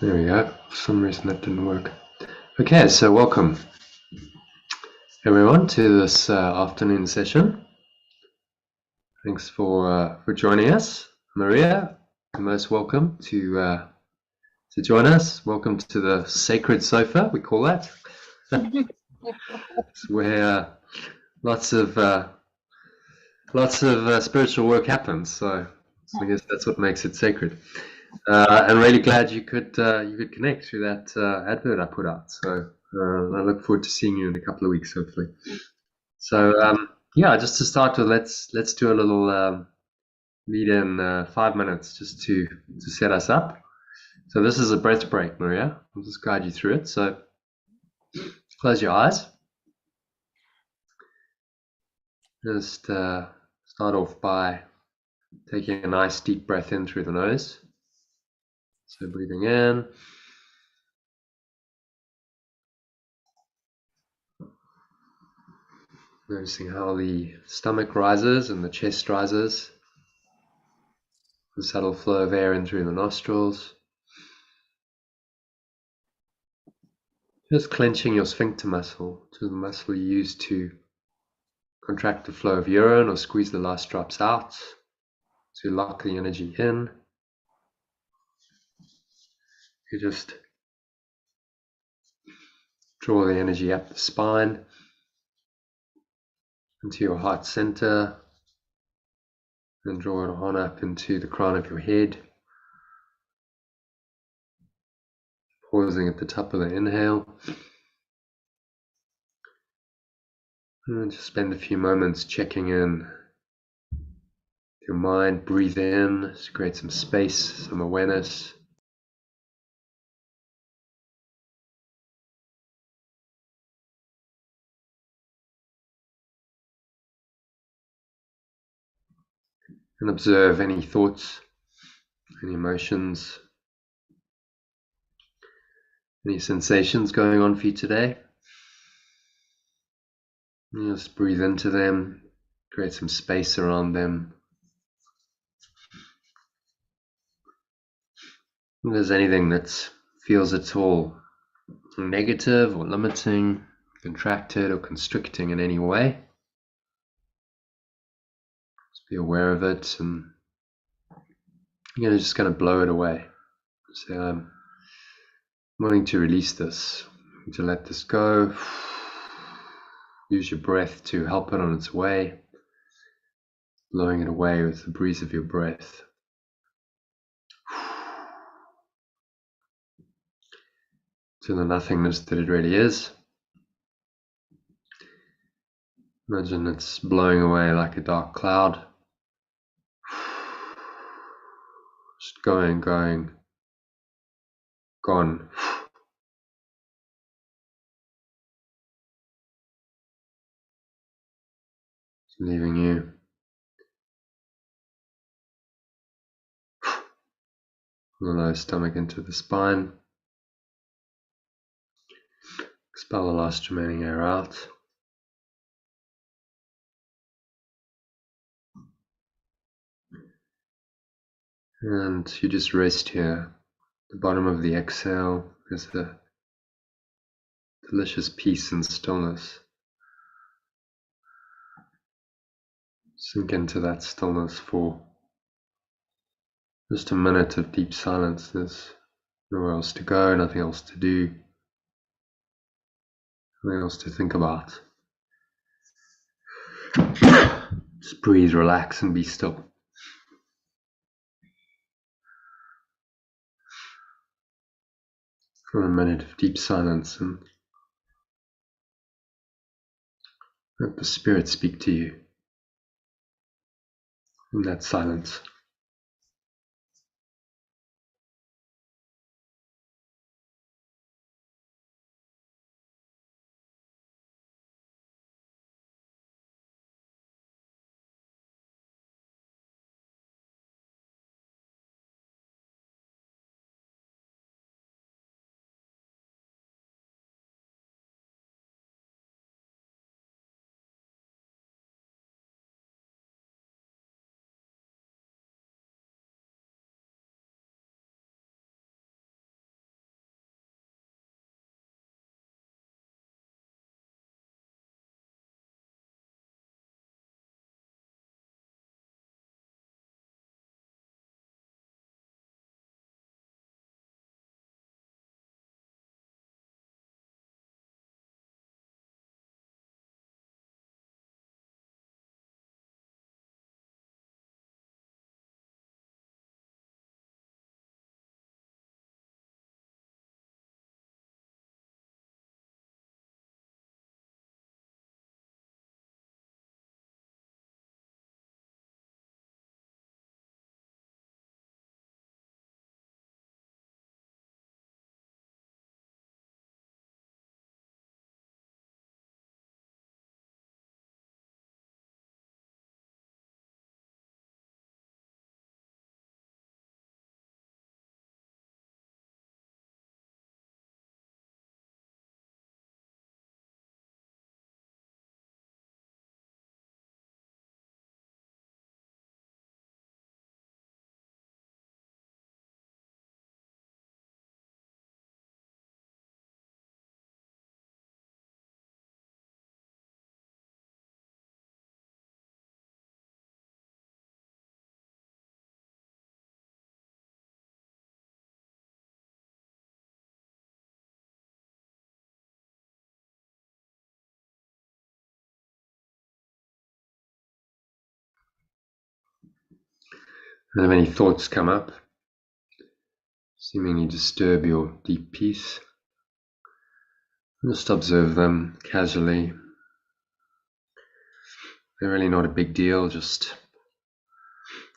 There we go. For some reason that didn't work. Okay, so welcome everyone to this afternoon session. Thanks for joining us, Maria. You're most welcome to join us. Welcome to the sacred sofa, we call that. It's where lots of spiritual work happens. So I guess that's what makes it sacred. I'm really glad you could connect through that advert I put out. So I look forward to seeing you in a couple of weeks, hopefully. So yeah, just to start with, let's do a little lead in 5 minutes just to set us up. So this is a breath break, Maria. I'll just guide you through it. So close your eyes. Just start off by taking a nice deep breath in through the nose. So breathing in. Noticing how the stomach rises and the chest rises. The subtle flow of air in through the nostrils. Just clenching your sphincter muscle, which is the muscle you use to contract the flow of urine or squeeze the last drops out to lock the energy in. You just draw the energy up the spine into your heart center and draw it on up into the crown of your head. Pausing at the top of the inhale. And just spend a few moments checking in your mind. Breathe in, just create some space, some awareness. And observe any thoughts, any emotions, any sensations going on for you today. And just breathe into them, create some space around them. If there's anything that feels at all negative or limiting, contracted or constricting in any way, just be aware of it, and you're just going to blow it away. Say, I'm wanting to release this, to let this go. Use your breath to help it on its way, blowing it away with the breeze of your breath. To the nothingness that it really is. Imagine it's blowing away like a dark cloud. Just going, gone. Just leaving you. From the lower stomach into the spine. Expel the last remaining air out. And you just rest here. The bottom of the exhale is the delicious peace and stillness. Sink into that stillness for just a minute of deep silence. There's nowhere else to go, nothing else to do, nothing else to think about. Just breathe, relax, and be still. For a minute of deep silence, and let the Spirit speak to you in that silence. And if any thoughts come up, seemingly disturb your deep peace, just observe them casually. They're really not a big deal, just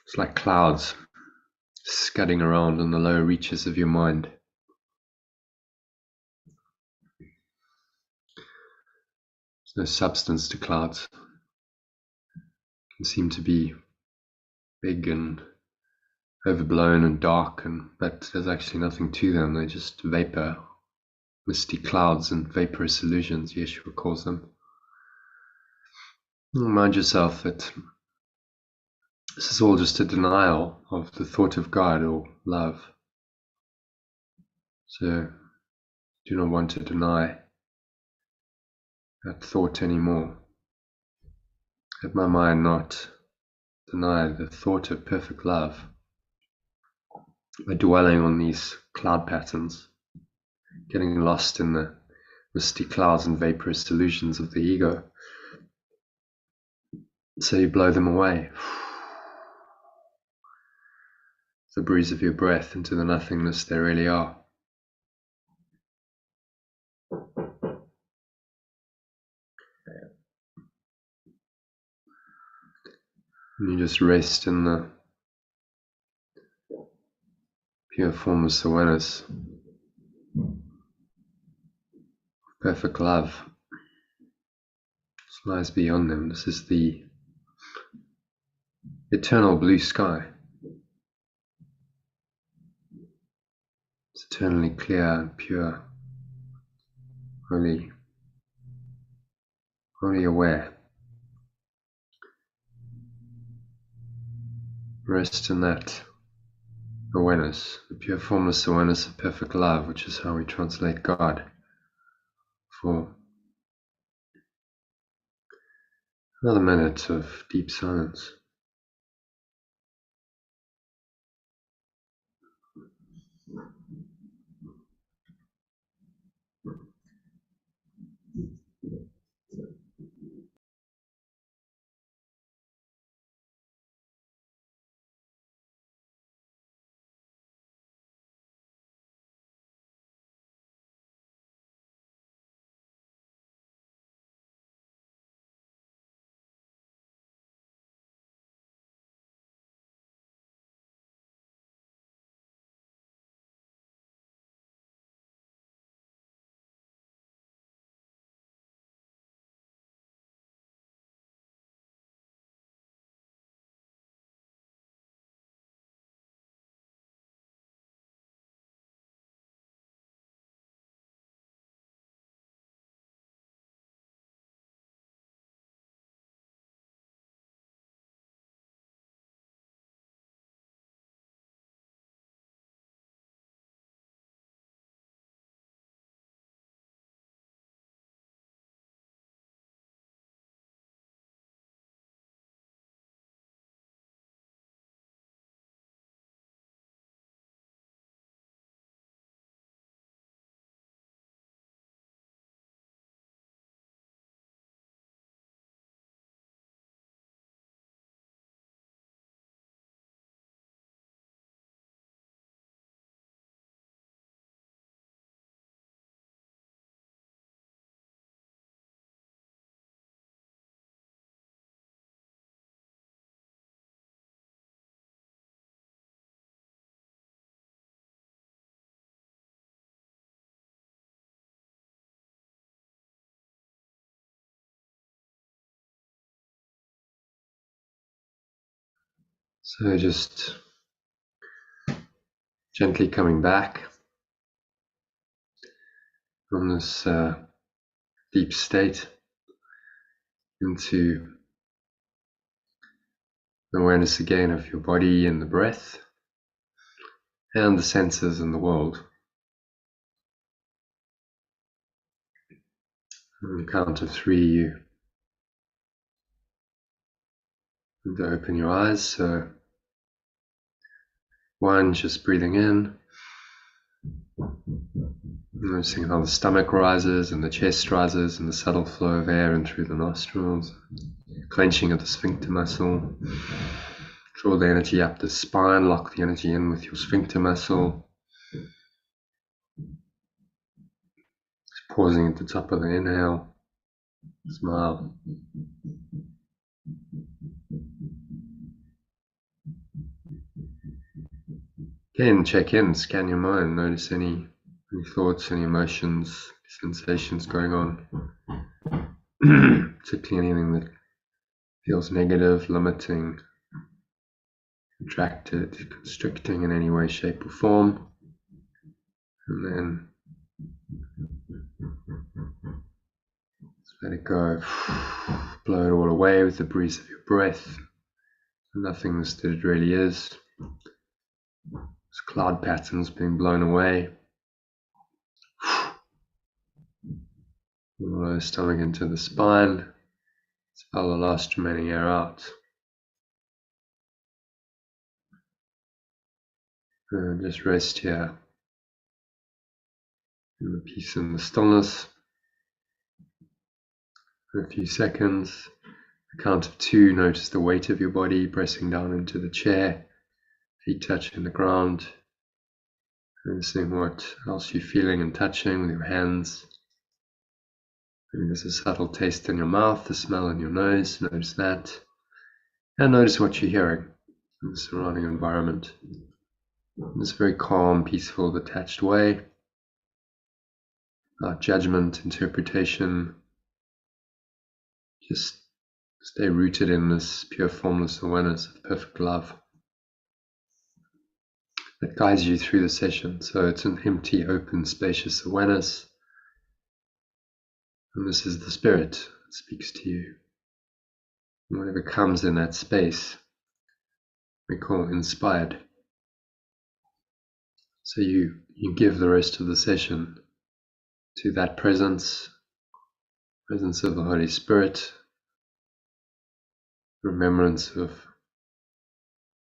it's like clouds scudding around in the lower reaches of your mind. There's no substance to clouds. They can seem to be big and overblown and dark, but there's actually nothing to them. They're just vapor, misty clouds and vaporous illusions, Yeshua calls them. Remind yourself that this is all just a denial of the thought of God or love. So do not want to deny that thought anymore. Let my mind not deny the thought of perfect love by dwelling on these cloud patterns, getting lost in the misty clouds and vaporous illusions of the ego. So you blow them away. The breeze of your breath into the nothingness they really are. And you just rest in the pure formless awareness, perfect love. This lies beyond them. This is the eternal blue sky. It's eternally clear and pure, only aware. Rest in that awareness, the pure formless awareness of perfect love, which is how we translate God, for another minute of deep silence. So just gently coming back from this deep state into awareness again of your body and the breath and the senses and the world. On the count of 3, you need to open your eyes. So 1, just breathing in, noticing how the stomach rises and the chest rises and the subtle flow of air in through the nostrils, clenching of the sphincter muscle, draw the energy up the spine, lock the energy in with your sphincter muscle. Just pausing at the top of the inhale. Smile. Again, check in, scan your mind, notice any thoughts, any emotions, sensations going on. Particularly anything that feels negative, limiting, contracted, constricting in any way, shape, or form. And then just let it go. Blow it all away with the breeze of your breath. Nothingness that it really is. It's cloud patterns being blown away. Lower stomach into the spine. Expel the last remaining air out. And just rest here in the peace and the stillness for a few seconds. A count of 2, notice the weight of your body pressing down into the chair, feet touching the ground. Noticing what else you're feeling and touching with your hands. Maybe there's a subtle taste in your mouth, the smell in your nose, notice that. And notice what you're hearing in the surrounding environment. In this very calm, peaceful, detached way. Without judgment, interpretation. Just stay rooted in this pure formless awareness of perfect love that guides you through the session. So it's an empty, open, spacious awareness. And this is the spirit that speaks to you. And whatever comes in that space, we call inspired. So you give the rest of the session to that presence of the Holy Spirit, remembrance of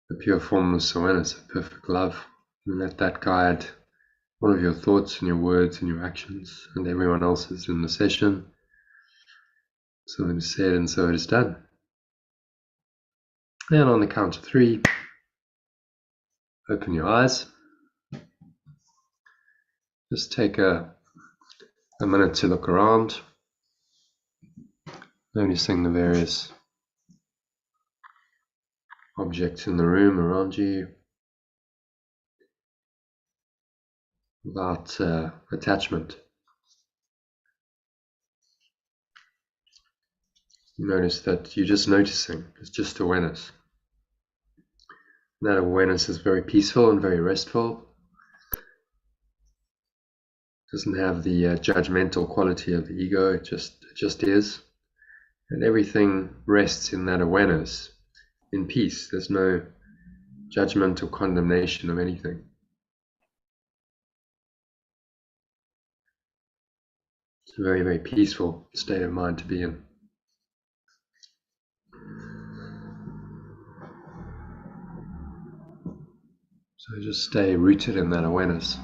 the pure formless awareness of perfect love, and let that guide all of your thoughts and your words and your actions and everyone else's in the session. So it is said and so it is done. And on the count of 3, open your eyes. Just take a minute to look around, noticing the various objects in the room around you without attachment. You notice that you're just noticing, it's just awareness. That awareness is very peaceful and very restful. Doesn't have the judgmental quality of the ego, it just is. And everything rests in that awareness, in peace. There's no judgment or condemnation of anything. It's a very, very peaceful state of mind to be in. So just stay rooted in that awareness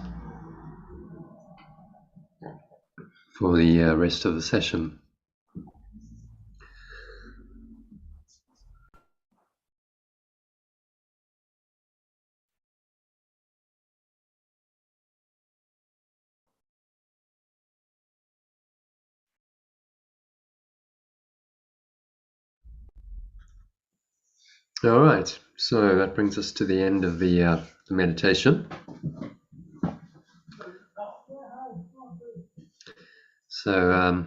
for the rest of the session. All right, so that brings us to the end of the meditation. So,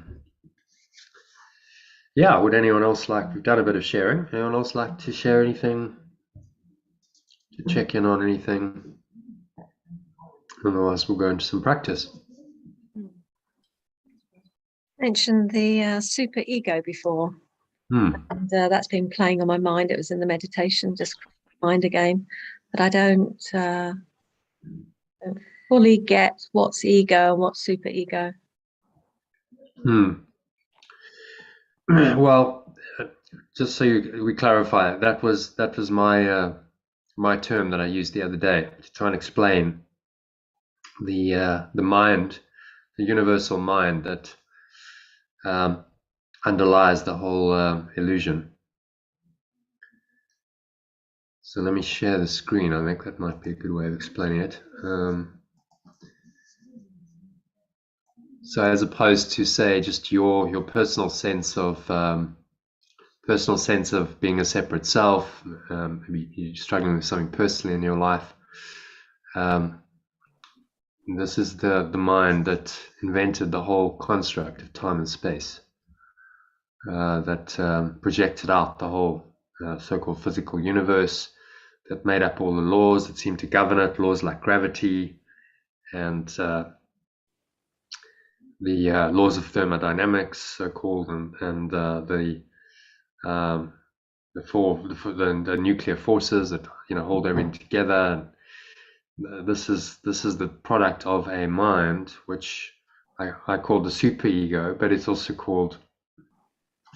yeah, would anyone else like, we've done a bit of sharing, anyone else like to share anything, to check in on anything? Otherwise, we'll go into some practice. Mentioned the super ego before. And that's been playing on my mind. It was in the meditation, just mind again, but I don't fully get what's ego and what's super ego. Well, just so we clarify, that was my my term that I used the other day to try and explain the mind, the universal mind that underlies the whole illusion. So let me share the screen. I think that might be a good way of explaining it. So as opposed to, say, just your personal sense of being a separate self, maybe you're struggling with something personally in your life. This is the mind that invented the whole construct of time and space, that projected out the whole so-called physical universe, that made up all the laws that seem to govern it, laws like gravity and the laws of thermodynamics, so-called, and the nuclear forces that hold everything together. This is the product of a mind, which I call the superego, but it's also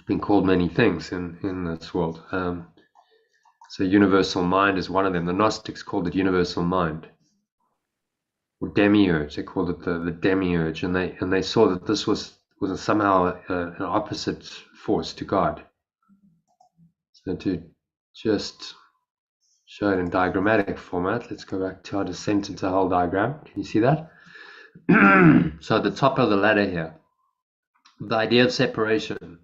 been called many things in this world. So universal mind is one of them. The Gnostics called it universal mind, or demiurge. They called it the demiurge, and they saw that this was somehow an opposite force to God. So to just show it in diagrammatic format, let's go back to our descent into whole diagram. Can you see that? So at the top of the ladder here, the idea of separation,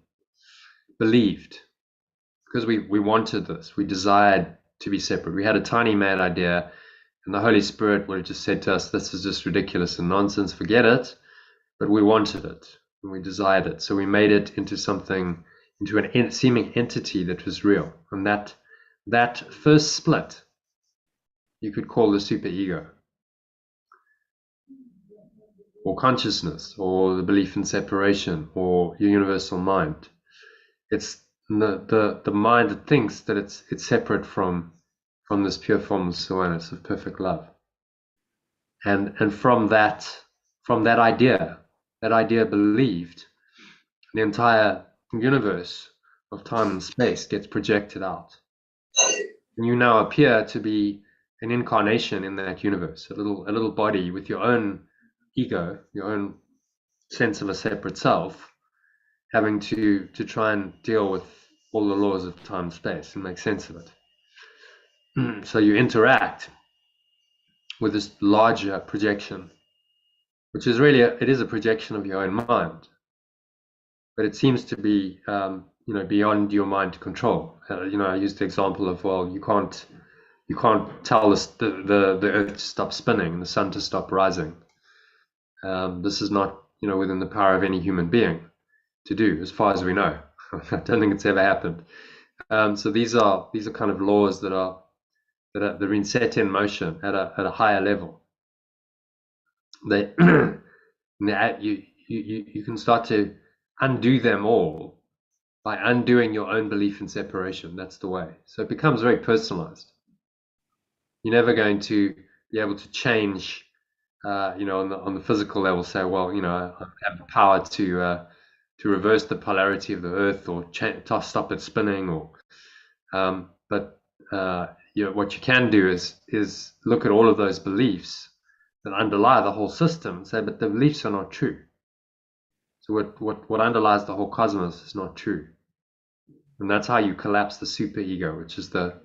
believed, because we wanted this, we desired to be separate. We had a tiny mad idea, and the Holy Spirit would have just said to us, this is just ridiculous and nonsense, forget it. But we wanted it, and we desired it. So we made it into something, into an seeming entity that was real. And that first split, you could call the superego, or consciousness, or the belief in separation, or your universal mind. It's the mind that thinks that it's separate from this pure form of awareness, of perfect love. And from that idea believed, the entire universe of time and space gets projected out. And you now appear to be an incarnation in that universe, a little body with your own ego, your own sense of a separate self, having to try and deal with all the laws of time and space and make sense of it. So you interact with this larger projection, which is really it is a projection of your own mind, but it seems to be beyond your mind to control. I used the example of, well, you can't tell the earth to stop spinning and the sun to stop rising. This is not within the power of any human being to do, as far as we know. I don't think it's ever happened. So these are kind of laws that are been set in motion at a higher level. You can start to undo them all by undoing your own belief in separation. That's the way. So it becomes very personalized. You're never going to be able to change, on the physical level, say, well, I have the power to reverse the polarity of the Earth or to stop it spinning, or but what you can do is look at all of those beliefs that underlie the whole system and say, but the beliefs are not true. So what underlies the whole cosmos is not true. And that's how you collapse the superego, which is the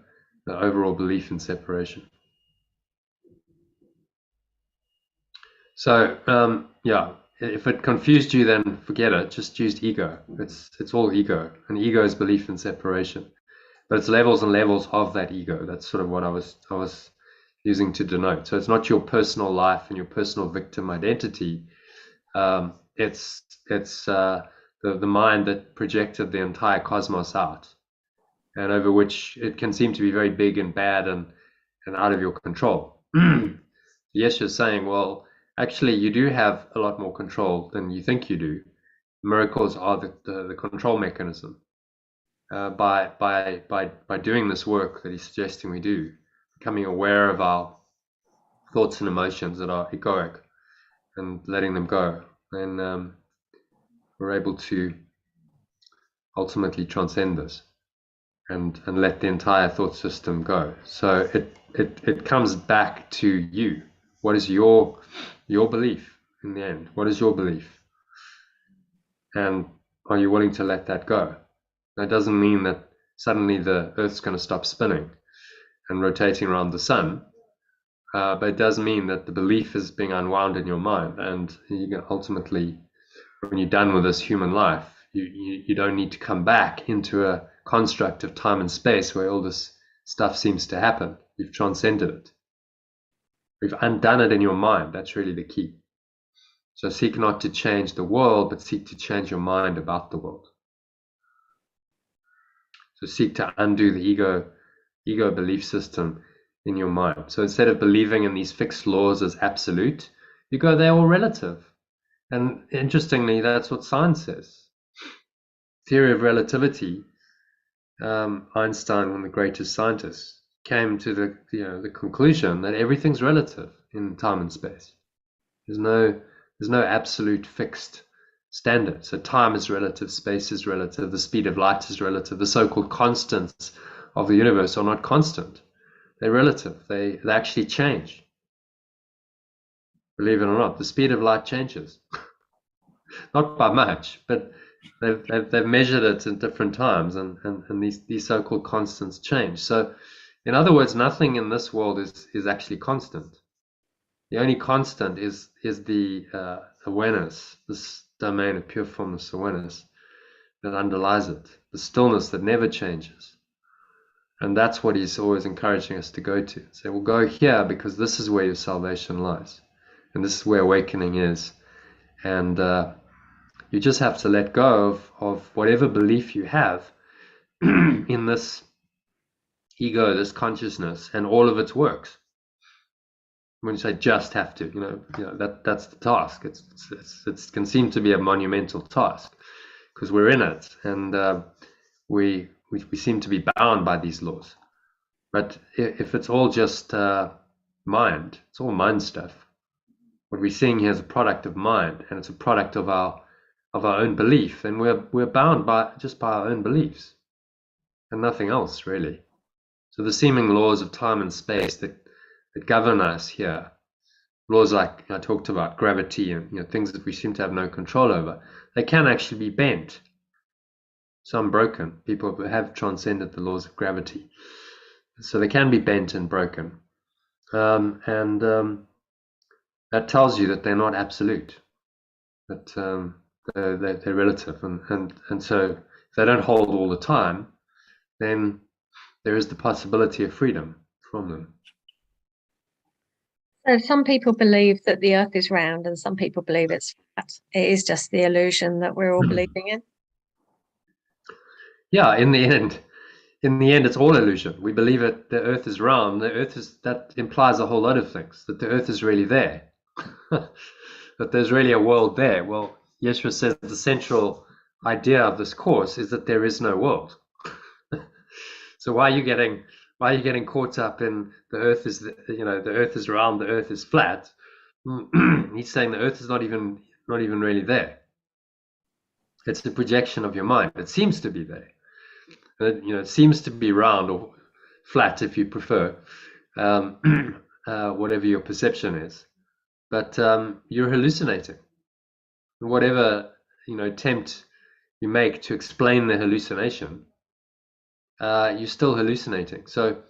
overall belief in separation. So if it confused you, then forget it. Just use ego. It's all ego, and ego is belief in separation. But it's levels and levels of that ego. That's sort of what I was using to denote. So it's not your personal life and your personal victim identity. It's the mind that projected the entire cosmos out, and over which it can seem to be very big and bad and out of your control. Yes, you're saying, well, actually, you do have a lot more control than you think you do. Miracles are the control mechanism. By doing this work that he's suggesting we do, becoming aware of our thoughts and emotions that are egoic and letting them go, then we're able to ultimately transcend this and let the entire thought system go. So it comes back to you. What is your belief in the end? What is your belief? And are you willing to let that go? That doesn't mean that suddenly the Earth's going to stop spinning. and rotating around the sun. But it does mean that the belief is being unwound in your mind, and you ultimately, when you're done with this human life, you don't need to come back into a construct of time and space where all this stuff seems to happen. You've transcended it. We've undone it in your mind. That's really the key. So seek not to change the world, but seek to change your mind about the world. So seek to undo the ego belief system in your mind. So instead of believing in these fixed laws as absolute, you go, they're all relative. And interestingly, that's what science says. Theory of relativity, Einstein, one of the greatest scientists, came to the conclusion that everything's relative in time and space. There's no absolute fixed standard. So time is relative, space is relative, the speed of light is relative, the so-called constants of the universe are not constant. They're relative. They actually change. Believe it or not, the speed of light changes. Not by much, but they've measured it in different times, and these so-called constants change. So in other words, nothing in this world is actually constant. The only constant is the awareness, this domain of pure formless awareness that underlies it, the stillness that never changes. And that's what he's always encouraging us to go to. So we'll go here because this is where your salvation lies, and this is where awakening is. And you just have to let go of whatever belief you have in this ego, this consciousness, and all of its works. When you say just have to, that's the task. It can seem to be a monumental task because we're in it, and we seem to be bound by these laws. But if it's all just mind, it's all mind stuff. What we're seeing here is a product of mind, and it's a product of our own belief, and we're bound by our own beliefs, and nothing else really. So the seeming laws of time and space that govern us here, laws like I talked about, gravity, and things that we seem to have no control over, they can actually be bent. Some broken. People have transcended the laws of gravity, so they can be bent and broken, and that tells you that they're not absolute, that they're relative, and so if they don't hold all the time, then there is the possibility of freedom from them. So some people believe that the earth is round, and some people believe it's flat. It is just the illusion that we're all believing in. Yeah, in the end, it's all illusion. We believe it. The earth is round. That implies a whole lot of things. That the earth is really there. That there's really a world there. Well, Yeshua says the central idea of this course is that there is no world. So why are you getting caught up in the earth is the earth is round, the earth is flat? He's saying the earth is not even really there. It's the projection of your mind. It seems to be there. It seems to be round or flat, if you prefer, whatever your perception is. But you're hallucinating. Whatever attempt you make to explain the hallucination, you're still hallucinating. So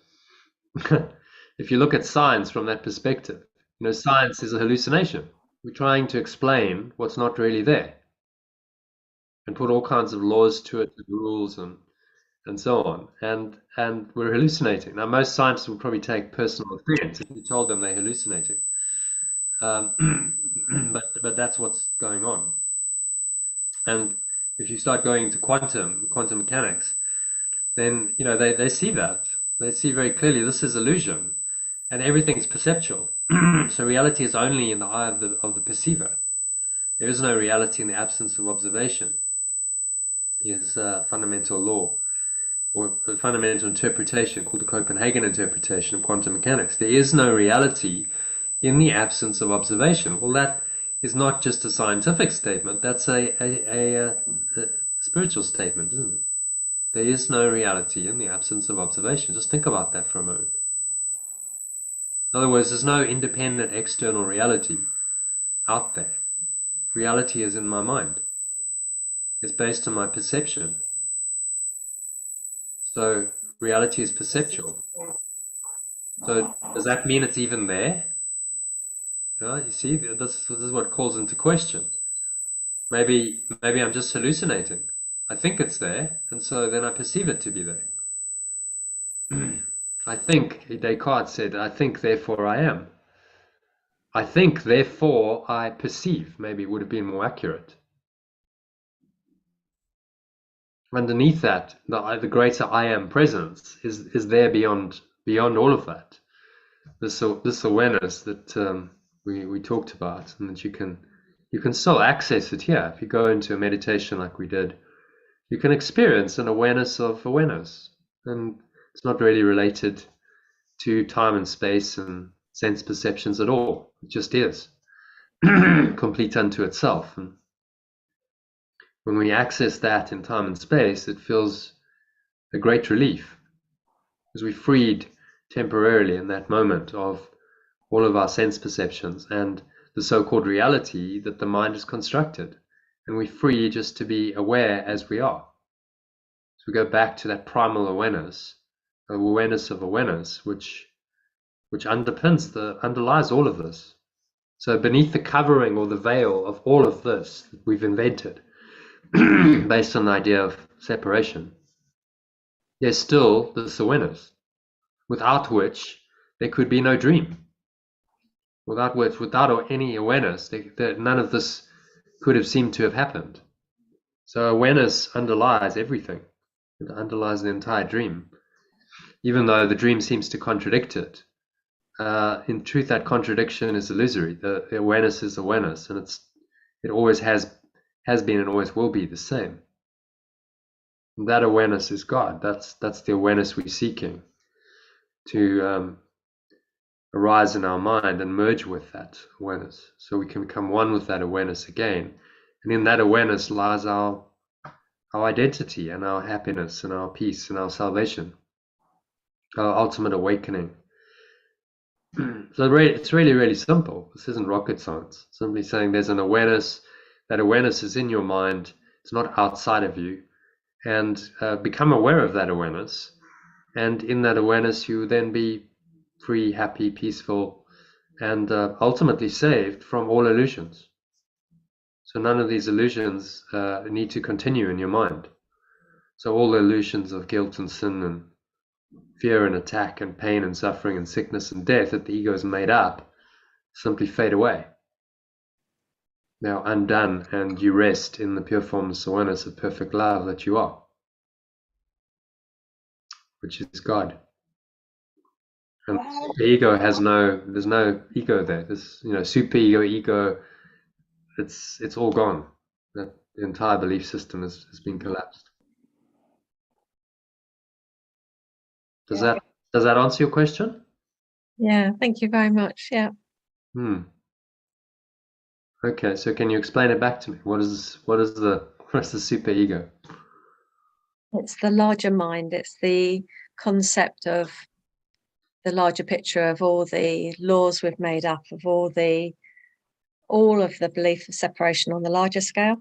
if you look at science from that perspective, science is a hallucination. We're trying to explain what's not really there, and put all kinds of laws to it, rules and so on, and we're hallucinating. Now, most scientists would probably take personal offense if you told them they're hallucinating, but that's what's going on. And if you start going into quantum mechanics, then they see that. They see very clearly this is illusion, and everything's perceptual. So reality is only in the eye of the perceiver. There is no reality in the absence of observation. Is a fundamental law, or a fundamental interpretation called the Copenhagen interpretation of quantum mechanics. There is no reality in the absence of observation. Well, that is not just a scientific statement. That's a spiritual statement, isn't it? There is no reality in the absence of observation. Just think about that for a moment. In other words, there's no independent external reality out there. Reality is in my mind. It's based on my perception. So reality is perceptual. So does that mean it's even there? You see, this is what calls into question. Maybe I'm just hallucinating. I think it's there, and so then I perceive it to be there. I think, Descartes said, I think, therefore I am. I think, therefore I perceive, maybe would have been more accurate. Underneath that, the greater I am presence is there beyond all of that. This awareness that we talked about, and that you can still access it here. If you go into a meditation like we did, you can experience an awareness of awareness, and it's not really related to time and space and sense perceptions at all. It just is complete unto itself. And when we access that in time and space, it feels a great relief, because we freed temporarily in that moment of all of our sense perceptions and the so-called reality that the mind has constructed, and we're free just to be aware as we are. So we go back to that primal awareness of awareness, which underlies all of this. So beneath the covering or the veil of all of this that we've invented based on the idea of separation, there's still this awareness, without which there could be no dream. Without any awareness, none of this could have seemed to have happened. So awareness underlies everything. It underlies the entire dream, even though the dream seems to contradict it. In truth, that contradiction is illusory. The awareness is awareness, and it always has been and always will be the same. And that awareness is God. That's the awareness we're seeking to arise in our mind and merge with that awareness, so we can become one with that awareness again. And in that awareness lies our identity and our happiness and our peace and our salvation, our ultimate awakening. So it's really, really simple. This isn't rocket science. Simply saying there's an awareness. That awareness is in your mind. It's not outside of you. And become aware of that awareness. And in that awareness, you then be free, happy, peaceful, and ultimately saved from all illusions. So none of these illusions need to continue in your mind. So all the illusions of guilt and sin and fear and attack and pain and suffering and sickness and death that the ego has made up simply fade away. Now undone, and you rest in the pure formless awareness of perfect love that you are, which is God. And the ego there's no ego there. This, super ego, it's all gone. The entire belief system has been collapsed. Does that answer your question? Yeah, thank you very much. Yeah. Okay, so can you explain it back to me? What is the super ego? It's the larger mind. It's the concept of the larger picture of all the laws we've made up, of all of the belief of separation on the larger scale,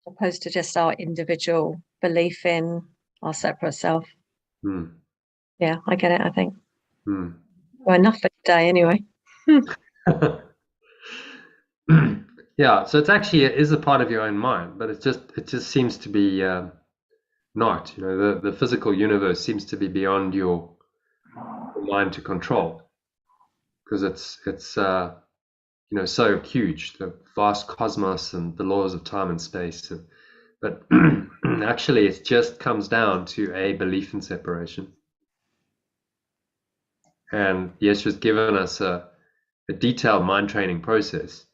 opposed to just our individual belief in our separate self. Yeah, I get it, I think. Well, enough for today anyway. Yeah, so it is a part of your own mind, but it just seems to be not. The physical universe seems to be beyond your mind to control, because it's so huge, the vast cosmos and the laws of time and space. But actually, it just comes down to a belief in separation. And Yeshua's given us a detailed mind training process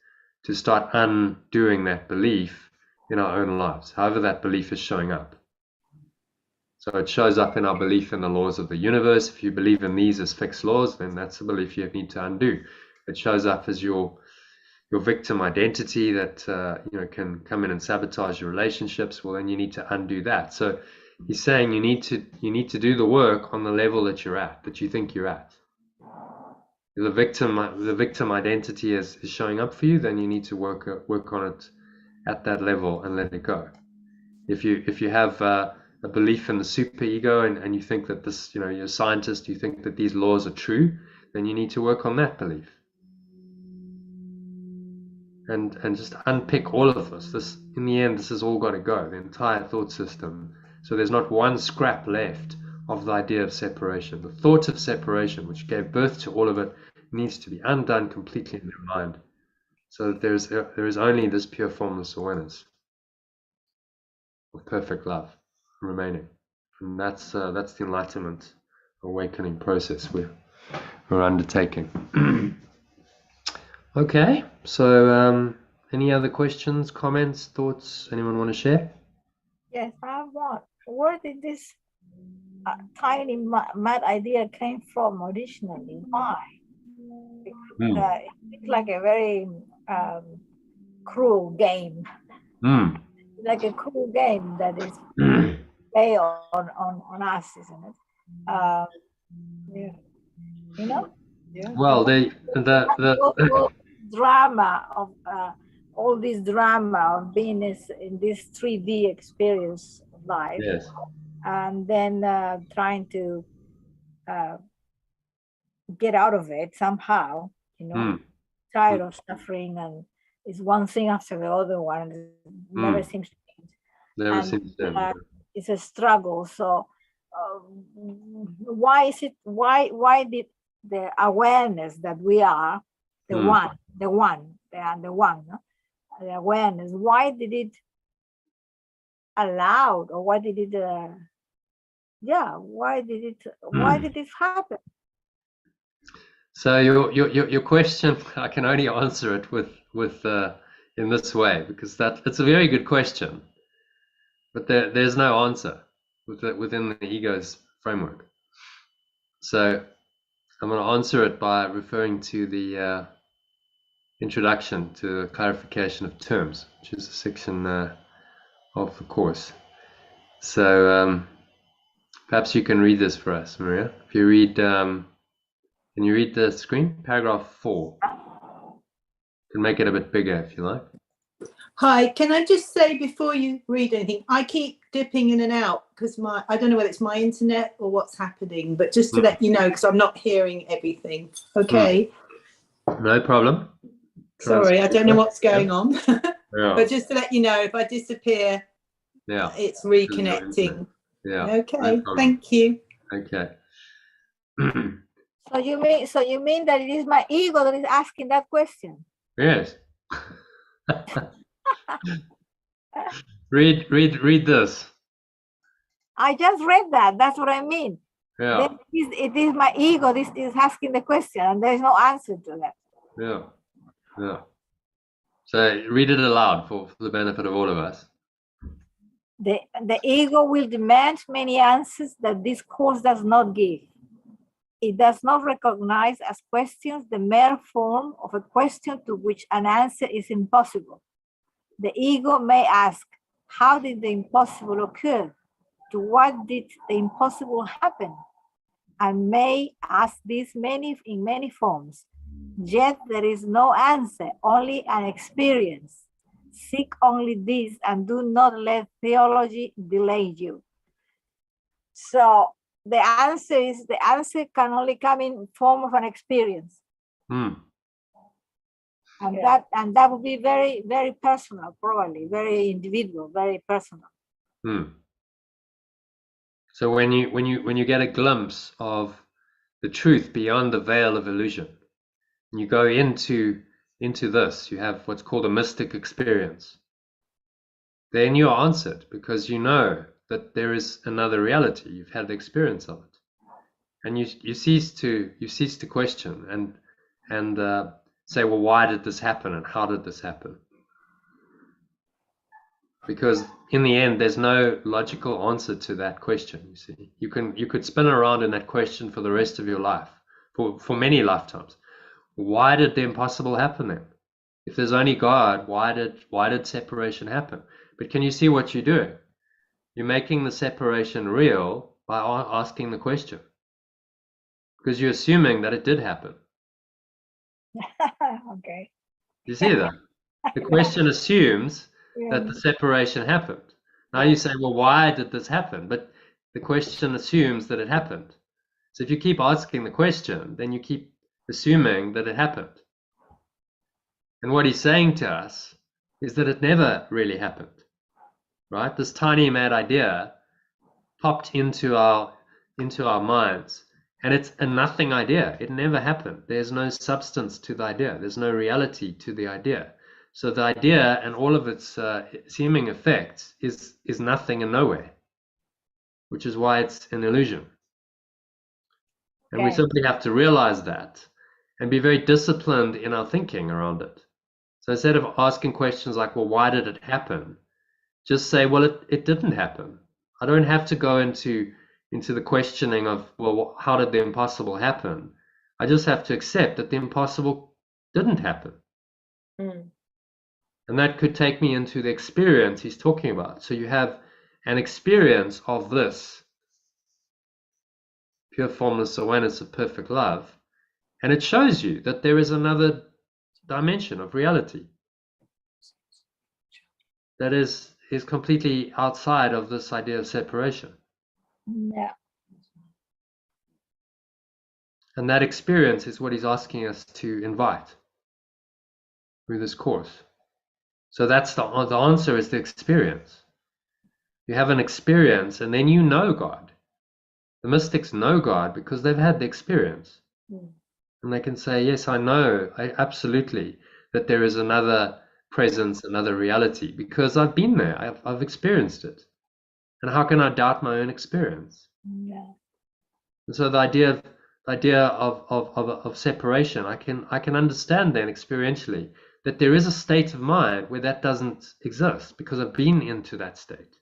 to start undoing that belief in our own lives, however that belief is showing up. So it shows up in our belief in the laws of the universe. If you believe in these as fixed laws, then that's a belief you need to undo. It shows up as your victim identity that can come in and sabotage your relationships. Well, then you need to undo that. So he's saying you need to do the work on the level that you're at, that you think you're at. The victim identity is showing up for you, then you need to work on it at that level and let it go. If you have a belief in the superego, and you think that this, you know, you're a scientist, you think that these laws are true, then you need to work on that belief. And just unpick all of this. This, in the end, this has all got to go, the entire thought system. So there's not one scrap left of the idea of separation. The thought of separation, which gave birth to all of it, needs to be undone completely in their mind. So there is only this pure formless awareness of perfect love remaining, and that's the enlightenment, awakening process we're undertaking. Okay, so any other questions, comments, thoughts? Anyone want to share? Yes, I want. Where did this tiny mad idea came from originally? Why? It's like a very cruel game. Like a cruel game that is play on us, isn't it? Yeah. You know? Yeah. Well, the drama of all this drama of being in this 3D experience of life. Yes. And then trying to get out of it somehow, you know, tired of suffering, and it's one thing after the other one. It never seems to end. Never seems to end. It's a struggle. So why is it? Why did the awareness that we are the one, no? The awareness? Why did it allow, or why did it? Why did it happen? So your question, I can only answer it with in this way, because it's a very good question, but there's no answer within the ego's framework. So I'm going to answer it by referring to the introduction to the clarification of terms, which is a section of the course. So perhaps you can read this for us, Maria. If you read, can you read the screen? Paragraph 4. You can make it a bit bigger if you like. Hi, can I just say before you read anything, I keep dipping in and out because I don't know whether it's my internet or what's happening, but just to let you know, because I'm not hearing everything. Okay. No problem. Sorry, I don't know what's going on. Yeah. But just to let you know, if I disappear, it's reconnecting. Yeah. Okay. No, thank you. Okay. So you mean that it is my ego that is asking that question? Yes. read this. I just read that. That's what I mean. Yeah. It is my ego. This is asking the question, and there is no answer to that. Yeah. Yeah. So read it aloud for the benefit of all of us. The ego will demand many answers that this course does not give. It does not recognize as questions the mere form of a question to which an answer is impossible. The ego may ask, how did the impossible occur? To what did the impossible happen? And may ask this in many forms. Yet there is no answer, only an experience. Seek only this and do not let theology delay you. So the answer can only come in form of an experience. And that would be very, very personal, probably very individual, very personal. So when you get a glimpse of the truth beyond the veil of illusion, you go into this, you have what's called a mystic experience. Then you're answered, because you know that there is another reality. You've had the experience of it, and you cease to question and say, well, why did this happen and how did this happen? Because in the end, there's no logical answer to that question. You see, you could spin around in that question for the rest of your life, for many lifetimes. Why did the impossible happen then? If there's only God, why did separation happen? But can you see what you're doing? You're making the separation real by asking the question, because you're assuming that it did happen. Okay. You see that? The question assumes that the separation happened. Now you say, well, why did this happen? But the question assumes that it happened. So if you keep asking the question, then you keep assuming that it happened. And what he's saying to us is that it never really happened, right? This tiny mad idea popped into our minds, and it's a nothing idea. It never happened. There's no substance to the idea. There's no reality to the idea. So the idea and all of its seeming effects is nothing and nowhere, which is why it's an illusion. And we Okay. simply have to realize that and be very disciplined in our thinking around it. So instead of asking questions like, well, why did it happen? Just say, well, it didn't happen. I don't have to go into the questioning of, well, how did the impossible happen? I just have to accept that the impossible didn't happen. Mm. And that could take me into the experience he's talking about. So you have an experience of this pure formless awareness of perfect love, and it shows you that there is another dimension of reality that is completely outside of this idea of separation. Yeah. And that experience is what he's asking us to invite through this course. So that's the answer is the experience. You have an experience and then you know God. The mystics know God because they've had the experience. Mm. And they can say, yes, I know, absolutely, that there is another presence, another reality, because I've been there, I've experienced it. And how can I doubt my own experience? Yeah. And so the idea of separation, I can understand then experientially that there is a state of mind where that doesn't exist because I've been into that state.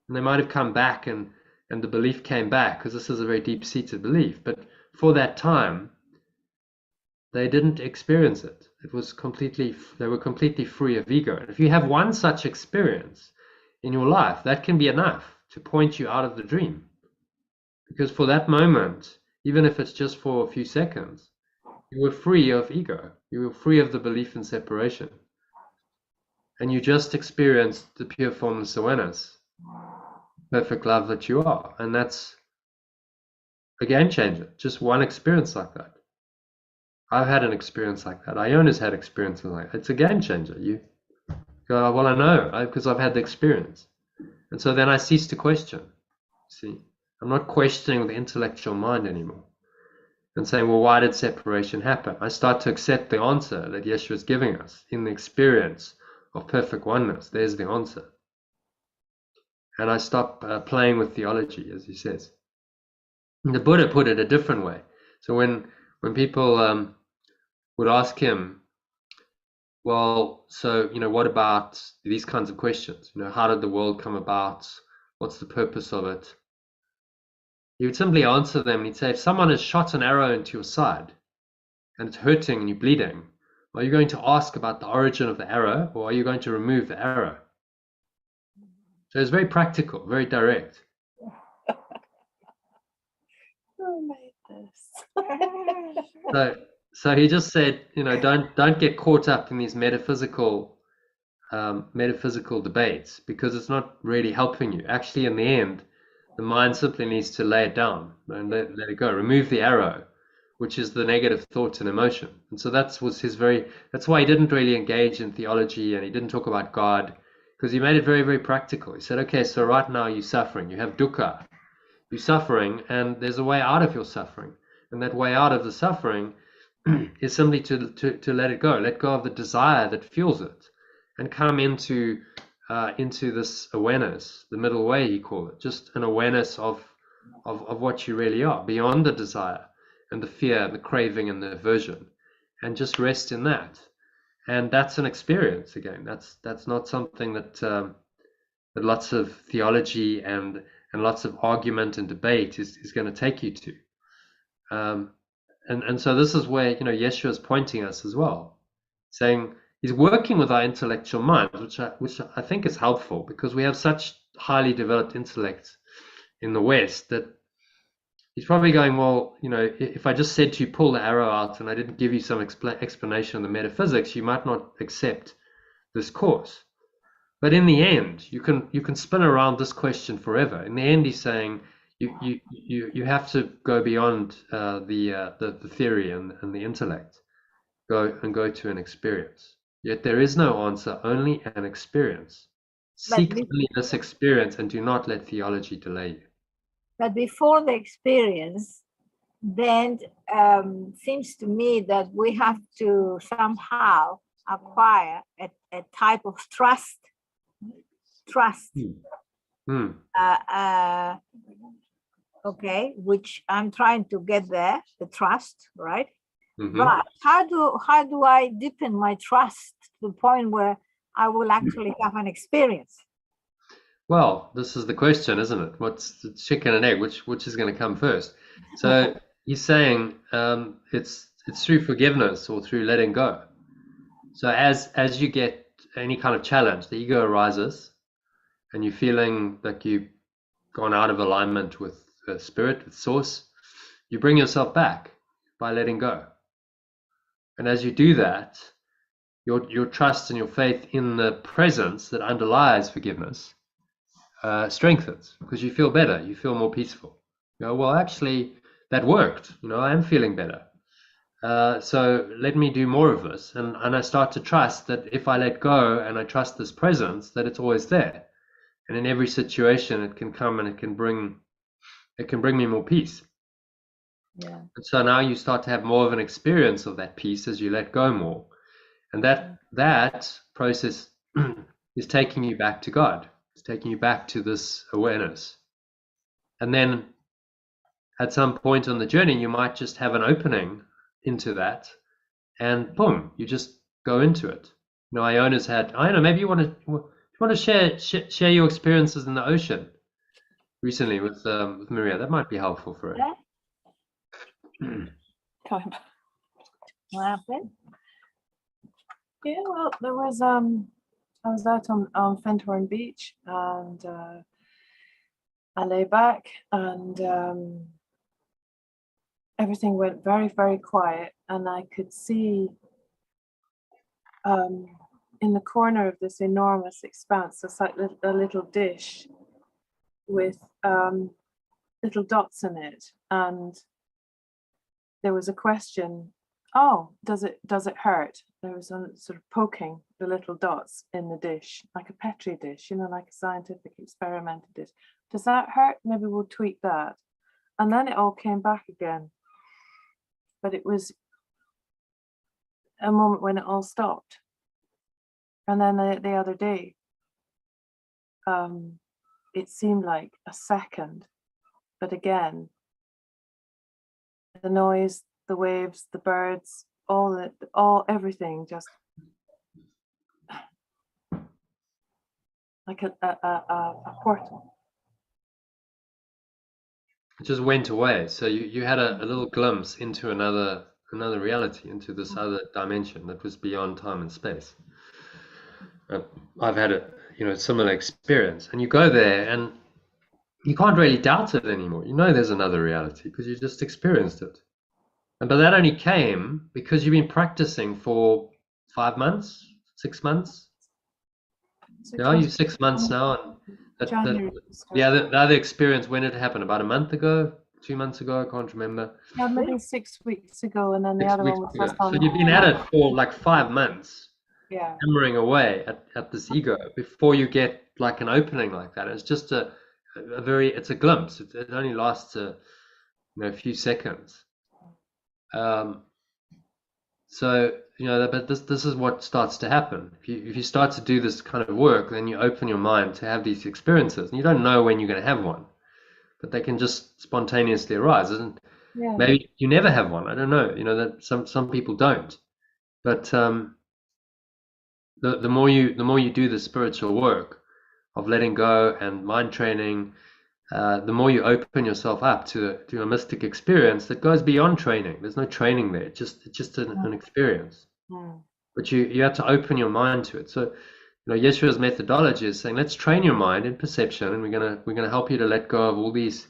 And they might have come back and the belief came back because this is a very deep-seated belief. But for that time, they didn't experience it. It was they were completely free of ego. And if you have one such experience in your life, that can be enough to point you out of the dream. Because for that moment, even if it's just for a few seconds, you were free of ego. You were free of the belief in separation. And you just experienced the pure formless awareness, perfect love that you are. And that's a game changer. Just one experience like that. I've had an experience like that. Iona's had experiences like that. It's a game changer. You go, well, I know, because I've had the experience. And so then I cease to question. See, I'm not questioning the intellectual mind anymore and saying, well, why did separation happen? I start to accept the answer that Yeshua is giving us in the experience of perfect oneness. There's the answer. And I stop playing with theology, as he says. And the Buddha put it a different way. So when people would ask him, well, so, what about these kinds of questions? How did the world come about? What's the purpose of it? He would simply answer them and he'd say, if someone has shot an arrow into your side and it's hurting and you're bleeding, are you going to ask about the origin of the arrow or are you going to remove the arrow? So it's very practical, very direct. Who made this? So he just said, don't get caught up in these metaphysical debates because it's not really helping you. Actually, in the end, the mind simply needs to lay it down and let it go. Remove the arrow, which is the negative thought and emotion. And so that's why he didn't really engage in theology and he didn't talk about God, because he made it very, very practical. He said, okay, so right now you're suffering. You have dukkha. You're suffering and there's a way out of your suffering. And that way out of the suffering is simply to let it go. Let go of the desire that fuels it and come into this awareness, the middle way, he called it, just an awareness of what you really are, beyond the desire and the fear and the craving and the aversion, and just rest in that. And that's an experience again. That's not something that lots of theology and lots of argument and debate is going to take you to. And so this is where Yeshua is pointing us as well, saying he's working with our intellectual mind, which I think is helpful because we have such highly developed intellect in the West that he's probably going, well, if I just said to you, pull the arrow out, and I didn't give you some explanation of the metaphysics, you might not accept this course. But in the end, you can spin around this question forever. In the end, he's saying you have to go beyond the theory and the intellect, go to an experience. Yet there is no answer, only an experience. But Seek this- only this experience and do not let theology delay you. But before the experience, then seems to me that we have to somehow acquire a type of trust. Hmm. Okay, which I'm trying to get there, the trust, right? Mhm. But how do I deepen my trust to the point where I will actually have an experience? Well, this is the question, isn't it? What's the chicken and egg? Which is going to come first? So he's saying it's through forgiveness or through letting go. So as you get any kind of challenge, the ego arises, and you're feeling like you've gone out of alignment with spirit, with source, you bring yourself back by letting go. And as you do that, your trust and your faith in the presence that underlies forgiveness strengthens, because you feel better, you feel more peaceful. You know, well, actually, that worked. You know, I am feeling better. So let me do more of this, and I start to trust that if I let go and I trust this presence, that it's always there, and in every situation it can come and it can bring me more peace. Yeah. And so now you start to have more of an experience of that peace as you let go more, and that process is taking you back to God. It's taking you back to this awareness, and then at some point on the journey you might just have an opening into that, and boom, you just go into it. You know, Iona, maybe you want to share your experiences in the ocean recently with Maria. That might be helpful for her. What happened? Yeah, well, there was I was out on Fenthorn Beach, and I lay back, and everything went very, very quiet, and I could see in the corner of this enormous expanse, it's like a little dish with little dots in it, and there was a question, oh, does it hurt? There was a sort of poking the little dots in the dish, like a Petri dish, you know, like a scientific experimental dish. Does that hurt? Maybe we'll tweak that. And then it all came back again. But it was a moment when it all stopped. And then the other day, it seemed like a second, but again, the noise, the waves, the birds, everything just like a portal. It just went away. So you had a little glimpse into another reality, into this other dimension that was beyond time and space. I've had a similar experience, and you go there and you can't really doubt it anymore. You know there's another reality because you just experienced it. But that only came because you've been practicing for 5 months, 6 months. No, you 6 months now, and January. the other experience, when did it happen? About a month ago, 2 months ago, I can't remember. Yeah, maybe 6 weeks ago, and then the 6 other weeks one was ago. just on. So you've been at it for like 5 months, Yeah. hammering away at this ego before you get like an opening like that. It's just it's a glimpse. It only lasts a few seconds. So but this is what starts to happen. If you start to do this kind of work, then you open your mind to have these experiences, and you don't know when you're going to have one, but they can just spontaneously arise. And Yeah. maybe you never have one. I don't know. That some people don't. But the more you do the spiritual work of letting go and mind training, the more you open yourself up to a mystic experience that goes beyond training. There's no training there. It's just an experience. Mm. But you have to open your mind to it. So Yeshua's methodology is saying, let's train your mind in perception, and we're gonna help you to let go of all these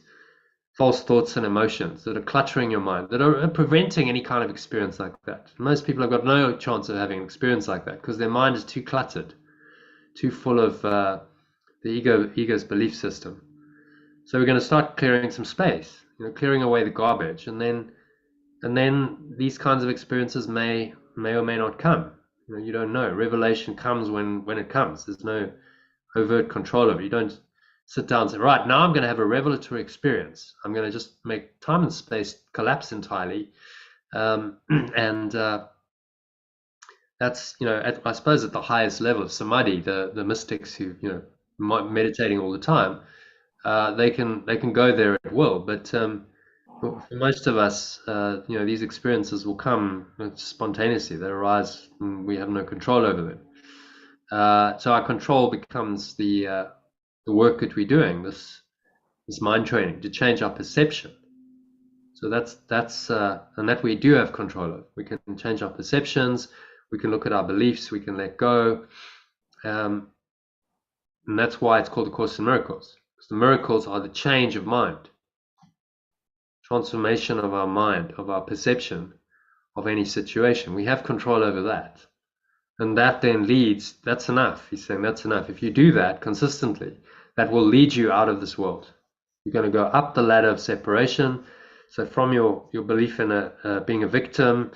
false thoughts and emotions that are cluttering your mind, that are preventing any kind of experience like that. Most people have got no chance of having an experience like that because their mind is too cluttered, too full of the ego's belief system. So we're going to start clearing some space, clearing away the garbage, and then these kinds of experiences may or may not come. You don't know. Revelation comes when it comes. There's no overt control over it. You don't sit down and say, right, now I'm going to have a revelatory experience. I'm going to just make time and space collapse entirely. And that's, I suppose at the highest level of samadhi, the mystics who, meditating all the time, they can go there at will. But for most of us, these experiences will come spontaneously. They arise and we have no control over them. So our control becomes the work that we're doing, this mind training, to change our perception. So that's and that we do have control of. We can change our perceptions. We can look at our beliefs. We can let go. And that's why it's called the Course in Miracles. Because the miracles are the change of mind, transformation of our mind, of our perception of any situation. We have control over that. And that then leads, that's enough. He's saying that's enough. If you do that consistently, that will lead you out of this world. You're going to go up the ladder of separation. So from your belief in being a victim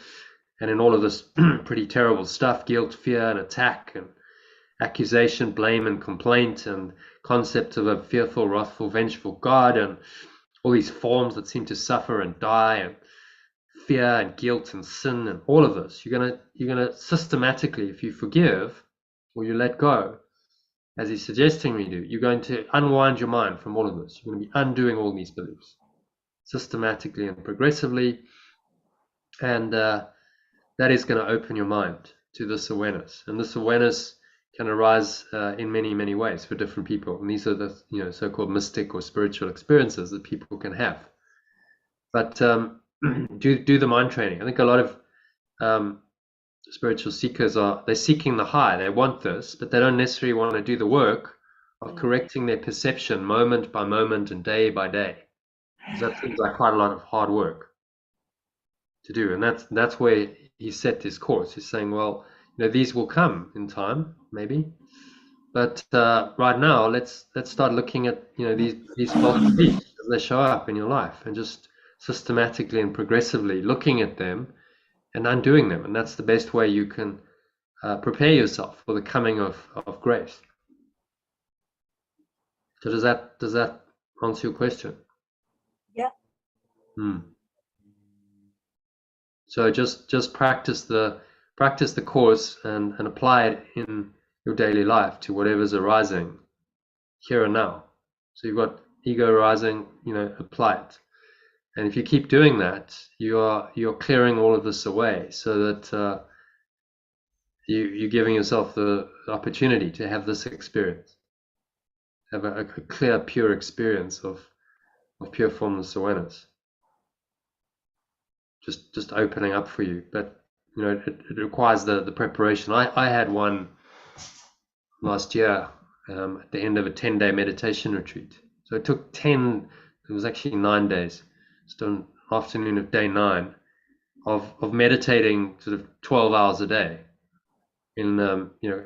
and in all of this pretty terrible stuff, guilt, fear, and attack, and accusation, blame, and complaint, and concept of a fearful, wrathful, vengeful God, and all these forms that seem to suffer and die, and fear and guilt and sin, and all of this, you're gonna systematically, if you forgive or you let go, as he's suggesting we do, you're going to unwind your mind from all of this. You're going to be undoing all these beliefs systematically and progressively, and that is going to open your mind to this awareness. And this awareness can arise in many, many ways for different people. And these are the so-called mystic or spiritual experiences that people can have. But do the mind training. I think a lot of spiritual seekers they're seeking the high. They want this, but they don't necessarily want to do the work of correcting their perception moment by moment and day by day. That seems like quite a lot of hard work to do, and that's where he set this course. He's saying, well, these will come in time, maybe, but right now, let's start looking at these false beliefs as they show up in your life, and just systematically and progressively looking at them and undoing them. And that's the best way you can prepare yourself for the coming of grace. So does that answer your question? Yeah. So just practice the course and apply it in your daily life to whatever's arising here and now. So you've got ego arising, apply it. And if you keep doing that, you're clearing all of this away, so that you're giving yourself the opportunity to have this experience, have a clear, pure experience of pure formless awareness. Just opening up for you. But it requires the preparation. I had one last year at the end of a 10-day meditation retreat. So it took it was actually 9 days. Just an afternoon of day 9 of meditating sort of 12 hours a day in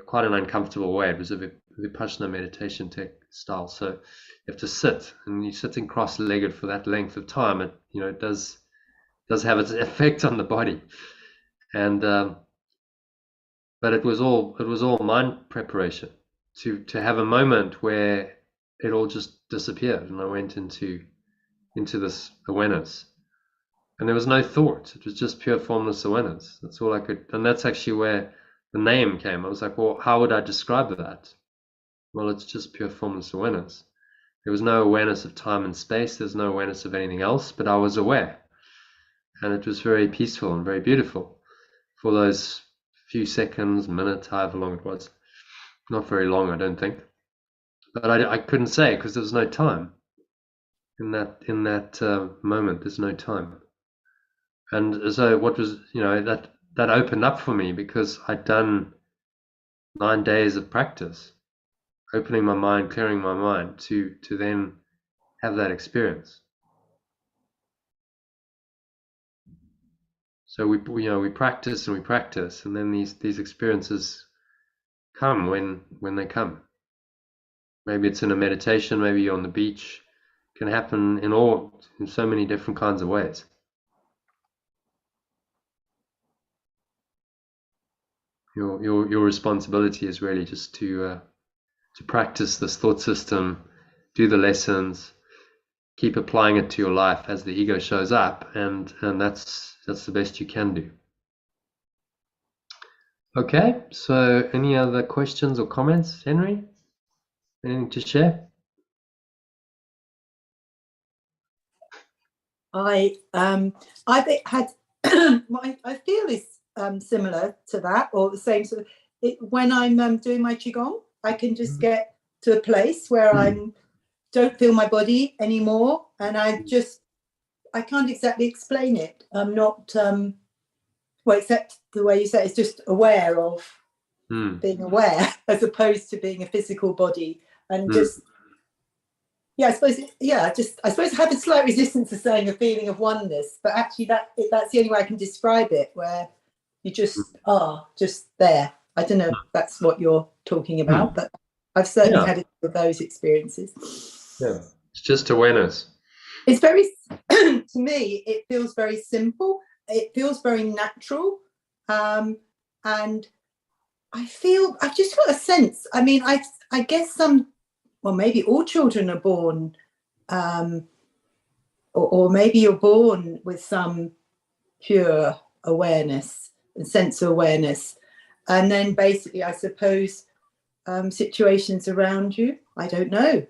quite an uncomfortable way. It was a Vipassana meditation style. So you have to sit, and you're sitting cross-legged for that length of time. It does have its effect on the body, and but it was all mind preparation to have a moment where it all just disappeared, and I went into this awareness, and there was no thought. It was just pure formless awareness. That's all I could, and that's actually where the name came. I was like, well, how would I describe that? Well, it's just pure formless awareness. There was no awareness of time and space. There's no awareness of anything else, but I was aware. And it was very peaceful and very beautiful for those few seconds, minutes, however long it was. Not very long, I don't think. But I couldn't say, because there was no time. In that moment, there's no time. And so what was, that opened up for me, because I'd done 9 days of practice, opening my mind, clearing my mind to then have that experience. So we practice and we practice, and then these experiences come when they come. Maybe it's in a meditation, maybe you're on the beach. It can happen in so many different kinds of ways. Your responsibility is really just to practice this thought system, do the lessons, keep applying it to your life as the ego shows up, and that's the best you can do. Okay, so any other questions or comments, Henry? Anything to share? I've had what I feel is similar to that, or the same sort of. When I'm doing my qigong, I can just get to a place where I don't feel my body anymore, and I can't exactly explain it. I'm not well, except the way you say it, it's just aware of being aware, as opposed to being a physical body, and just. Yeah, I suppose I have a slight resistance to saying a feeling of oneness, but actually that's the only way I can describe it, where you just are just there. I don't know if that's what you're talking about, but I've certainly had those experiences. Yeah, it's just awareness. It's very, to me, it feels very simple. It feels very natural, and I've just got a sense. I mean, I guess well, maybe all children are born, or maybe you're born with some pure awareness and sense of awareness. And then basically, I suppose, situations around you, I don't know.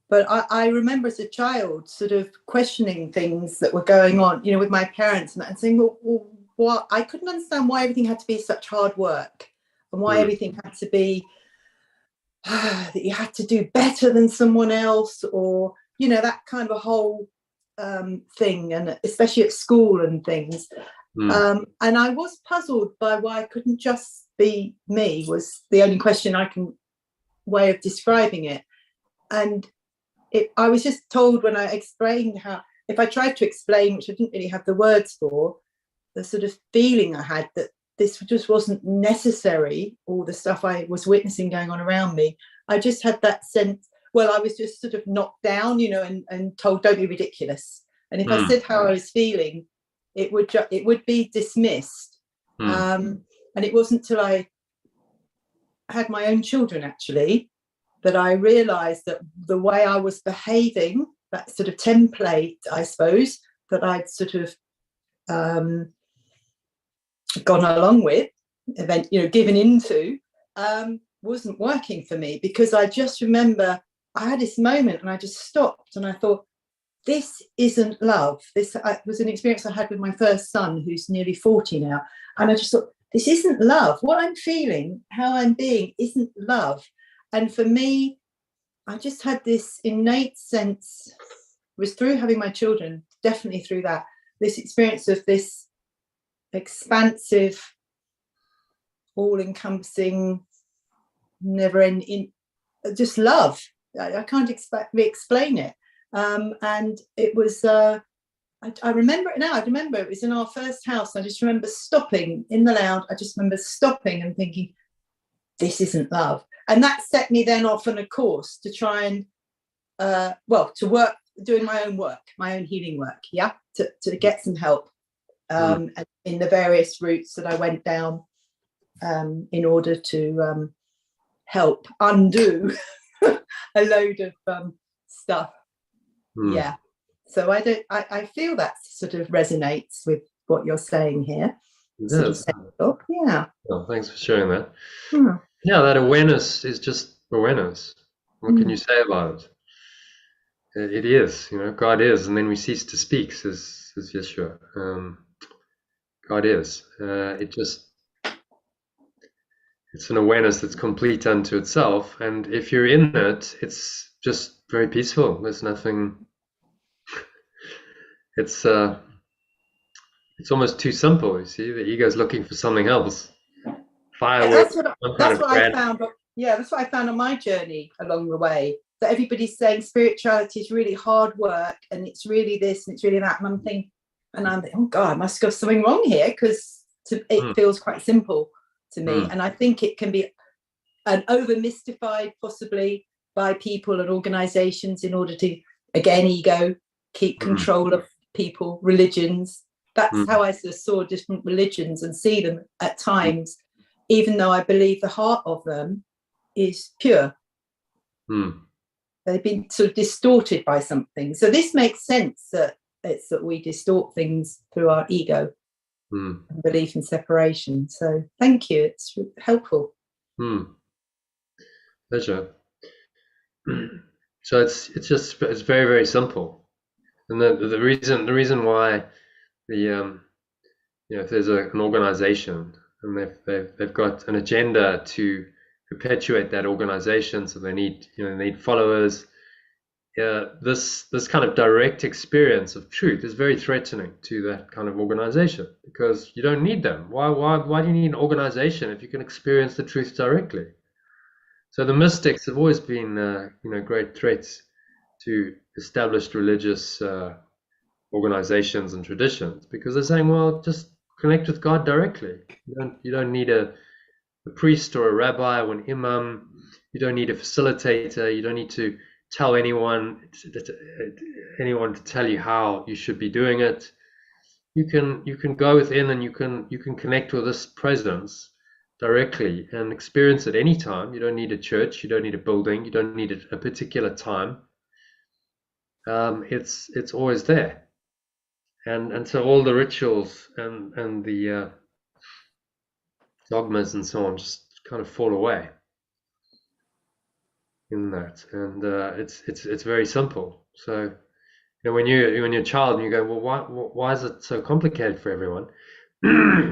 But I remember as a child sort of questioning things that were going on, with my parents and saying, well, what? I couldn't understand why everything had to be such hard work, and why everything had to be that you had to do better than someone else, or that kind of a whole thing, and especially at school and things. And I was puzzled by why I couldn't just be me, was the only question I can way of describing it. And I was just told when I explained how, if I tried to explain, which I didn't really have the words for, the sort of feeling I had that this just wasn't necessary, all the stuff I was witnessing going on around me. I just had that sense, well, I was just sort of knocked down, and told, don't be ridiculous. And if I said how I was feeling, it would be dismissed. And it wasn't till I had my own children, actually, that I realized that the way I was behaving, that sort of template, I suppose, that I'd sort of gone along with, given into, wasn't working for me, because I just remember I had this moment and I just stopped and I thought, this isn't love. This was an experience I had with my first son, who's nearly 40 now. And I just thought, this isn't love. What I'm feeling, how I'm being, isn't love. And for me, I just had this innate sense, it was through having my children, definitely through that, this experience of this expansive, all-encompassing, never-ending, just love. I can't explain it. And it was, I remember it now. I remember it was in our first house. I just remember stopping in the lounge. I just remember stopping and thinking, this isn't love. And that set me then off on a course to try and, to work, doing my own work, my own healing work, to get some help and in the various routes that I went down in order to help undo a load of stuff. Yeah. So I feel that sort of resonates with what you're saying here. It Sort does. of yeah. Well, thanks for sharing that. Yeah, that awareness is just awareness. What can you say about it? It is, God is, and then we cease to speak, says Yeshua. God is. It's an awareness that's complete unto itself, and if you're in it, it's just very peaceful. There's nothing. It's almost too simple. You see, the ego's looking for something else. Fireworks. That's what I found. Yeah, that's what I found on my journey along the way. That everybody's saying spirituality is really hard work, and it's really this and it's really that. And I'm thinking, oh God, I must have something wrong here, because it feels quite simple to me. And I think it can be and over mystified possibly by people and organizations in order to, again, ego, keep control of people, religions. That's how I sort of saw different religions and see them at times, even though I believe the heart of them is pure. They've been sort of distorted by something. So this makes sense that it's that we distort things through our ego and belief in separation. So thank you. It's helpful. Pleasure. So it's very, very simple. And the reason why if there's an organization and they've got an agenda to perpetuate that organization, so they need followers. This kind of direct experience of truth is very threatening to that kind of organization, because you don't need them. Why do you need an organization if you can experience the truth directly? So the mystics have always been great threats to established religious organizations and traditions, because they're saying, well, just connect with God directly. You don't need a priest or a rabbi or an imam. You don't need a facilitator. You don't need to tell anyone to tell you how you should be doing it. You can go within and you can connect with this presence directly and experience it anytime. You don't need a church. You don't need a building. You don't need a particular time. It's always there. And so all the rituals and the dogmas and so on just kind of fall away in that. And it's very simple. So when you're a child and you go, well, why is it so complicated for everyone?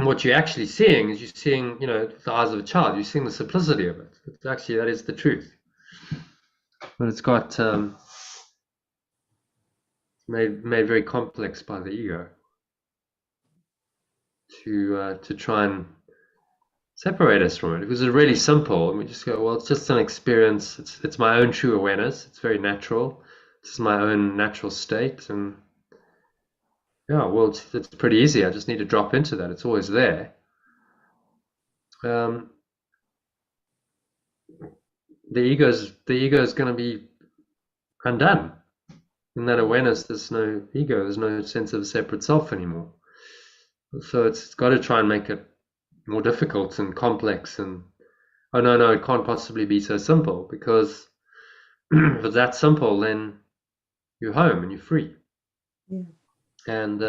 What you're actually seeing is the eyes of a child. You're seeing the simplicity of it. It's actually, that is the truth. But it's got made very complex by the ego to try and separate us from it. If it was really simple and we just go, well, it's just an experience, it's my own true awareness, it's very natural, it's my own natural state, and well, it's pretty easy. I just need to drop into that. It's always there. The ego is going to be undone. In that awareness, there's no ego, there's no sense of a separate self anymore. So it's got to try and make it more difficult and complex, and no, it can't possibly be so simple, because if it's that simple, then you're home and you're free. And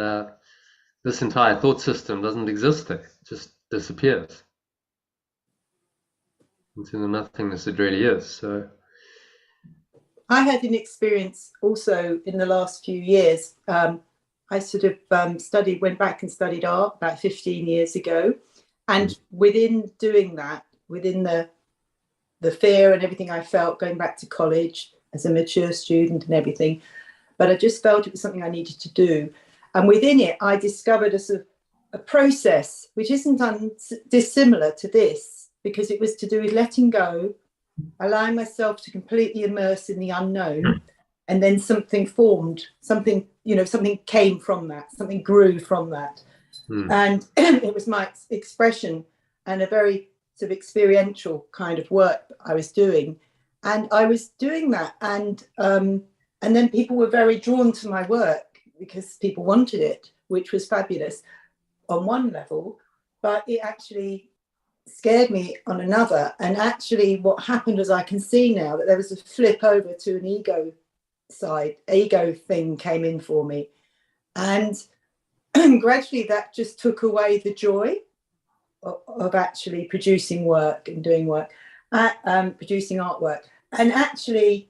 this entire thought system doesn't exist there. It just disappears into the nothingness it really is. So I had an experience also in the last few years. I sort of went back and studied art about 15 years ago. And within doing that, within the fear and everything I felt going back to college as a mature student and everything, but I just felt it was something I needed to do. And within it, I discovered a process which isn't dissimilar to this, because it was to do with letting go, allowing myself to completely immerse in the unknown, and then something formed, something came from that, something grew from that. And it was my expression and a very sort of experiential kind of work I was doing. And I was doing that, and then people were very drawn to my work because people wanted it, which was fabulous on one level, but it actually scared me on another. And actually what happened, as I can see now, that there was a flip over to an ego thing came in for me. And gradually that just took away the joy of actually producing work and doing work, producing artwork. And actually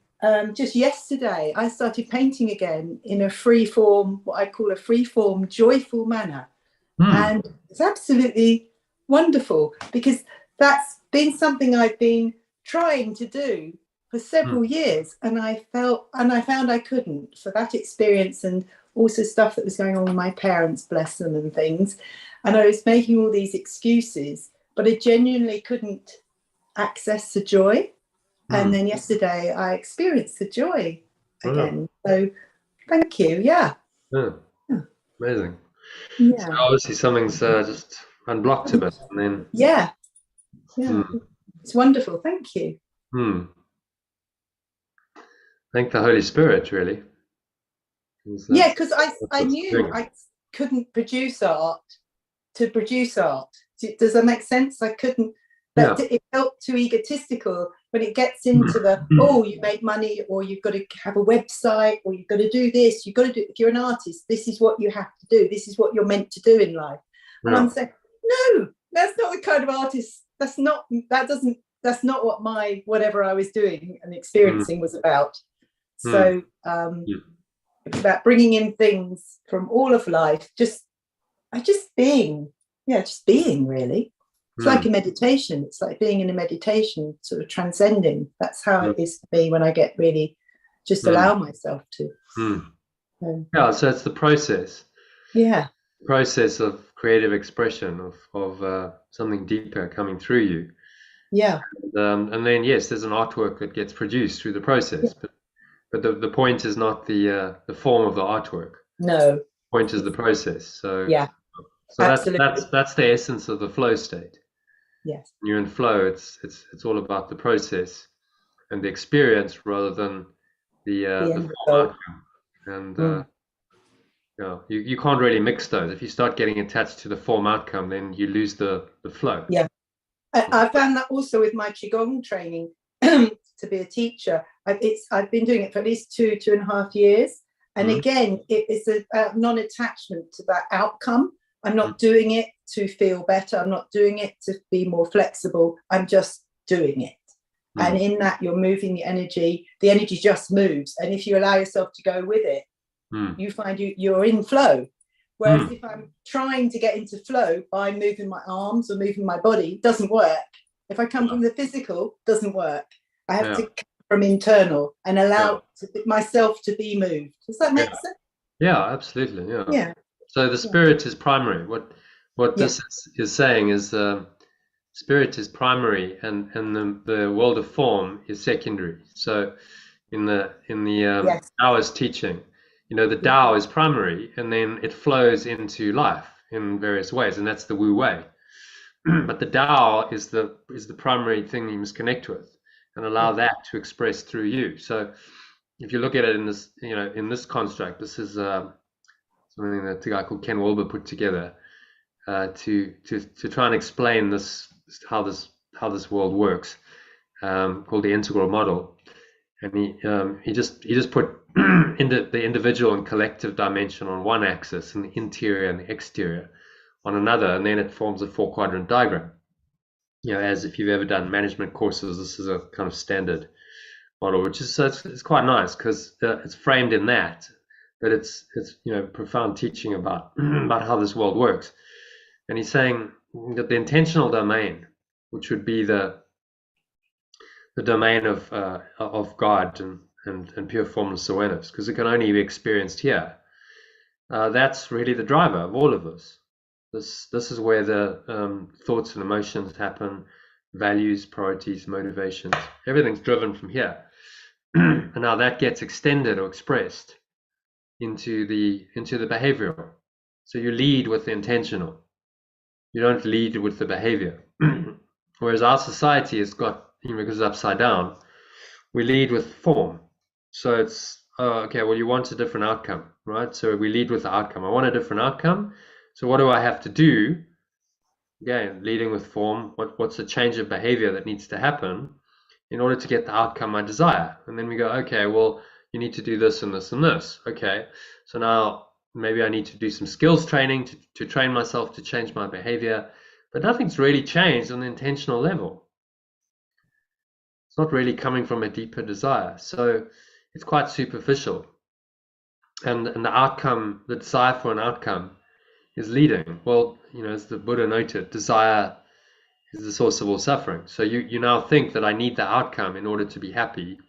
just yesterday I started painting again in a free form, what I call a free form, joyful manner. And it's absolutely wonderful, because that's been something I've been trying to do for several years, and I found I couldn't, for that experience, and also stuff that was going on with my parents, bless them, and things. And I was making all these excuses, but I genuinely couldn't access the joy. And then yesterday I experienced the joy again. So thank you. Yeah. Amazing. Yeah. So obviously something's just unblocked a bit, and then It's wonderful. Thank you. Thank the Holy Spirit, really. Yeah, because I what's knew doing it. I couldn't produce art to produce art. Does that make sense? I couldn't. That Yeah. it felt too egotistical when it gets into the, oh, you make money, or you've got to have a website, or you've got to do this, you've got to do, if you're an artist, this is what you have to do, this is what you're meant to do in life. And Yeah. I'm saying, no, that's not the kind of artist, that's not what my whatever I was doing and experiencing was about. So it's about bringing in things from all of life, just being really. It's like a meditation. It's like being in a meditation, sort of transcending. That's how it is for me when I get really just allow myself to. Yeah, so it's the process. Yeah. Process of creative expression of something deeper coming through you. Yeah. And then yes, there's an artwork that gets produced through the process, but the point is not the form of the artwork. No. The point is the process. So yeah. So Absolutely. that's the essence of the flow state. Yes. When you're in flow, it's all about the process and the experience rather than the end form result. outcome. And you can't really mix those. If you start getting attached to the form outcome, then you lose the flow. Yeah. I found that also with my Qigong training to be a teacher. I've been doing it for at least 2.5 years. And again, it is a non-attachment to that outcome. I'm not doing it to feel better. I'm not doing it to be more flexible. I'm just doing it. And in that, you're moving the energy. The energy just moves. And if you allow yourself to go with it, you find you're in flow. Whereas if I'm trying to get into flow by moving my arms or moving my body, it doesn't work. If I come from the physical, it doesn't work. I have to come from internal and allow myself to be moved. Does that make sense? Yeah, absolutely. Yeah. So the spirit is primary. What this is saying is spirit is primary, and the world of form is secondary. So in the Taoist teaching, the Tao is primary, and then it flows into life in various ways, and that's the Wu Wei. But the Tao is the primary thing you must connect with and allow that to express through you. So if you look at it in this, in this construct, this is something that a guy called Ken Wilber put together to try and explain this, how this world works, called the integral model. And he just put the individual and collective dimension on one axis and the interior and the exterior on another, and then it forms a 4-quadrant diagram. As if you've ever done management courses, this is a kind of standard model, which is it's quite nice because it's framed in that, but it's profound teaching about how this world works. And he's saying that the intentional domain, which would be the domain of God and pure formless awareness, because it can only be experienced here. That's really the driver of all of us. This is where the thoughts and emotions happen, values, priorities, motivations. Everything's driven from here. And now that gets extended or expressed into the behavioral. So you lead with the intentional. You don't lead with the behavior. Whereas our society has got, because it's upside down, we lead with form. So it's, okay, well, you want a different outcome, right? So we lead with the outcome. I want a different outcome. So what do I have to do? Again, leading with form. What's the change of behavior that needs to happen in order to get the outcome I desire? And then we go, okay, well, you need to do this and this and this. Okay, so now maybe I need to do some skills training to train myself to change my behavior. But nothing's really changed on the intentional level. It's not really coming from a deeper desire. So it's quite superficial. And the outcome, the desire for an outcome is leading. Well, as the Buddha noted, desire is the source of all suffering. So you now think that I need the outcome in order to be happy.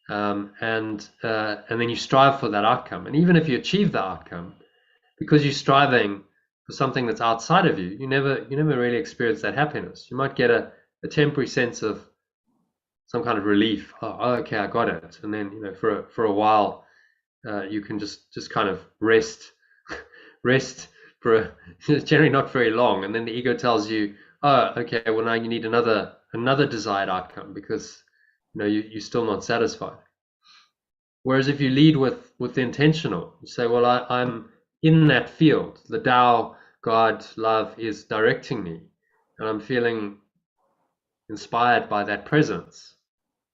And then you strive for that outcome. And even if you achieve the outcome, because you're striving for something that's outside of you, you never really experience that happiness. You might get a temporary sense of some kind of relief. Oh, okay, I got it. And then, for a while, you can just kind of rest for generally not very long. And then the ego tells you, oh, okay, well, now you need another another desired outcome because you're still not satisfied. Whereas if you lead with the intentional, you say, well, I'm in that field. The Tao, God, love is directing me, and I'm feeling inspired by that presence,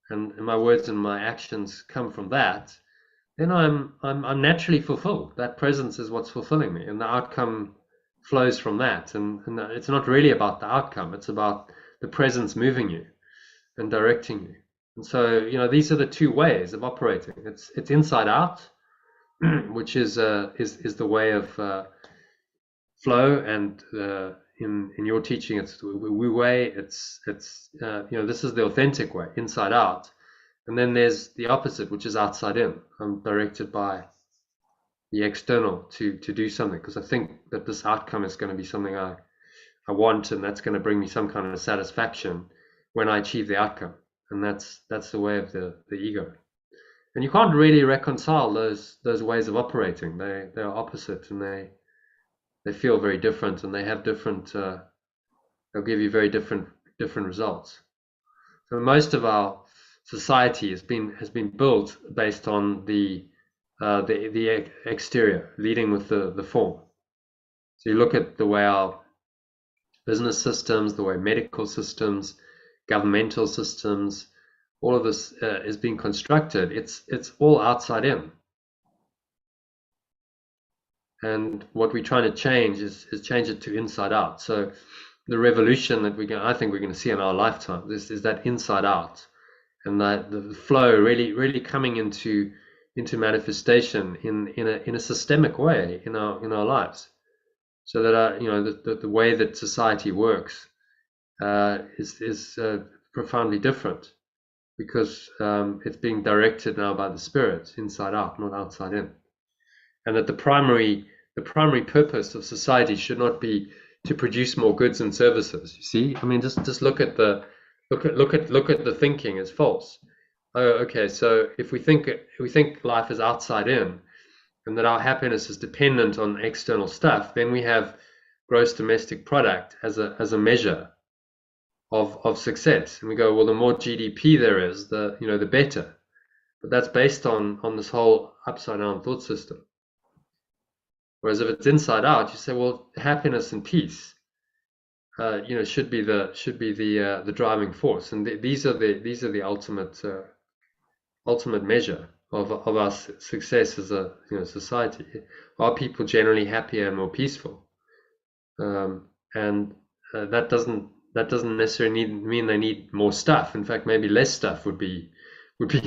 and my words and my actions come from that. Then I'm naturally fulfilled. That presence is what's fulfilling me, and the outcome flows from that. And it's not really about the outcome; it's about the presence moving you and directing you. And so, these are the two ways of operating. It's inside out, which is the way of flow, and in your teaching, it's Wu Wei. It's this is the authentic way, inside out. And then there's the opposite, which is outside in. I'm directed by the external to do something because I think that this outcome is going to be something I want, and that's going to bring me some kind of satisfaction when I achieve the outcome. And that's the way of the ego. And you can't really reconcile those ways of operating. They're opposite, and they feel very different, and they have different. They'll give you very different results. So most of our society has been built based on the exterior, leading with the form. So you look at the way our business systems, the way medical systems, governmental systems, all of this is being constructed. It's all outside in. And what we're trying to change is change it to inside out. So the revolution that I think we're going to see in our lifetime is that inside out. And that the flow really coming into manifestation in a systemic way in our lives, so that the way that society works is profoundly different, because it's being directed now by the Spirit, inside out, not outside in, and that the primary purpose of society should not be to produce more goods and services. You see, I mean, just look at the thinking is false. Oh, okay. So if we think life is outside in, and that our happiness is dependent on external stuff, then we have gross domestic product as a measure of success. And we go, well, the more GDP there is, the better. But that's based on this whole upside down thought system. Whereas if it's inside out, you say, well, happiness and peace should be the driving force, and these are the ultimate measure of our success as a society. Are people generally happier and more peaceful? And that doesn't necessarily mean they need more stuff. In fact, maybe less stuff would be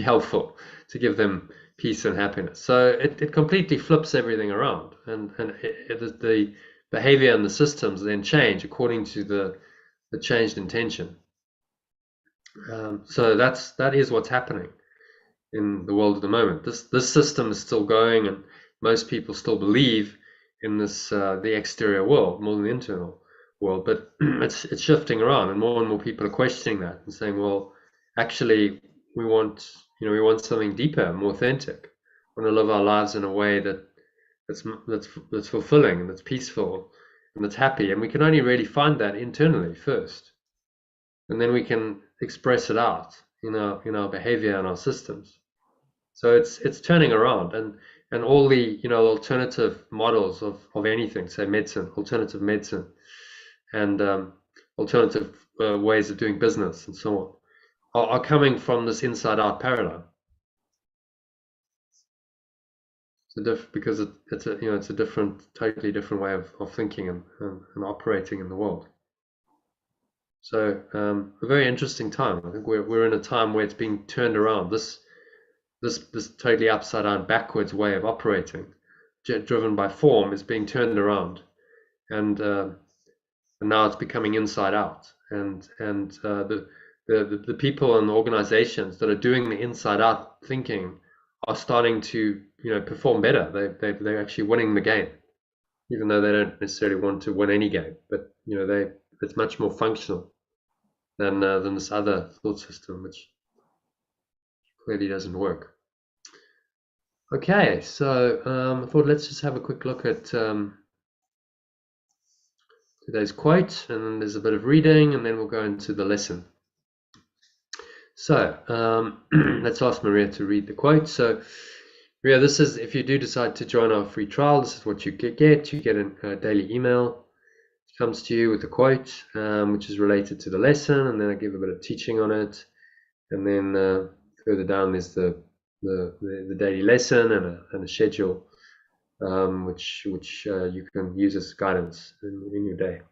helpful to give them peace and happiness. So it completely flips everything around, and the behavior and the systems then change according to the changed intention. So that is what's happening in the world at the moment. This system is still going, and most people still believe in this the exterior world more than the internal world. But it's shifting around, and more people are questioning that and saying, well, actually, we want something deeper, more authentic. We want to live our lives in a way that's fulfilling and that's peaceful and that's happy, and we can only really find that internally first, and then we can express it out in our behavior and our systems. So it's turning around, and all the alternative models of anything, say medicine, alternative medicine, and alternative ways of doing business and so on, are coming from this inside out paradigm. Because it's a totally different way of thinking and operating in the world. So a very interesting time. I think we're in a time where it's being turned around. This totally upside down, backwards way of operating, driven by form, is being turned around, and now it's becoming inside out. And the people and the organizations that are doing the inside out thinking are starting to perform better. They're actually winning the game, even though they don't necessarily want to win any game. But it's much more functional than this other thought system, which clearly doesn't work. Okay, so I thought let's just have a quick look at today's quote, and then there's a bit of reading, and then we'll go into the lesson. So let's ask Maria to read the quote. So Maria, this is, if you do decide to join our free trial, this is what you get. You get a daily email. It comes to you with a quote, which is related to the lesson, and then I give a bit of teaching on it. And then further down there's the daily lesson and a schedule, which you can use as guidance in your day.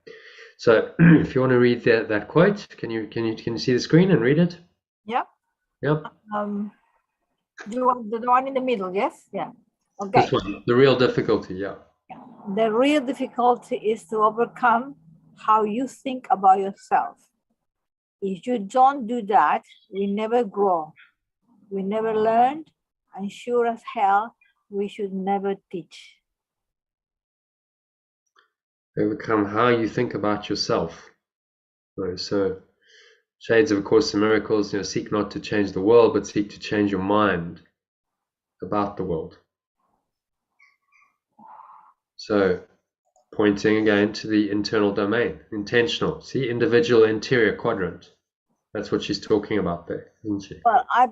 So if you want to read that quote, can you see the screen and read it? Yep. Yep. Do you want the one in the middle? Yes. Yeah. Okay. This one, the real difficulty. Yeah. The real difficulty is to overcome how you think about yourself. If you don't do that, we never grow. We never learn, and sure as hell, we should never teach. Overcome how you think about yourself. So Shades of A Course in Miracles, seek not to change the world, but seek to change your mind about the world. So pointing again to the internal domain, intentional. See, individual interior quadrant. That's what she's talking about there, isn't she? Well, I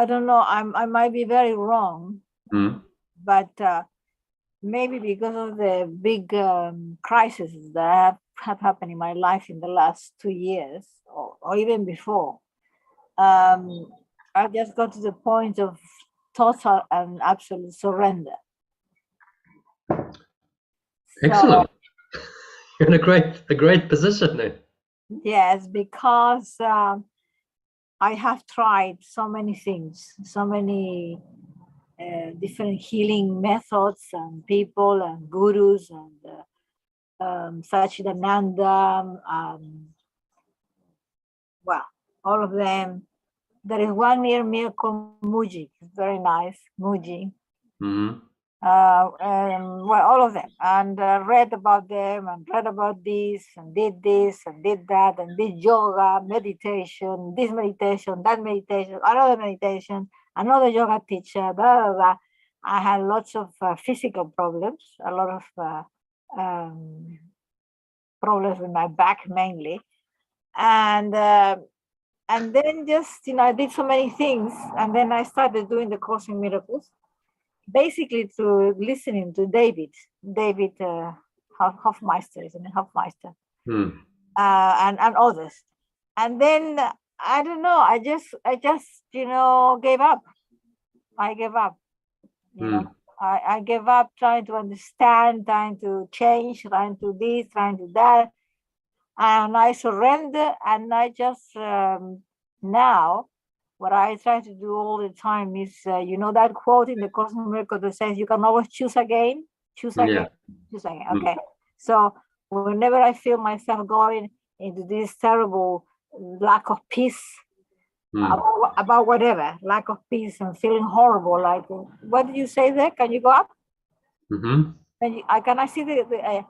don't know, I might be very wrong, but maybe because of the big crises that have happened in my life in the last 2 years, or even before, I just got to the point of total and absolute surrender. Excellent. So, you're in a great position there. Yes, because I have tried so many things, so many different healing methods and people and gurus and Satchidananda, well, all of them. There is one near me called Mooji. It's very nice, Mooji. Mm-hmm. Well, all of them, and read about them and read about this and did that and did yoga, meditation, this meditation, that meditation, another meditation, another yoga teacher, blah, blah, blah. I had lots of physical problems, a lot of problems with my back mainly, and then just I did so many things, and then I started doing the Course in Miracles. Basically, through listening to David Hofmeister, isn't it? Hofmeister, and others, and then I don't know. I just gave up. I gave up. I gave up trying to understand, trying to change, trying to this, trying to that, and I surrender. And I just now. What I try to do all the time is, that quote in the Course in Miracles that says, you can always choose again, choose again. Okay. So whenever I feel myself going into this terrible lack of peace about whatever, lack of peace and feeling horrible, like, what did you say there? Can you go up? Mm-hmm. Can I see the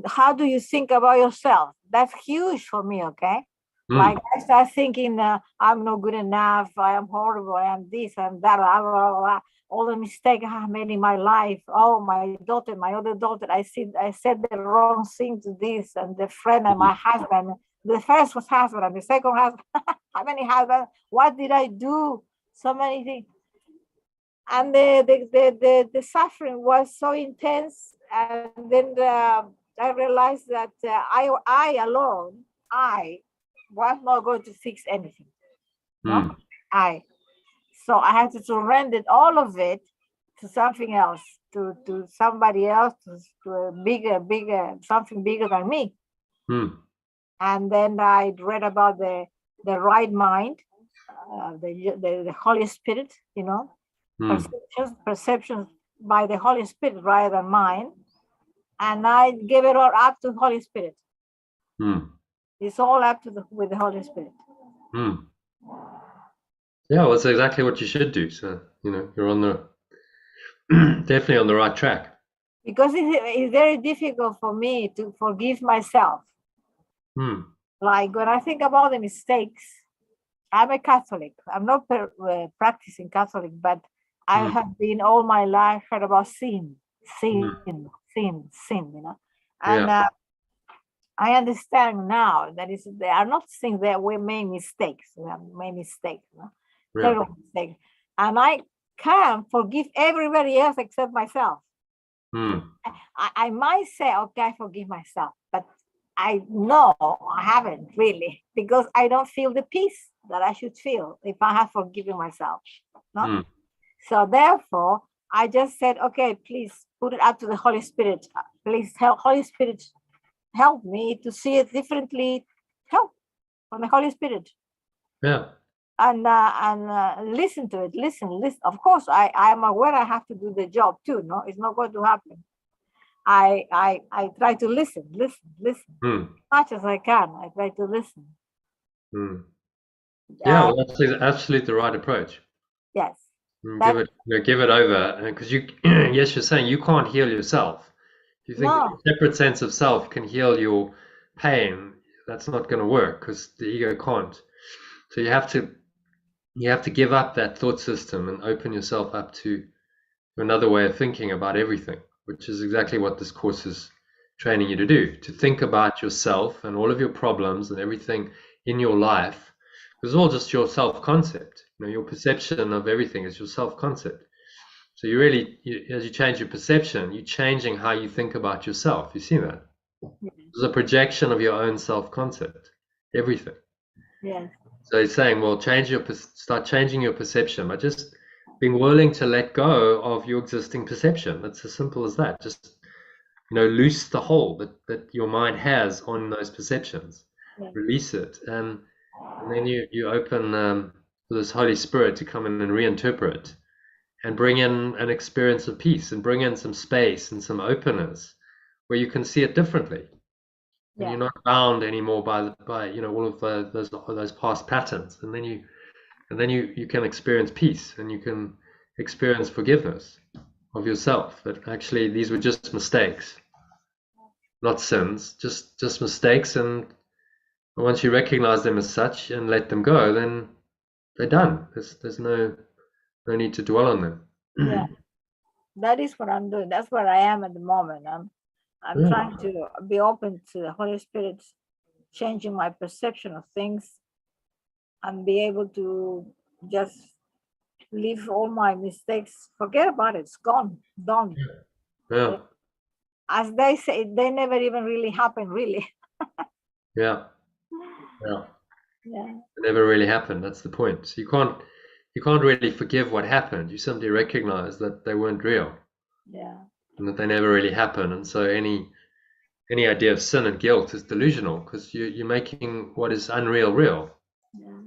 how do you think about yourself? That's huge for me, okay? Like I start thinking, I'm not good enough, I am horrible, I am this, I am that, blah, blah, blah. All the mistakes I have made in my life. Oh, my other daughter, I said the wrong thing to this, and the friend and my husband. The first was husband, and the second husband. How many husbands? What did I do? So many things. And the suffering was so intense, and then I realized that I alone, was not going to fix anything. No? So I had to surrender all of it to something else, to somebody else, to a bigger, something bigger than me. And then I read about the right mind, the Holy Spirit, perceptions by the Holy Spirit rather than mine. And I gave it all up to Holy Spirit. It's all up to with the Holy Spirit. Yeah, well, that's exactly what you should do. So, you're on the definitely on the right track. Because it's very difficult for me to forgive myself. Like when I think about the mistakes, I'm a Catholic. I'm not practicing Catholic, but I have been all my life heard about sin. And I understand now that there are not things that we made mistakes. We have made mistakes, no? Yeah. Terrible mistakes. And I can forgive everybody else except myself. Hmm. I might say, okay, I forgive myself, but I know I haven't really, because I don't feel the peace that I should feel if I have forgiven myself. No? Hmm. So therefore, I just said, okay, please put it up to the Holy Spirit. Please help, Holy Spirit, help me to see it differently. Help from the Holy Spirit. Yeah. And listen to it. Listen. Of course, I am aware I have to do the job too. No, it's not going to happen. I try to listen Hmm. much as I can. I try to listen. Hmm. Yeah, Uh, well, that's absolutely the right approach. yes. Give it, give it over, because you, yes, you're saying you can't heal yourself. If you think No. a separate sense of self can heal your pain, that's not going to work because the ego can't. So you have to give up that thought system and open yourself up to another way of thinking about everything, which is exactly what this course is training you to do, to think about yourself and all of your problems and everything in your life. It's all just your self-concept. Your perception of everything is your self-concept. So you really, as you change your perception, you're changing how you think about yourself. You see that? It's a projection of your own self-concept, everything. Yes. So he's saying, well, start changing your perception by just being willing to let go of your existing perception. It's as simple as that. Just, loose the hold that your mind has on those perceptions. Yes. Release it. And then you open for this Holy Spirit to come in and reinterpret and bring in an experience of peace and bring in some space and some openness where you can see it differently. And you're not bound anymore by all of those past patterns, and then you can experience peace and you can experience forgiveness of yourself, that actually these were just mistakes, not sins, just mistakes, and once you recognize them as such and let them go, then they're done. There's no need to dwell on them. Yeah, that is what I'm doing. That's where I am at the moment. I'm trying to be open to the Holy Spirit changing my perception of things and be able to just leave all my mistakes, forget about it, it's gone, done. Yeah. As they say, they never even really happen, really. Yeah. Yeah. It never really happened. That's the point. So you can't really forgive what happened. You simply recognize that they weren't real. Yeah. And that they never really happened. And so any idea of sin and guilt is delusional because you're making what is unreal real. Yeah.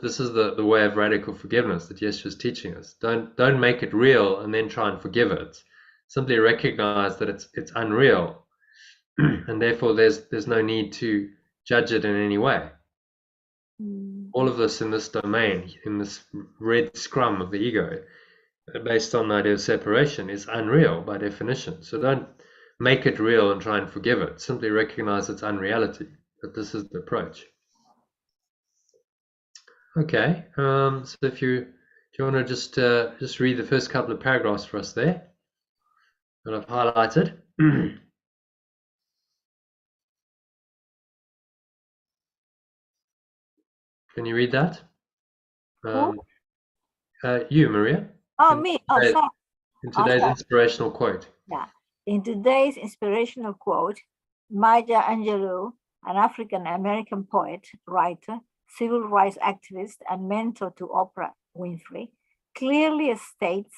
This is the way of radical forgiveness that Yeshua is teaching us. Don't make it real and then try and forgive it. Simply recognize that it's unreal, and therefore there's no need to judge it in any way. All of this in this domain, in this red scrum of the ego, based on the idea of separation, is unreal by definition. So don't make it real and try and forgive it. Simply recognize its unreality. That this is the approach. Okay. So if you want to just read the first couple of paragraphs for us there that I've highlighted. Can you read that? You, Maria. Oh, me. Oh, sorry. In today's inspirational quote. Yeah. In today's inspirational quote, Maya Angelou, an African-American poet, writer, civil rights activist, and mentor to Oprah Winfrey, clearly states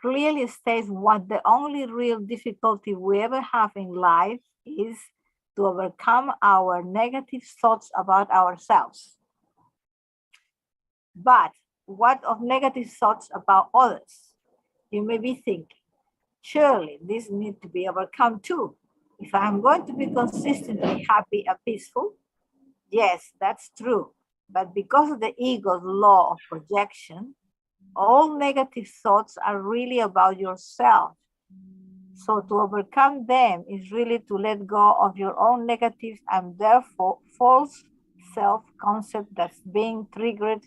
what the only real difficulty we ever have in life is to overcome our negative thoughts about ourselves. But what of negative thoughts about others? You may be thinking, surely this needs to be overcome too. If I'm going to be consistently happy and peaceful, yes, that's true. But because of the ego's law of projection, all negative thoughts are really about yourself. So to overcome them is really to let go of your own negative and therefore false self-concept that's being triggered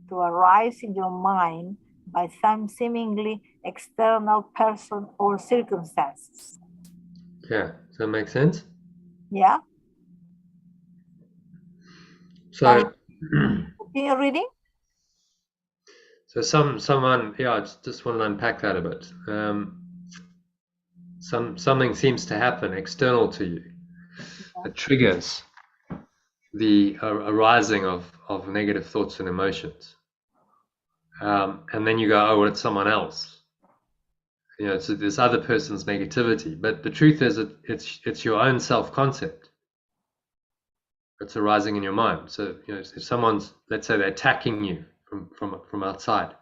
to arise in your mind by some seemingly external person or circumstances. Yeah, does that make sense? Yeah. So, Continue reading. so someone, yeah, I just want to unpack that a bit. Something seems to happen external to you that triggers the arising of negative thoughts and emotions. And then you go, oh, well, it's someone else. You know, it's this other person's negativity. But the truth is that it's your own self-concept that's arising in your mind. So, you know, if someone's, let's say they're attacking you from outside,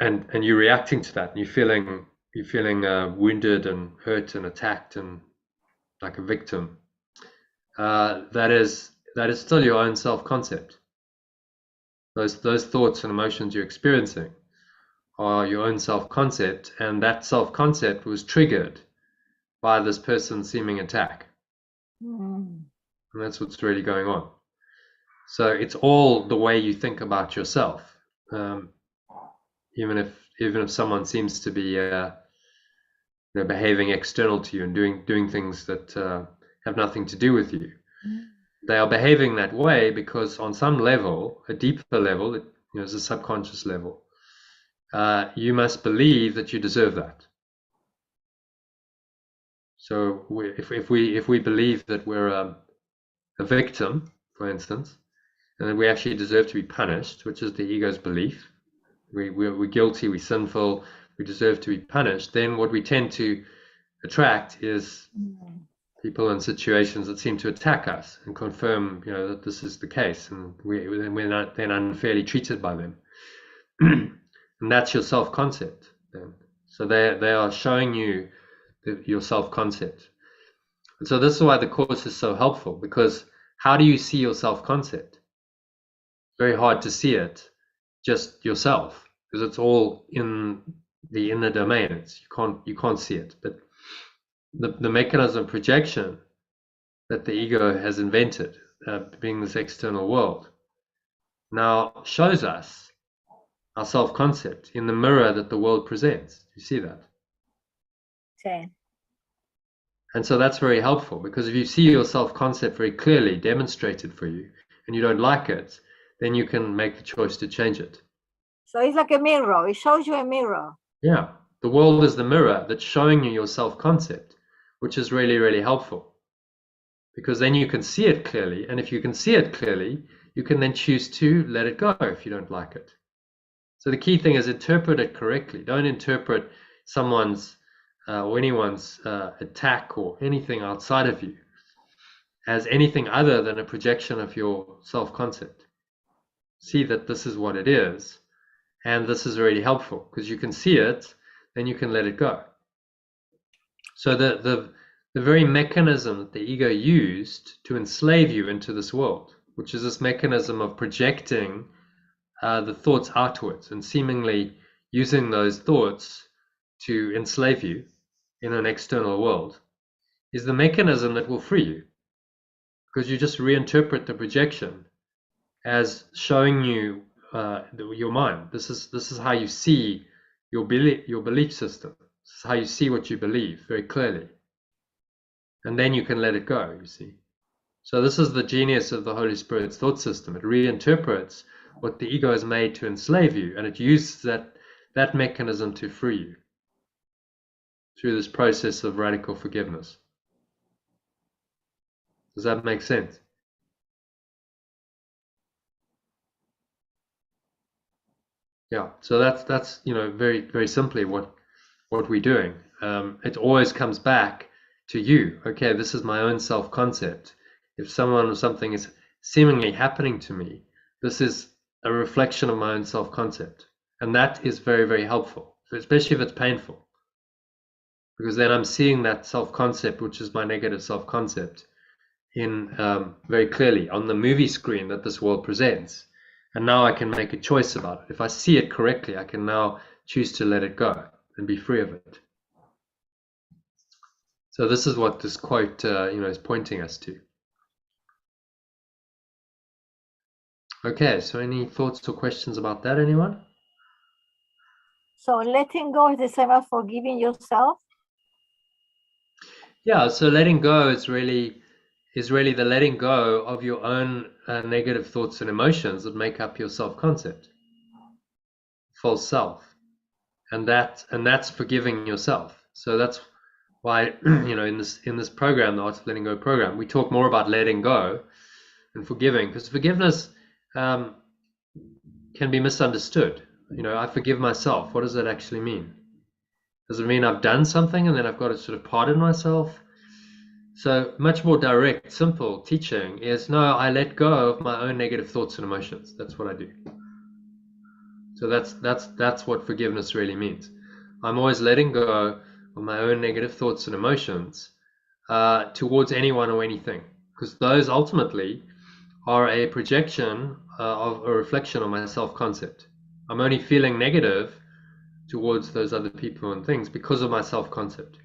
and you're reacting to that, and you're feeling wounded and hurt and attacked and like a victim, that is still your own self-concept. Those thoughts and emotions you're experiencing are your own self-concept, and that self-concept was triggered by this person's seeming attack. And that's what's really going on. So it's all the way you think about yourself. Even if someone seems to be behaving external to you and doing things that have nothing to do with you, they are behaving that way because on some level, a deeper level, it's a subconscious level, you must believe that you deserve that. So if we believe that we're a victim, for instance, and that we actually deserve to be punished, which is the ego's belief, we're guilty, we're sinful, we deserve to be punished, then what we tend to attract is people in situations that seem to attack us and confirm, that this is the case, and we're not then unfairly treated by them. And that's your self-concept then. So they are showing you your self-concept. And so this is why the course is so helpful, because how do you see your self-concept? Very hard to see it just yourself, because it's all in the inner domain. You can't see it. But the mechanism of projection that the ego has invented, being this external world, now shows us our self-concept in the mirror that the world presents. You see that? Okay. And so that's very helpful, because if you see your self-concept very clearly demonstrated for you and you don't like it, then you can make the choice to change it. So it's like a mirror. It shows you a mirror. Yeah. The world is the mirror that's showing you your self-concept, which is really, really helpful, because then you can see it clearly. And if you can see it clearly, you can then choose to let it go if you don't like it. So the key thing is interpret it correctly. Don't interpret someone's or anyone's attack or anything outside of you as anything other than a projection of your self-concept. See that this is what it is, and this is really helpful, because you can see it, then you can let it go. So the very mechanism that the ego used to enslave you into this world, which is this mechanism of projecting the thoughts outwards and seemingly using those thoughts to enslave you in an external world, is the mechanism that will free you, because you just reinterpret the projection as showing you your mind. This is how you see your belief system. This is how you see what you believe very clearly, and then you can let it go. You see. So this is the genius of the Holy Spirit's thought system. It reinterprets what the ego has made to enslave you, and it uses that mechanism to free you through this process of radical forgiveness. Does that make sense? Yeah. So that's very, very simply what we're doing. It always comes back to you. Okay, this is my own self-concept. If someone or something is seemingly happening to me, this is a reflection of my own self-concept, and that is very, very helpful, especially if it's painful. Because then I'm seeing that self-concept, which is my negative self-concept, in very clearly on the movie screen that this world presents. And now I can make a choice about it. If I see it correctly, I can now choose to let it go and be free of it. So this is what this quote is pointing us to. Okay, so any thoughts or questions about that, anyone? So letting go is the same as forgiving yourself? Yeah, so letting go is really the letting go of your own negative thoughts and emotions that make up your self-concept, false self, and that's forgiving yourself. So that's why in this program, the Art of Letting Go program, we talk more about letting go and forgiving, because forgiveness can be misunderstood. I forgive myself. What does that actually mean? Does it mean I've done something and then I've got to sort of pardon myself? So much more direct, simple teaching is, no, I let go of my own negative thoughts and emotions. That's what I do. So that's what forgiveness really means. I'm always letting go of my own negative thoughts and emotions towards anyone or anything, because those ultimately are a projection of a reflection on my self-concept. I'm only feeling negative towards those other people and things because of my self-concept.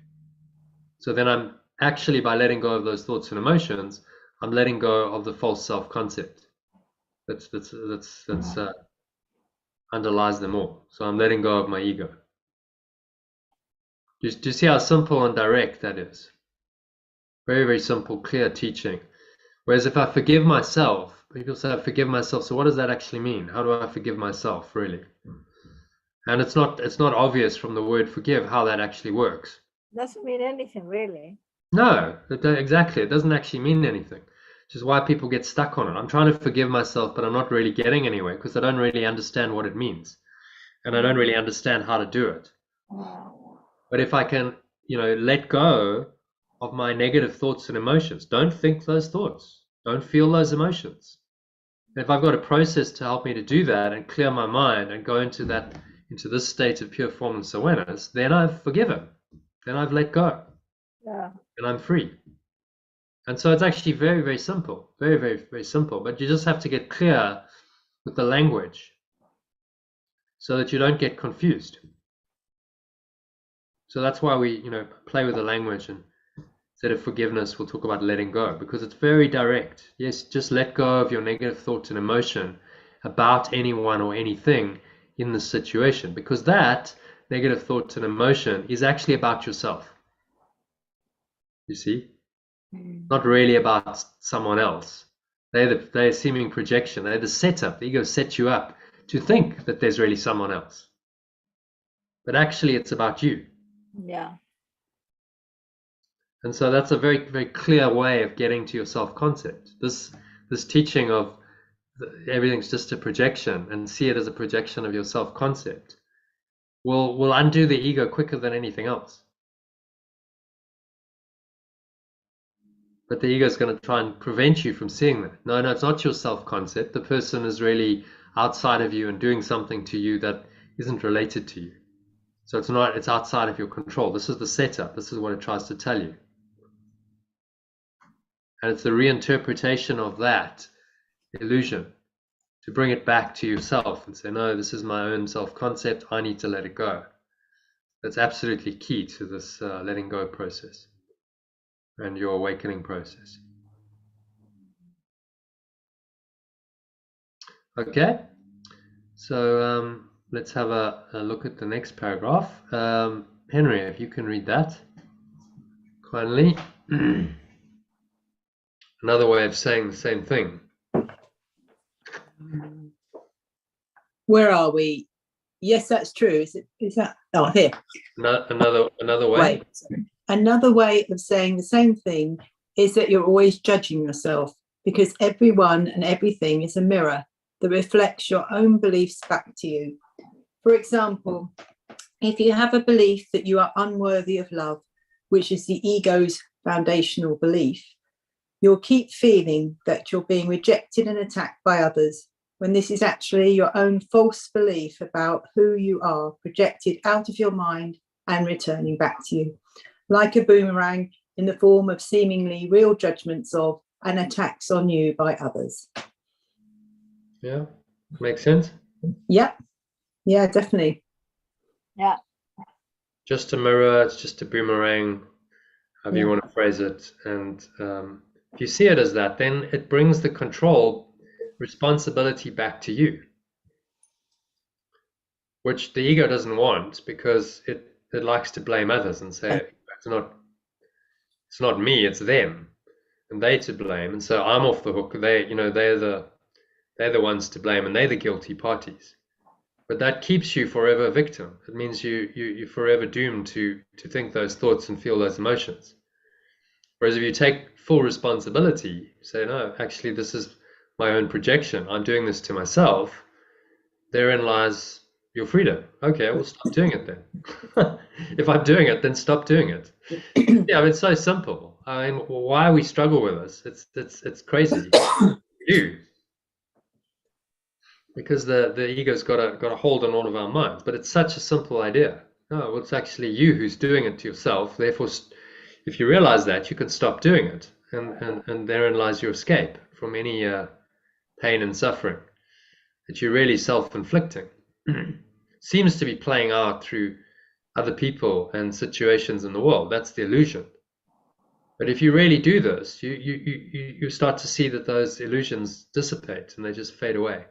So then I'm actually, by letting go of those thoughts and emotions, I'm letting go of the false self-concept that's underlies them all. So I'm letting go of my ego. Do you see how simple and direct that is? Very, very simple, clear teaching. Whereas if I forgive myself, people say, I forgive myself. So what does that actually mean? How do I forgive myself, really? And it's not obvious from the word forgive how that actually works. Doesn't mean anything, really. No, exactly. It doesn't actually mean anything, which is why people get stuck on it. I'm trying to forgive myself, but I'm not really getting anywhere because I don't really understand what it means. And I don't really understand how to do it. But if I can, let go of my negative thoughts and emotions, don't think those thoughts, don't feel those emotions. And if I've got a process to help me to do that and clear my mind and go into this state of pure formless awareness, then I've forgiven, then I've let go, and I'm free. And so it's actually very, very simple, very, very, very simple. But you just have to get clear with the language so that you don't get confused. So that's why we, play with the language, and instead of forgiveness, we'll talk about letting go, because it's very direct. Yes, just let go of your negative thoughts and emotion about anyone or anything in the situation, because that negative thoughts and emotion is actually about yourself. You see? Not really about someone else. They're seeming projection. They're the setup. The ego sets you up to think that there's really someone else. But actually, it's about you. Yeah. And so that's a very, very clear way of getting to your self-concept. This teaching of everything's just a projection, and see it as a projection of your self-concept will undo the ego quicker than anything else. But the ego is going to try and prevent you from seeing that. No, it's not your self-concept. The person is really outside of you and doing something to you that isn't related to you. So it's outside of your control. This is the setup. This is what it tries to tell you. And it's the reinterpretation of that illusion to bring it back to yourself and say, no, this is my own self-concept. I need to let it go. That's absolutely key to this letting go process and your awakening process. Okay, so let's have a look at the next paragraph. Henry, if you can read that kindly. Another way of saying the same thing. Where are we? Yes, that's true. Is that? Oh, here. Another way. Wait, sorry. Another way of saying the same thing is that you're always judging yourself, because everyone and everything is a mirror that reflects your own beliefs back to you. For example, if you have a belief that you are unworthy of love, which is the ego's foundational belief, you'll keep feeling that you're being rejected and attacked by others, when this is actually your own false belief about who you are, projected out of your mind and returning back to you, like a boomerang, in the form of seemingly real judgments of and attacks on you by others. Yeah, makes sense? Yep. Yeah, definitely. Yeah. Just a mirror, it's just a boomerang, however you Yeah. want to phrase it. And if you see it as that, then it brings the control, responsibility back to you, which the ego doesn't want, because it likes to blame others and say, it's not, It's not me, it's them, and they to blame. And so I'm off the hook. They're the ones to blame, and they're the guilty parties. But that keeps you forever a victim. It means you're forever doomed to think those thoughts and feel those emotions. Whereas if you take full responsibility, say, no, actually, this is my own projection. I'm doing this to myself. Therein lies your freedom. Okay, well, stop doing it then. If I'm doing it, then stop doing it. Yeah, it's so simple. I mean, why we struggle with this? It's crazy. Because the ego's got a hold on all of our minds. But it's such a simple idea. No, well, it's actually you who's doing it to yourself. Therefore, if you realize that, you can stop doing it, and therein lies your escape from any pain and suffering that you're really self-inflicting. Seems to be playing out through other people and situations in the world. That's the illusion. But if you really do this, you start to see that those illusions dissipate and they just fade away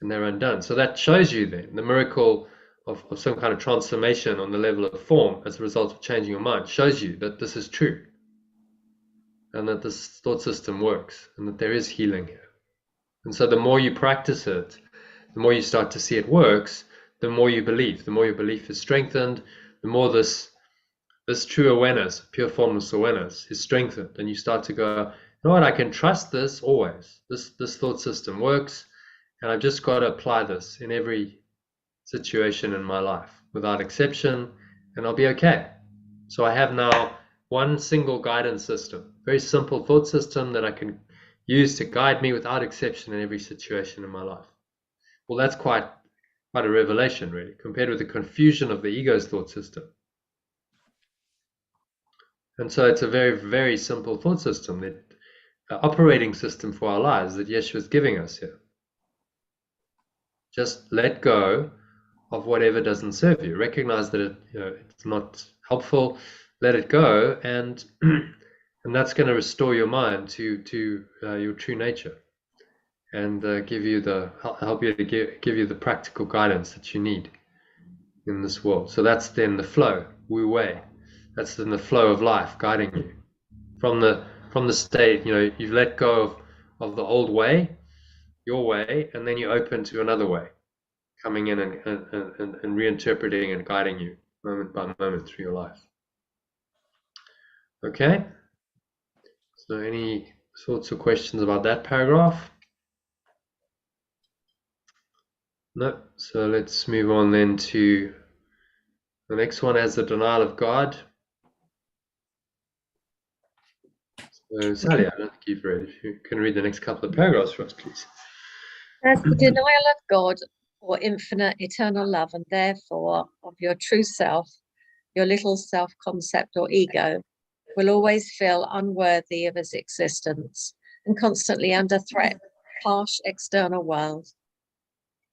and they're undone. So that shows you then the miracle of some kind of transformation on the level of form as a result of changing your mind, shows you that this is true and that this thought system works and that there is healing here. And so the more you practice it, the more you start to see it works, the more you believe. The more your belief is strengthened, the more this true awareness, pure formless awareness, is strengthened. And you start to go, you know what, I can trust this always. This thought system works, and I've just got to apply this in every situation in my life without exception, and I'll be okay. So I have now one single guidance system, very simple thought system that I can use to guide me without exception in every situation in my life. Well, that's quite a revelation, really, compared with the confusion of the ego's thought system. And so it's a very, very simple thought system, that operating system for our lives that Yeshua is giving us here. Just let go of whatever doesn't serve you. Recognize that it's not helpful. Let it go, and that's going to restore your mind to your true nature, and help you to give you the practical guidance that you need in this world. So that's then the flow, Wu Wei. That's then the flow of life guiding you from the state. You've let go of the old way, your way, and then you open to another way, coming in and reinterpreting and guiding you moment by moment through your life. Okay? So any thoughts or questions about that paragraph? No. So let's move on then to the next one, as the denial of God. So Sally, I don't think you've read. If you can read the next couple of paragraphs for us, please. As the denial of God or infinite eternal love, and therefore of your true self, your little self-concept or ego, will always feel unworthy of its existence and constantly under threat, harsh external world.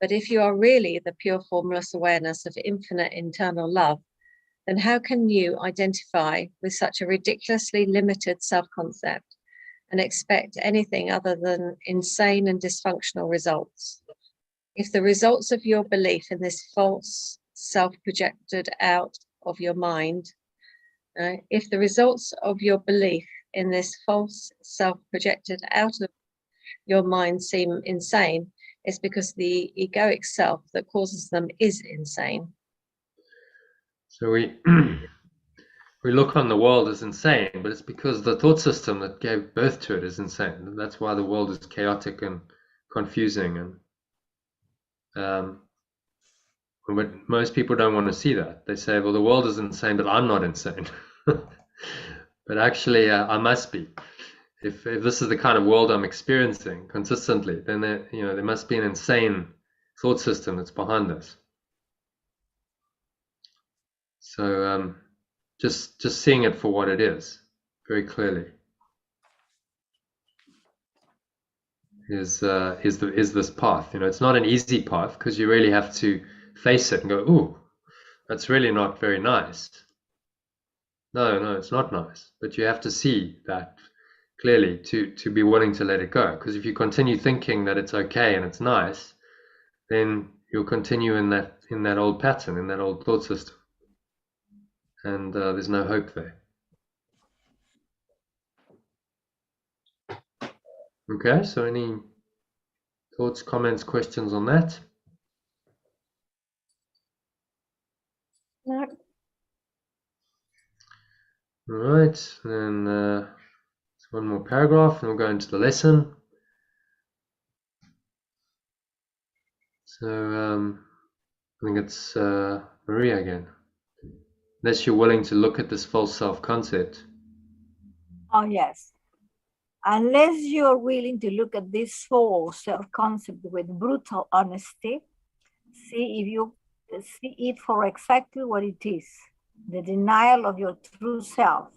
But if you are really the pure formless awareness of infinite internal love, then how can you identify with such a ridiculously limited self-concept and expect anything other than insane and dysfunctional results? If the results of your belief in this false self projected out of your mind, if the results of your belief in this false self projected out of your mind seem insane, it's because the egoic self that causes them is insane. So we look on the world as insane, but it's because the thought system that gave birth to it is insane. That's why the world is chaotic and confusing, and but most people don't want to see that. They say, well, the world is insane, but I'm not insane. But actually, I must be. If this is the kind of world I'm experiencing consistently, then there must be an insane thought system that's behind this. So just seeing it for what it is, very clearly, is this path. It's not an easy path, because you really have to face it and go, ooh, that's really not very nice. No, it's not nice. But you have to see that clearly to be willing to let it go. Because if you continue thinking that it's okay and it's nice, then you'll continue in that old pattern, in that old thought system, and there's no hope there. Okay, so any thoughts, comments, questions on that? No. All right, then one more paragraph and we'll go into the lesson. So I think it's Maria again. Unless you're willing to look at this false self-concept. Oh, yes. Unless you're willing to look at this false self-concept with brutal honesty, see if you see it for exactly what it is, the denial of your true self,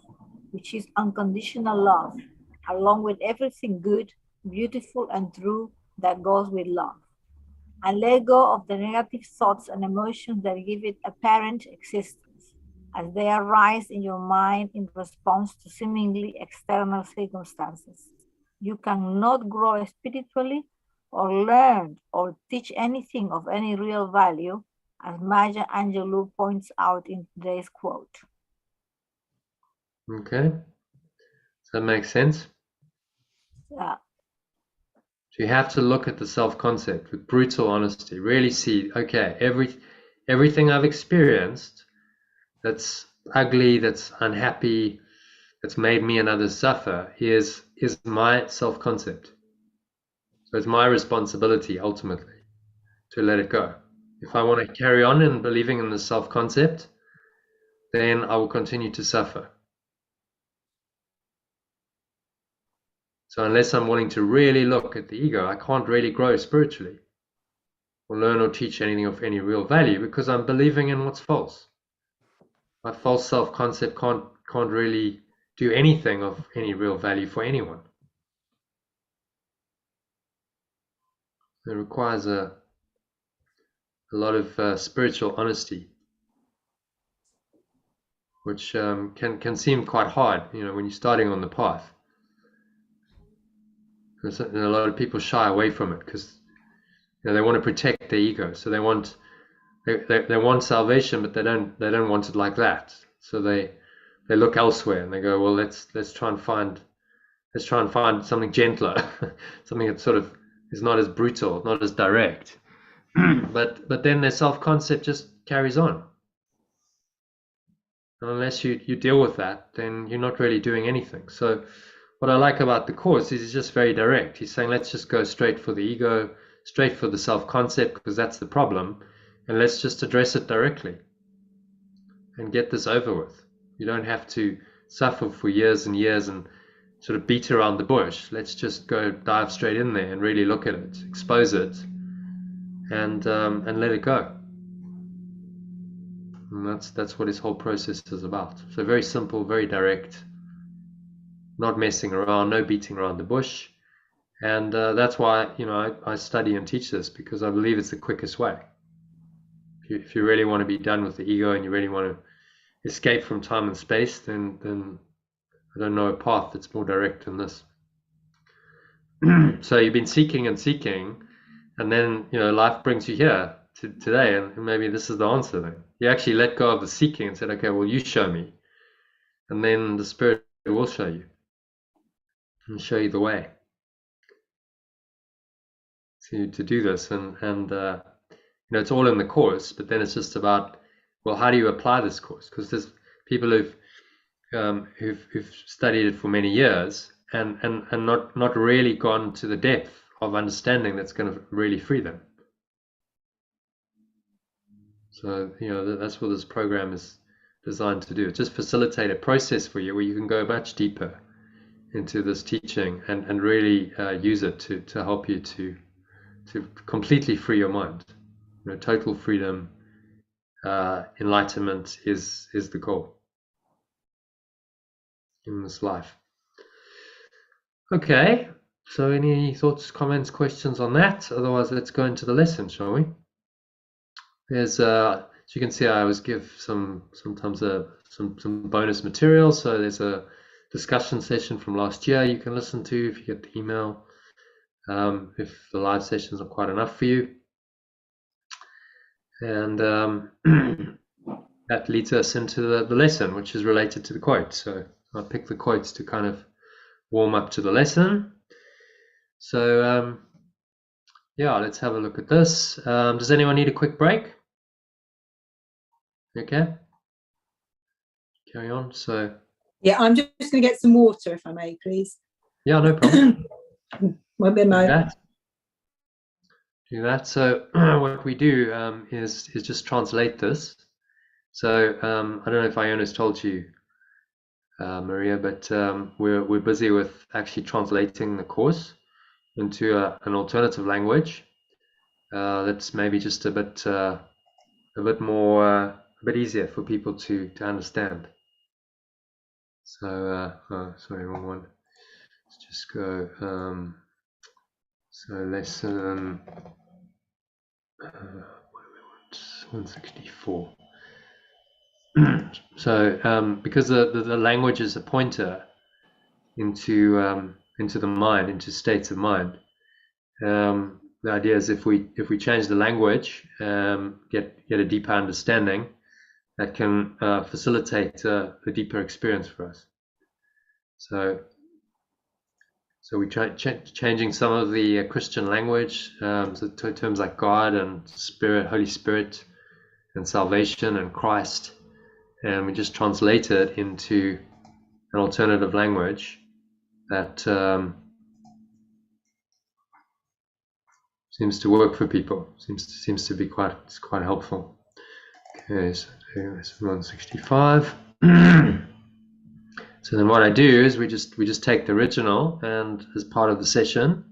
which is unconditional love, along with everything good, beautiful, and true that goes with love. And let go of the negative thoughts and emotions that give it apparent existence, as they arise in your mind in response to seemingly external circumstances. You cannot grow spiritually or learn or teach anything of any real value, as Maya Angelou points out in today's quote. Okay, does that make sense? Yeah. So you have to look at the self-concept with brutal honesty, really see, okay, everything I've experienced that's ugly, that's unhappy, that's made me and others suffer is my self-concept. So it's my responsibility ultimately to let it go. If I want to carry on in believing in the self-concept, then I will continue to suffer. So unless I'm willing to really look at the ego, I can't really grow spiritually or learn or teach anything of any real value because I'm believing in what's false. My false self-concept can't really do anything of any real value for anyone. It requires a lot of spiritual honesty, which can seem quite hard, you know, when you're starting on the path. And a lot of people shy away from it because they want to protect their ego, so they want salvation, but they don't want it like that. So they look elsewhere and they go, well, let's try and find something gentler, something that sort of is not as brutal, not as direct. but then their self-concept just carries on. And unless you deal with that, then you're not really doing anything. So what I like about the Course is he's just very direct. He's saying, let's just go straight for the ego, straight for the self-concept, because that's the problem, and let's just address it directly and get this over with. You don't have to suffer for years and years and sort of beat around the bush. Let's just go dive straight in there and really look at it, expose it, and let it go. And that's what his whole process is about. So very simple, very direct, not messing around, no beating around the bush. And that's why, I study and teach this, because I believe it's the quickest way. If you really want to be done with the ego and you really want to escape from time and space, then I don't know a path that's more direct than this. So you've been seeking and seeking, and then life brings you here today, and maybe this is the answer. Then you actually let go of the seeking and said, okay, well, you show me, and then the Spirit will show you and show you the way to do this. And it's all in the Course, but then it's just about, well, how do you apply this Course? Because there's people who've studied it for many years and not really gone to the depth of understanding that's going to really free them. So that's what this program is designed to do. It's just facilitate a process for you where you can go much deeper into this teaching and really use it to help you to completely free your mind. Total freedom, enlightenment is the goal in this life. Okay, so any thoughts, comments, questions on that? Otherwise, let's go into the lesson, shall we? There's as you can see, I always give sometimes some bonus material. So there's a discussion session from last year you can listen to if you get the email, if the live sessions are quite enough for you. And that leads us into the lesson, which is related to the quote. So I'll pick the quotes to kind of warm up to the lesson. So yeah, let's have a look at this. Does anyone need a quick break? Okay, carry on. So Yeah, I'm just going to get some water, if I may, please. yeah, no problem. Won't be a Do moment. that. Do that. So what we do is just translate this. So I don't know if Iona's told you, Maria, but we're busy with actually translating the course into an alternative language that's maybe just a bit easier for people to understand. So sorry, wrong one. Let's just go. So lesson 164. So because the language is a pointer into the mind, into states of mind. The idea is if we change the language, get a deeper understanding, that can facilitate a deeper experience for us. So we try changing some of the Christian language, so terms like God and Spirit, Holy Spirit, and salvation and Christ, and we just translate it into an alternative language that seems to work for people. Seems to be quite helpful. Okay, so it's 165. So then what I do is we just take the original, and as part of the session,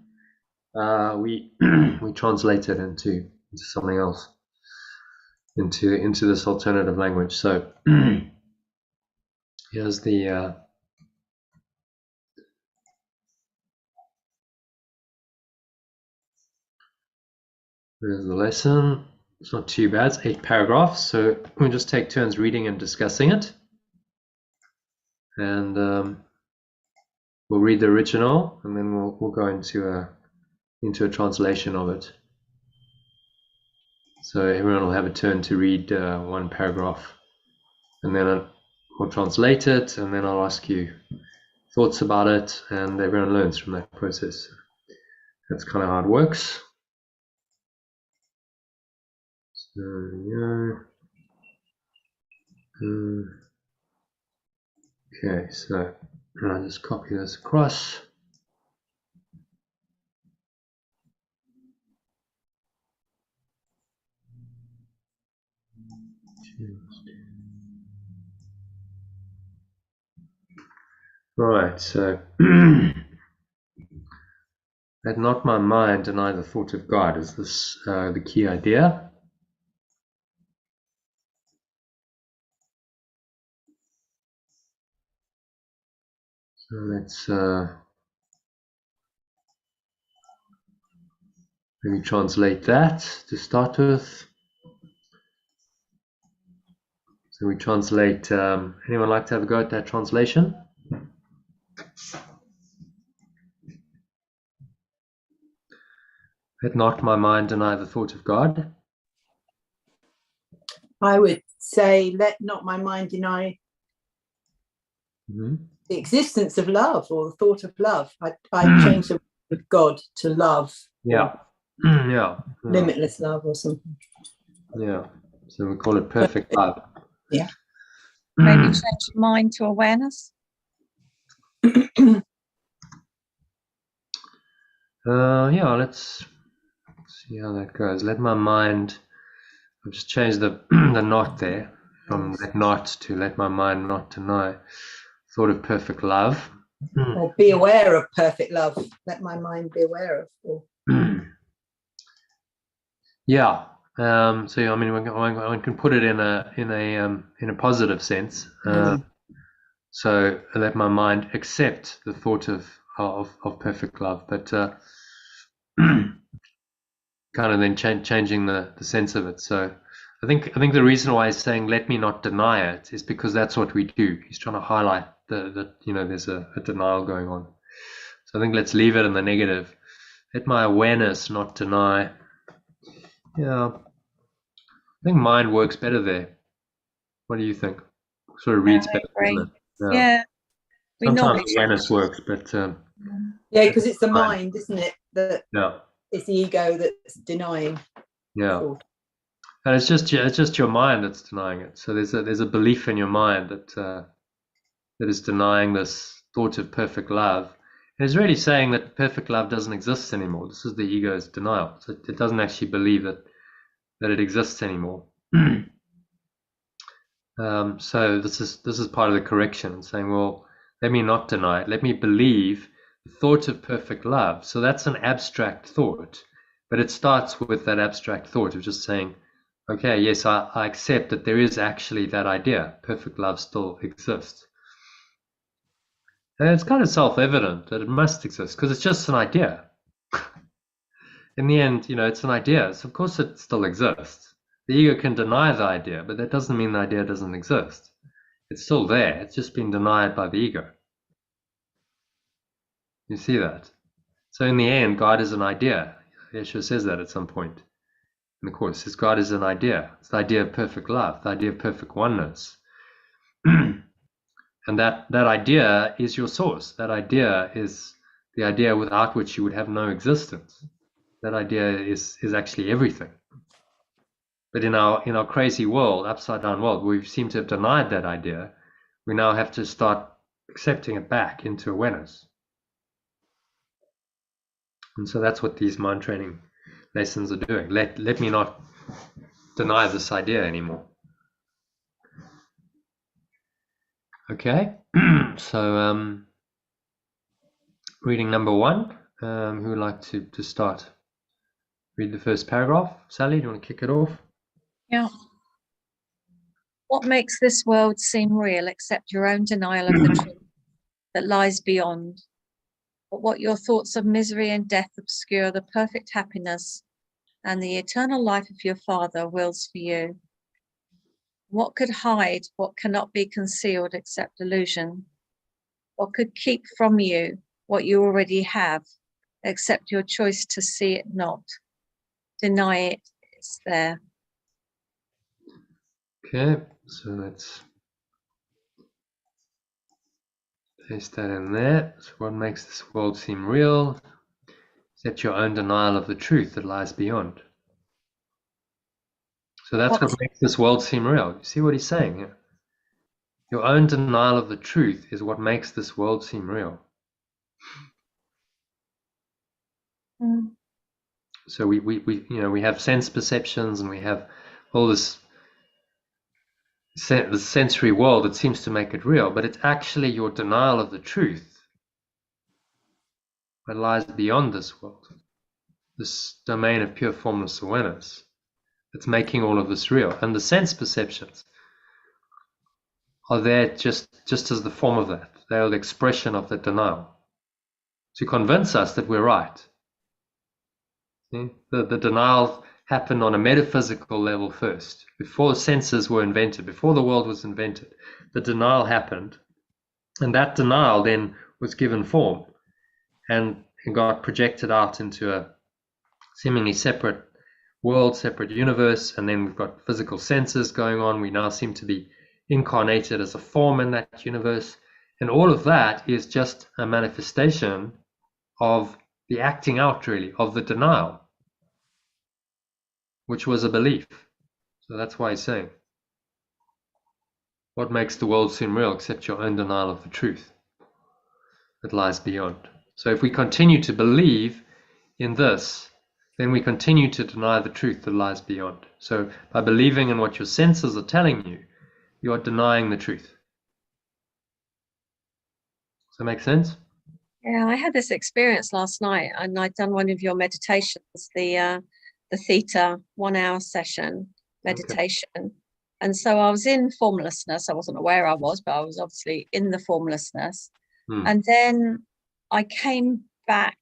we translate it into something else, into this alternative language. So here's the lesson. It's not too bad. It's 8 paragraphs. So we'll just take turns reading and discussing it. And we'll read the original, and then we'll go into a translation of it. So everyone will have a turn to read one paragraph, and then we'll translate it, and then I'll ask you thoughts about it, and everyone learns from that process. That's kind of how it works. So yeah. Okay, so I'll just copy this across. Right, so let not my mind deny the thought of God. Is this the key idea? So let's maybe translate that to start with. So we translate, anyone like to have a go at that translation? Let not my mind deny the thought of God. I would say, let not my mind deny the existence of love or the thought of love. I change the word of God to love. Yeah. Yeah. Limitless love or something. Yeah. So we call it perfect love. Yeah. Maybe change mind to awareness. Yeah, let's see how that goes. Let my mind, I've just changed the not there from let not to let my mind not deny thought of perfect love. Or be aware of perfect love. Let my mind be aware of. Or... Yeah. So I mean, one can put it in a positive sense. So let my mind accept the thought of perfect love, but kind of then changing the sense of it. So I think the reason why he's saying let me not deny it is because that's what we do. He's trying to highlight that there's a denial going on. So I think let's leave it in the negative. Let my awareness not deny. Yeah, I think mind works better there. What do you think? Sort of reads better, doesn't it? Yeah. We Sometimes normally awareness works, but Yeah, because it's the mind, isn't it? That Yeah, it's the ego that's denying. yeah. thought. And it's just your mind that's denying it. So there's a belief in your mind that is denying this thought of perfect love. And it's really saying that perfect love doesn't exist anymore. This is the ego's denial. So it doesn't actually believe that it exists anymore. So this is part of the correction, saying, well, let me not deny it. Let me believe the thought of perfect love. So that's an abstract thought, but it starts with that abstract thought of just saying, okay, yes, I accept that there is actually that idea. Perfect love still exists. And it's kind of self-evident that it must exist because it's just an idea. In the end, it's an idea. So of course it still exists. The ego can deny the idea, but that doesn't mean the idea doesn't exist. It's still there. It's just been denied by the ego. You see that? So in the end, God is an idea. Yeshua says that at some point in the Course. Says God is an idea. It's the idea of perfect love, the idea of perfect oneness. And that idea is your source. That idea is the idea without which you would have no existence. That idea is actually everything. But in our crazy world, upside down world, we seem to have denied that idea. We now have to start accepting it back into awareness. And so that's what these mind training lessons are doing. Let me not deny this idea anymore. Okay, so reading number 1. Who would like to start? Read the first paragraph. Sally, do you want to kick it off? Yeah. What makes this world seem real except your own denial of the truth that lies beyond? But what your thoughts of misery and death obscure the perfect happiness and the eternal life of your Father wills for you? What could hide what cannot be concealed except illusion? What could keep from you what you already have except your choice to see it not? Deny it, it's there. Okay, so let's paste that in there. So what makes this world seem real except your own denial of the truth that lies beyond? So that's what makes this world seem real. You see what he's saying here? Your own denial of the truth is what makes this world seem real. Mm. So we have sense perceptions and we have all this the sensory world that seems to make it real, but it's actually your denial of the truth that lies beyond this world, this domain of pure formless awareness that's making all of this real. And the sense perceptions are there just as the form of that. They are the expression of that denial to convince us that we're right. See? The denial happened on a metaphysical level first. Before senses were invented, before the world was invented, the denial happened. And that denial then was given form and got projected out into a seemingly separate world, separate universe. And then we've got physical senses going on. We now seem to be incarnated as a form in that universe. And all of that is just a manifestation of the acting out, really, of the denial, which was a belief. So that's why he's saying, what makes the world seem real except your own denial of the truth that lies beyond? So if we continue to believe in this, then we continue to deny the truth that lies beyond. So by believing in what your senses are telling you, you are denying the truth. Does that make sense? Yeah, I had this experience last night, and I'd done one of your meditations, the theta 1 hour session meditation. Okay. And so I was in formlessness. I wasn't aware I was, but I was obviously in the formlessness. And then I came back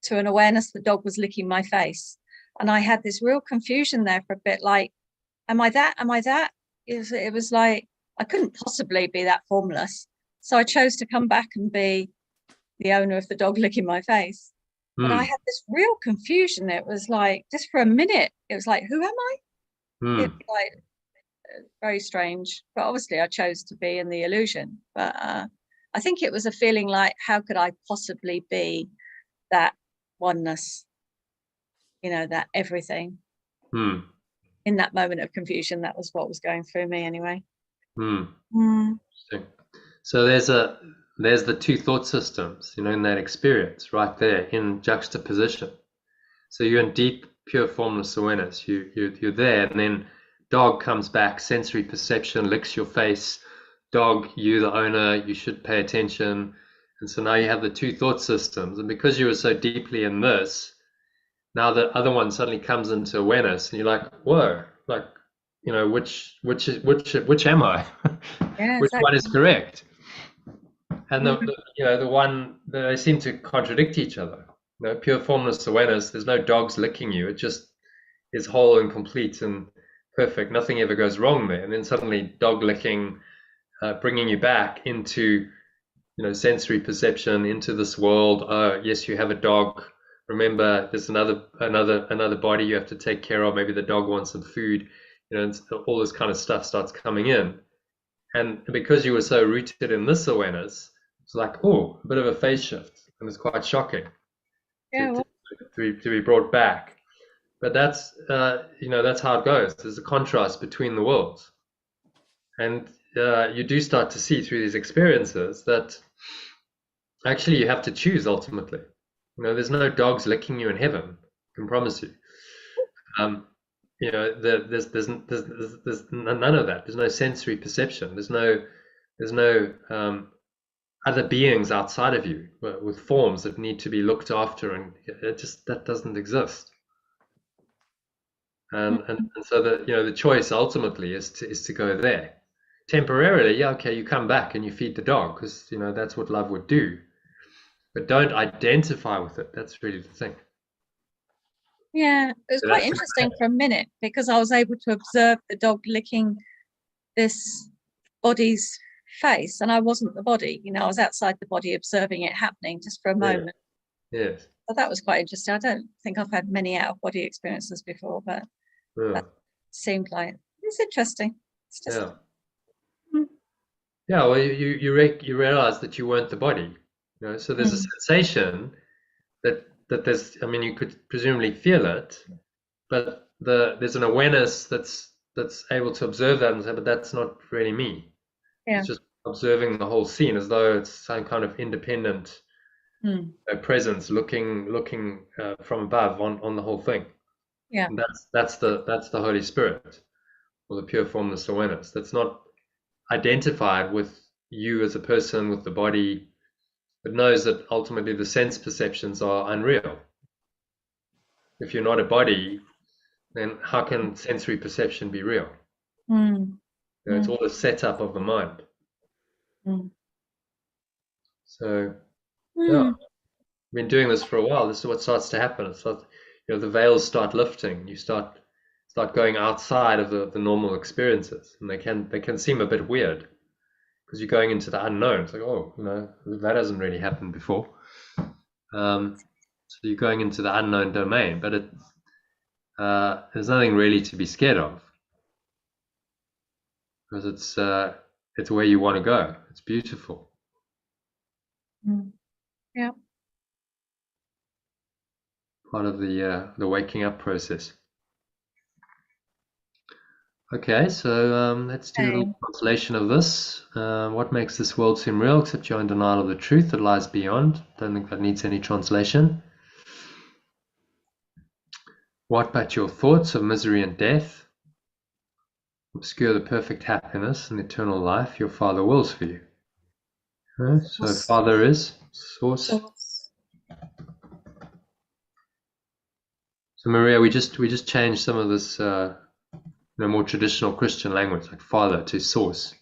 to an awareness the dog was licking my face. And I had this real confusion there for a bit, like, am I that? Am I that? It was like, I couldn't possibly be that formless. So I chose to come back and be the owner of the dog licking my face. But I had this real confusion. It was like, just for a minute, it was like, who am I? It was like very strange. But obviously I chose to be in the illusion. But I think it was a feeling like, how could I possibly be that oneness, that everything. Hmm. In that moment of confusion, that was what was going through me anyway. Hmm. Mm. Interesting. So there's the two thought systems, in that experience right there in juxtaposition. So you're in deep, pure formless awareness. You're there, and then dog comes back, sensory perception, licks your face. Dog, you the owner, you should pay attention. And so now you have the two thought systems, and because you were so deeply in this, now the other one suddenly comes into awareness, and you're like, whoa, like, which am I? Yeah, Which one is exactly. correct? And the one they seem to contradict each other. Pure formless awareness. There's no dogs licking you. It just is whole and complete and perfect. Nothing ever goes wrong there. And then suddenly, dog licking, bringing you back into sensory perception, into this world. Oh, yes, you have a dog. Remember, there's another body you have to take care of. Maybe the dog wants some food. And all this kind of stuff starts coming in. And because you were so rooted in this awareness, it's like, oh, a bit of a phase shift, and it's quite shocking Yeah, to be brought back. But that's that's how it goes. There's a contrast between the worlds, and you do start to see through these experiences that actually you have to choose ultimately. There's no dogs licking you in heaven. I can promise you. There's none of that. There's no sensory perception. There's no other beings outside of you with forms that need to be looked after, and that doesn't exist. And so the choice ultimately is to go there temporarily. Yeah, okay, you come back and you feed the dog because that's what love would do, but don't identify with it. That's really the thing. Yeah, it was So quite that's- interesting for a minute because I was able to observe the dog licking this body's face, and I wasn't the body. I was outside the body observing it happening just for a Yeah. moment. Yes. So that was quite interesting. I don't think I've had many out-of-body experiences before, but Yeah. that seemed like it's interesting. It's just Yeah. Mm. Yeah. Well, you realize that you weren't the body. So there's a sensation that there's. I mean, you could presumably feel it, but there's an awareness that's able to observe that and say, but that's not really me. Yeah. It's just observing the whole scene as though it's some kind of independent presence looking from above on the whole thing. Yeah. And that's the Holy Spirit, or the pure formless awareness. That's not identified with you as a person with the body, but knows that ultimately the sense perceptions are unreal. If you're not a body, then how can sensory perception be real? It's all the setup of the mind. So yeah, I've been doing this for a while. This is what starts to happen. It's like, the veils start lifting. You start going outside of the normal experiences, and they can seem a bit weird because you're going into the unknown. It's like, oh, that hasn't really happened before. So you're going into the unknown domain, but there's nothing really to be scared of because it's where you want to go. It's beautiful. Yeah. Part of the waking up process. Okay, so let's do a little translation of this. What makes this world seem real except your own denial of the truth that lies beyond? Don't think that needs any translation. What but your thoughts of misery and death obscure the perfect happiness and eternal life your Father wills for you? So Father is source. So Maria, we just changed some of this more traditional Christian language, like Father to source,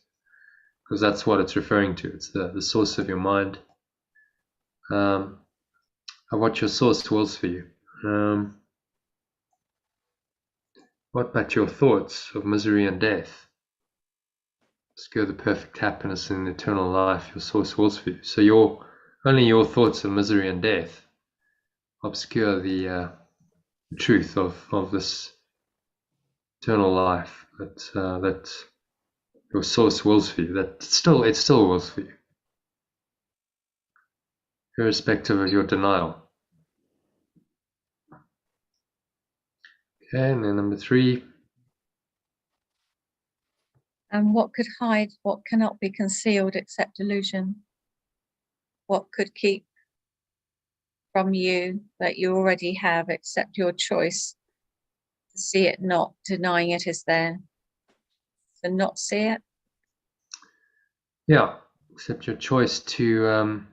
because that's what it's referring to. It's the source of your mind, of what your source wills for you. What but your thoughts of misery and death obscure the perfect happiness and eternal life your source wills for you? So only your thoughts of misery and death obscure the truth of this eternal life that your source wills for you. That it still wills for you, irrespective of your denial. Okay, and then number 3. And what could hide, what cannot be concealed except illusion? What could keep from you that you already have except your choice to see it not, denying it is there? To not see it? Yeah, except your choice to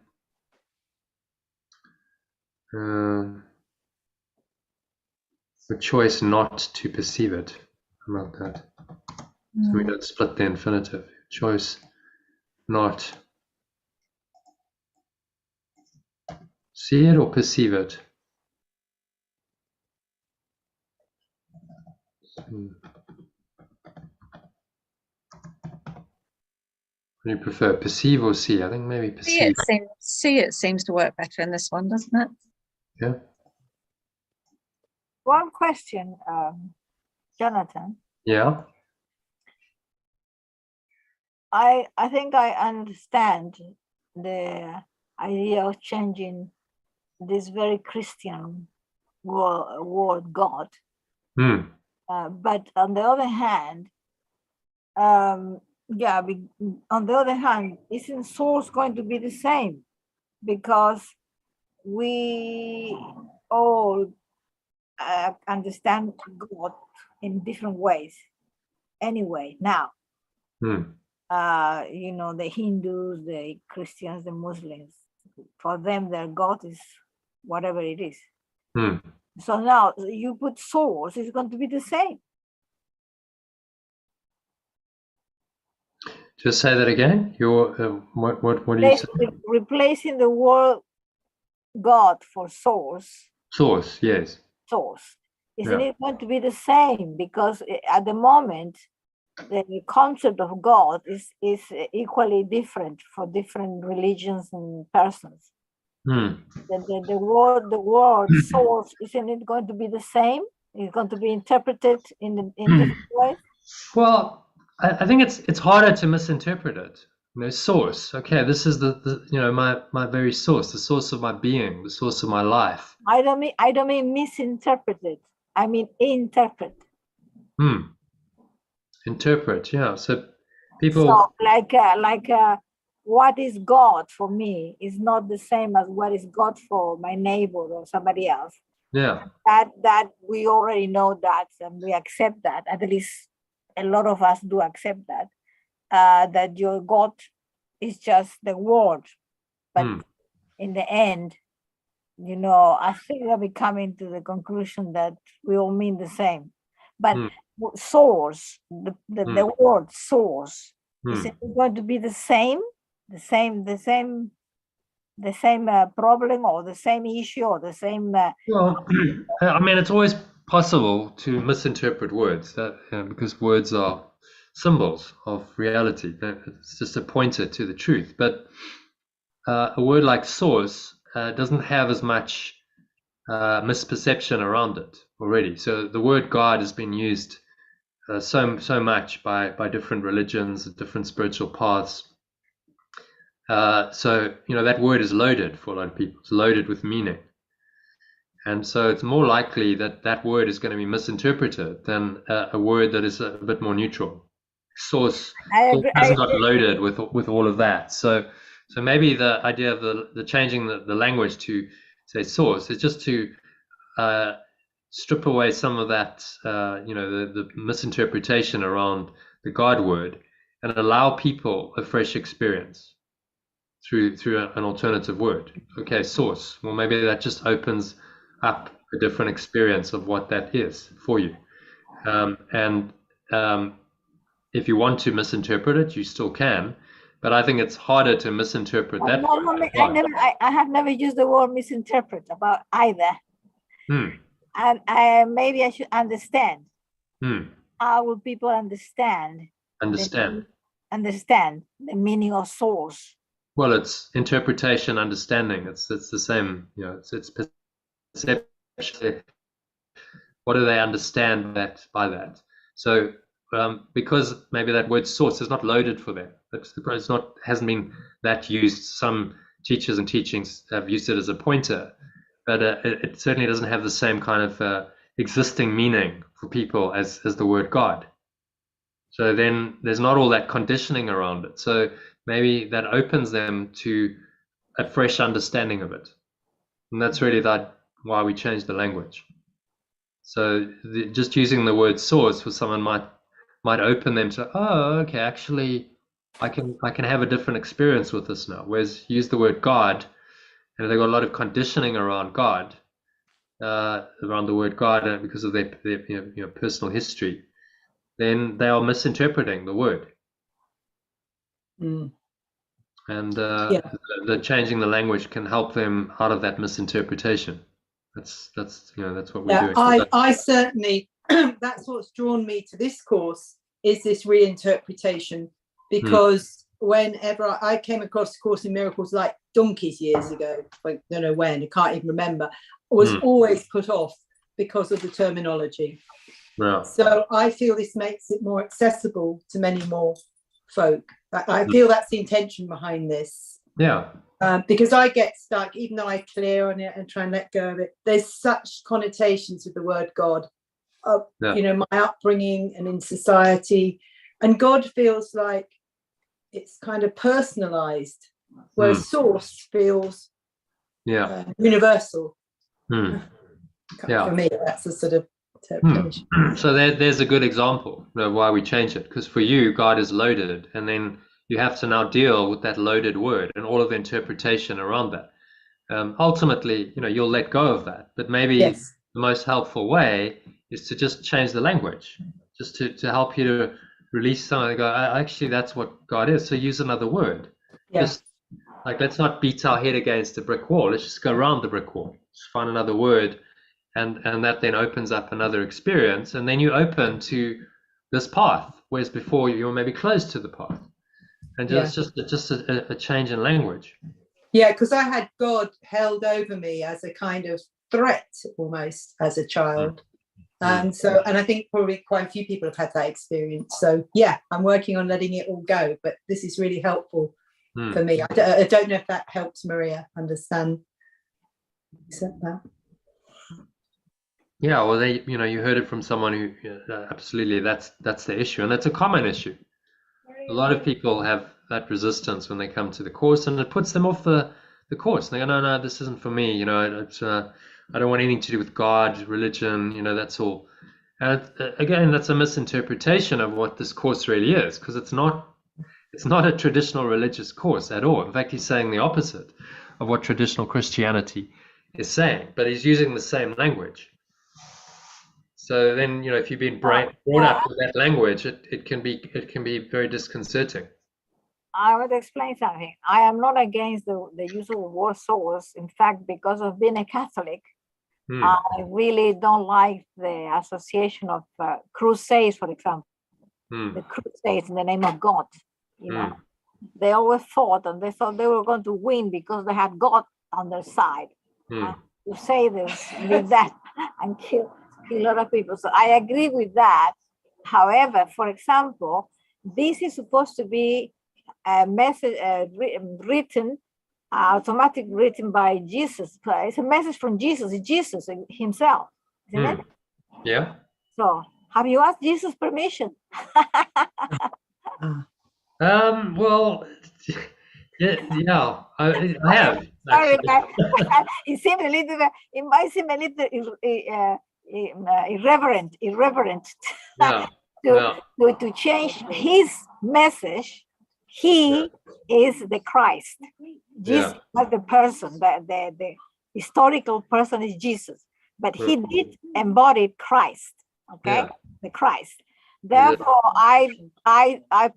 the choice not to perceive it. How about that? So we don't split the infinitive. Choice not see it or perceive it. What do you prefer, perceive or see? I think maybe perceive. See it seems to work better in this one, doesn't it? Yeah. One question, Jonathan. Yeah. I think I understand the idea of changing this very Christian word God. But on the other hand, on the other hand, isn't source going to be the same? Because we all understand God in different ways. Anyway, now, the Hindus, the Christians, the Muslims, for them, their God is whatever it is. So now you put source, it's going to be the same. Just say that again. Your what do you say? Replacing the word God for source. Source, yes. Source. Isn't it going to be the same? Because at the moment, the concept of God is equally different for different religions and persons. The word source, isn't it going to be the same? It's going to be interpreted in different ways? Well, I think it's harder to misinterpret it. Source. Okay, this is the my very source, the source of my being, the source of my life. I don't mean misinterpreted. I mean interpret. Interpret, yeah. So people. So like what is God for me is not the same as what is God for my neighbor or somebody else. Yeah. That we already know that, and we accept that. At least a lot of us do accept that. That your God is just the word, but in the end, I think we'll be coming to the conclusion that we all mean the same. But source, the word source, is it going to be the same problem or the same issue or the same? Well, I mean, it's always possible to misinterpret words because words are symbols of reality. It's just a pointer to the truth. But a word like source doesn't have as much misperception around it already. So the word God has been used so much by different religions, different spiritual paths. So that word is loaded for a lot of people. It's loaded with meaning. And so it's more likely that word is going to be misinterpreted than a word that is a bit more neutral. Source hasn't got loaded with all of that. So maybe the idea of the changing the language to say source is just to strip away some of that, the misinterpretation around the God word and allow people a fresh experience through an alternative word. Okay, source. Well, maybe that just opens up a different experience of what that is for you. And if you want to misinterpret it, you still can. But I think it's harder to misinterpret that. No, I have never used the word misinterpret about either. And maybe I should understand. How will people understand? Understand The meaning of source. Well, it's interpretation, understanding. It's the same. It's perception. What do they understand by that? So because maybe that word source is not loaded for them. Hasn't been that used. Some teachers and teachings have used it as a pointer, but it certainly doesn't have the same kind of existing meaning for people as the word God. So then there's not all that conditioning around it. So maybe that opens them to a fresh understanding of it. And that's really why we changed the language. So just using the word source for someone might open them to, oh, okay, actually I can have a different experience with this now. Whereas use the word God, and they've got a lot of conditioning around God, around the word God, because of their personal history, then they are misinterpreting the word. Mm. And Yeah. the changing the language can help them out of that misinterpretation. That's what we're doing. I certainly, that's what's drawn me to this course, is this reinterpretation, because whenever I came across Course in Miracles like donkeys years ago, I don't know when, I can't even remember, was always put off because of the terminology. Yeah. So I feel this makes it more accessible to many more folk. I feel that's the intention behind this. Yeah. Because I get stuck, even though I clear on it and try and let go of it. There's such connotations with the word God, my upbringing and in society. And God feels like it's kind of personalized, whereas source feels universal. For me, that's a sort of interpretation. So there's a good example of why we change it, because for you, God is loaded, and then you have to now deal with that loaded word and all of the interpretation around that. Ultimately, you'll let go of that, but maybe the most helpful way is to just change the language, just to help you to release something and go, actually, that's what God is. So use another word. Just like, let's not beat our head against a brick wall. Let's just go around the brick wall. Just find another word, and that then opens up another experience, and then you open to this path, whereas before you were maybe closed to the path. And just a change in language. Yeah, because I had God held over me as a kind of threat almost as a child. And I think probably quite a few people have had that experience. So yeah, I'm working on letting it all go, but this is really helpful for me. I don't know if that helps Maria understand that. Yeah, well, you heard it from someone who absolutely that's the issue, and that's a common issue. A lot of people have that resistance when they come to the course, and it puts them off the course. And they go, no, this isn't for me. I don't want anything to do with God, religion. That's all. And again, that's a misinterpretation of what this course really is, because it's not a traditional religious course at all. In fact, he's saying the opposite of what traditional Christianity is saying, but he's using the same language. So then, if you've been brought up with that language, it can be very disconcerting. I would explain something. I am not against the use of the word source. In fact, because of being a Catholic, I really don't like the association of crusades, for example. The crusades in the name of God. They always fought, and they thought they were going to win because they had God on their side. To say this, did that, and kill a lot of people. So I agree with that. However, for example, this is supposed to be a message written, automatic written by Jesus. It's a message from Jesus. It's Jesus himself, isn't it? Yeah. So have you asked Jesus permission? Well, yeah, I have. Sorry, it seems a little. It might seem a little irreverent to change his message. He is the Christ. Jesus, not the person. The historical person is Jesus, but he did embody Christ. Okay, the Christ. Therefore, I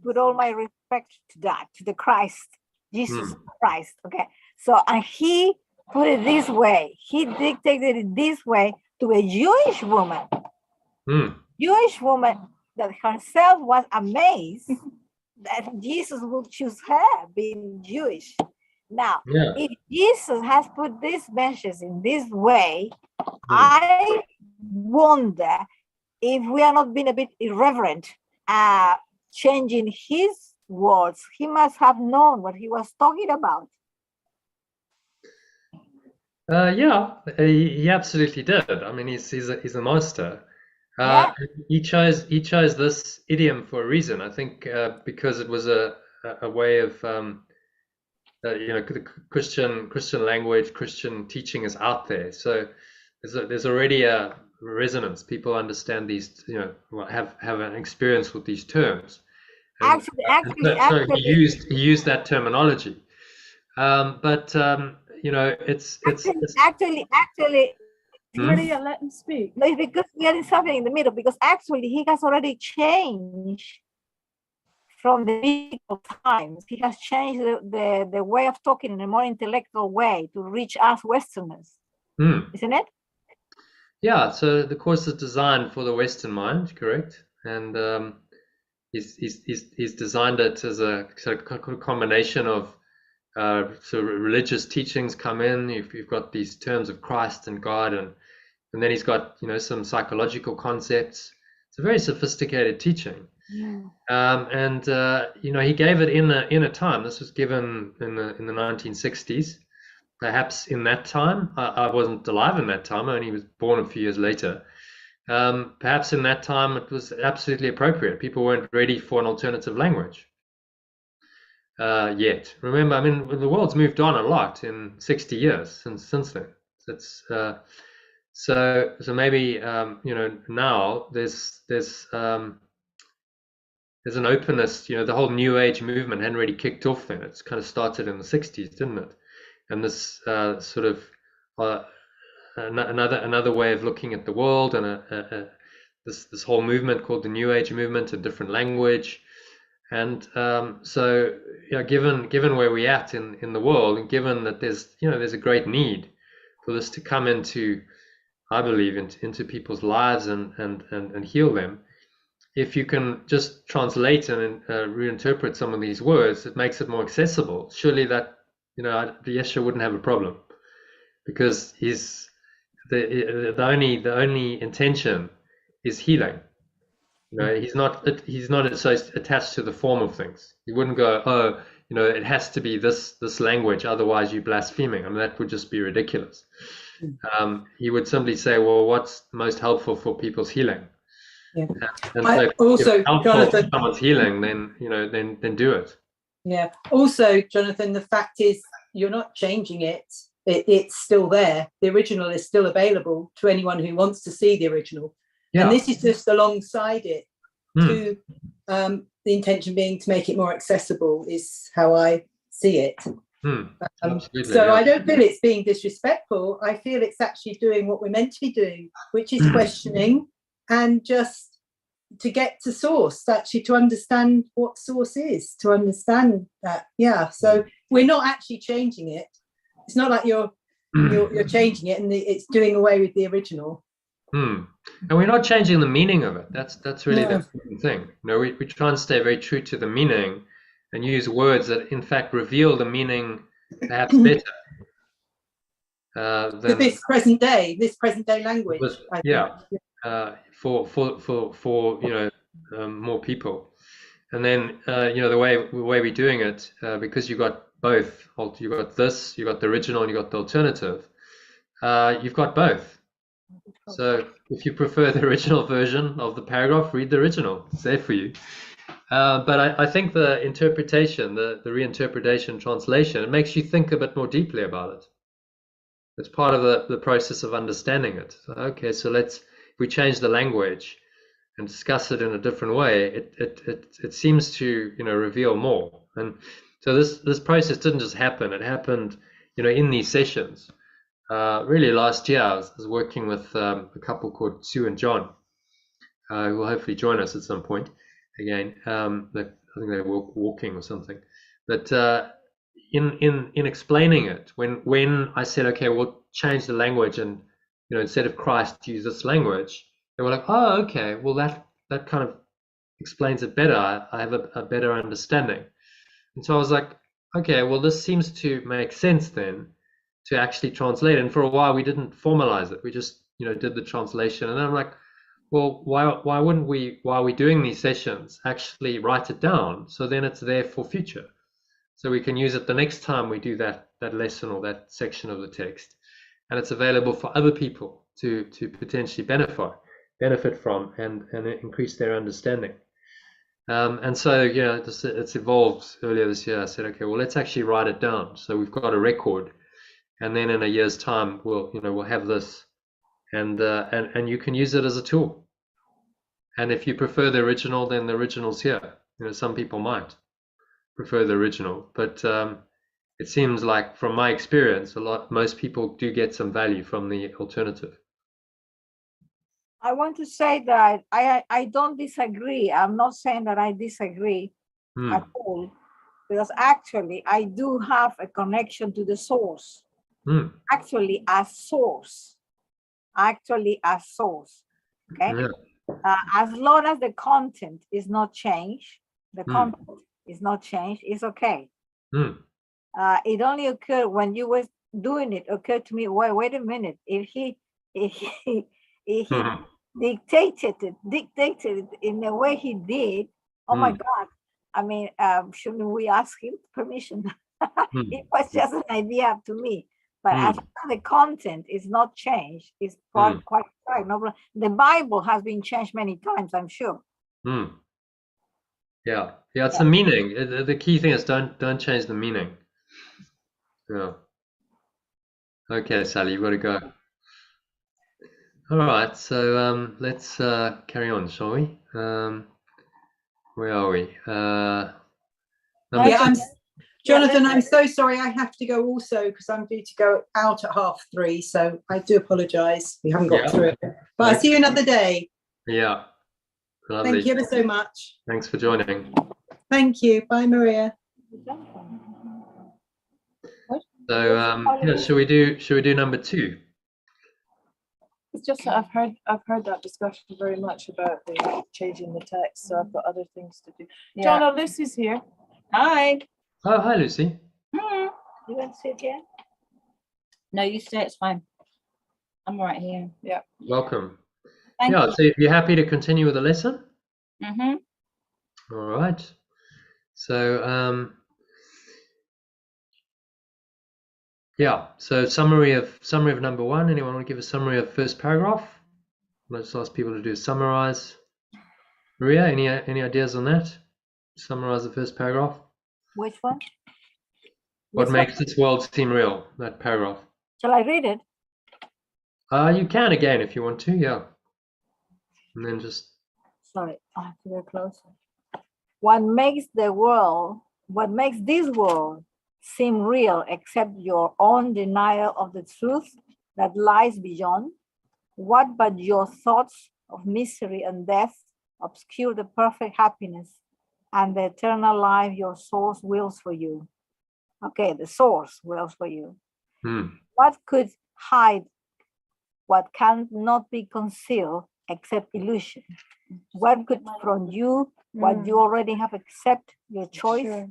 put all my respect to that, to the Christ, Jesus Christ. Okay, so and he put it this way. He dictated it this way to a Jewish woman. Jewish woman that herself was amazed that Jesus would choose her, being Jewish. Now, if Jesus has put this message in this way, I wonder if we are not being a bit irreverent, changing his words. He must have known what he was talking about. Yeah, he absolutely did. I mean, he's a master. Yeah, He chose this idiom for a reason. I think because it was a way of the Christian language, Christian teaching is out there. So there's already a resonance. People understand these, well, have an experience with these terms, and, actually, and actually, so he actually, used that terminology. But actually, Hmm? Maria, let him speak. it's because we are in something in the middle, because actually he has already changed from the biblical times. He has changed the way of talking in a more intellectual way to reach us Westerners, isn't it? Yeah, so the course is designed for the Western mind, correct? And he's designed it as a sort of combination of sort of religious teachings come in. You've got these terms of Christ and God, and then he's got some psychological concepts. It's a very sophisticated teaching. Yeah. And he gave it in a time. This was given in the 1960s. Perhaps in that time, I wasn't alive in that time. I only was born a few years later. Perhaps in that time it was absolutely appropriate. People weren't ready for an alternative language yet. Remember, I mean, the world's moved on a lot in 60 years since then. It's so maybe now there's an openness. The whole New Age movement hadn't really kicked off then. It's kind of started in the 60s, didn't it? And this sort of another way of looking at the world, and this whole movement called the New Age movement, a different language. And so given where we're at in the world, and given that there's a great need for this to come into, I believe, into people's lives and heal them. If you can just translate and reinterpret some of these words, it makes it more accessible. Surely that Yeshua wouldn't have a problem, because the only intention is healing. He's not so attached to the form of things. He wouldn't go, oh, it has to be this language, otherwise you're blaspheming. I mean, that would just be ridiculous. He would simply say, well, what's most helpful for people's healing? Yeah. And I so also, if helpful Jonathan, for someone's healing, then do it. yeah. Also, Jonathan, the fact is you're not changing it. It's still there. The original is still available to anyone who wants to see the original. Yeah. And this is just alongside it. To the intention being to make it more accessible is how I see it. So I don't feel it's being disrespectful. I feel it's actually doing what we're meant to be doing, which is questioning and just to get to source, actually to understand what source is, to understand that. Yeah. So we're not actually changing it. It's not like you're changing it and it's doing away with the original. And we're not changing the meaning of it. That's really the important thing. We try and stay very true to the meaning and use words that in fact reveal the meaning perhaps better than this present day language. For more people. And then the way we're doing it, because you've got both. You've got this, you've got the original, and you've got the alternative. You've got both. So if you prefer the original version of the paragraph, read the original. It's there for you. But I think the interpretation, the reinterpretation, translation, it makes you think a bit more deeply about it. It's part of the process of understanding it. Okay, so if we change the language and discuss it in a different way, it seems to reveal more. And so this process didn't just happen. It happened in these sessions. Really last year I was working with a couple called Sue and John, who will hopefully join us at some point again. I think they're walking or something. But in explaining it, when I said, okay, we'll change the language and instead of Christ use this language, they were like, oh, okay, well that kind of explains it better. I have a better understanding. And so I was like, okay, well this seems to make sense then, to actually translate. And for a while we didn't formalize it. We just did the translation. And then I'm like, well, why wouldn't we, while we're doing these sessions, actually write it down, so then it's there for future, so we can use it the next time we do that lesson or that section of the text. and it's available for other people to potentially benefit from and increase their understanding. And so, you know, it's evolved earlier this year. I said, okay, well, let's actually write it down. So we've got a record, and then in a year's time, we'll have this, and you can use it as a tool. And if you prefer the original, then the original's here. You know, some people might prefer the original, but it seems like, from my experience, most people do get some value from the alternative. I want to say that I don't disagree. I'm not saying that I disagree at all, because actually I do have a connection to the source. Actually, as source. Okay. Yeah. As long as the content is not changed, it's okay. It only occurred when you were doing it, occurred to me, wait a minute, if he dictated it in the way he did, oh my God, I mean, shouldn't we ask him permission? It was just an idea to me. But as the content is not changed, it's quite right. No, the Bible has been changed many times, I'm sure. Yeah, it's the meaning. The key thing is don't change the meaning. Yeah. Okay, Sally, you've got to go. All right, so let's carry on, shall we? Where are we? Jonathan, I'm so sorry. I have to go also, because I'm due to go out at 3:30. So I do apologise. We haven't got through it. But I'll see you another day. Yeah. Lovely. Thank you ever so much. Thanks for joining. Thank you. Bye, Maria. So should we do number 2? It's just that I've heard that discussion very much about the changing the text, so I've got other things to do. Donna, Lucy's here. Hi. Oh, hi, Lucy. You want to sit here? No, you stay. It's fine. I'm right here. Yeah. Welcome. Thank you. So you're happy to continue with the lesson? Mm-hmm. All right. So so summary of number 1. Anyone want to give a summary of first paragraph? Let's ask people to do summarize. Maria, any ideas on that? Summarize the first paragraph. Which one? What makes this world seem real? That paragraph. Shall I read it? You can again if you want to, yeah. And then just. Sorry, I have to go closer. What makes this world seem real except your own denial of the truth that lies beyond? What but your thoughts of misery and death obscure the perfect happiness and the eternal life your source wills for you? Okay, the source wills for you. What could hide what cannot be concealed except illusion? What could from you what you already have accept your choice? Sure.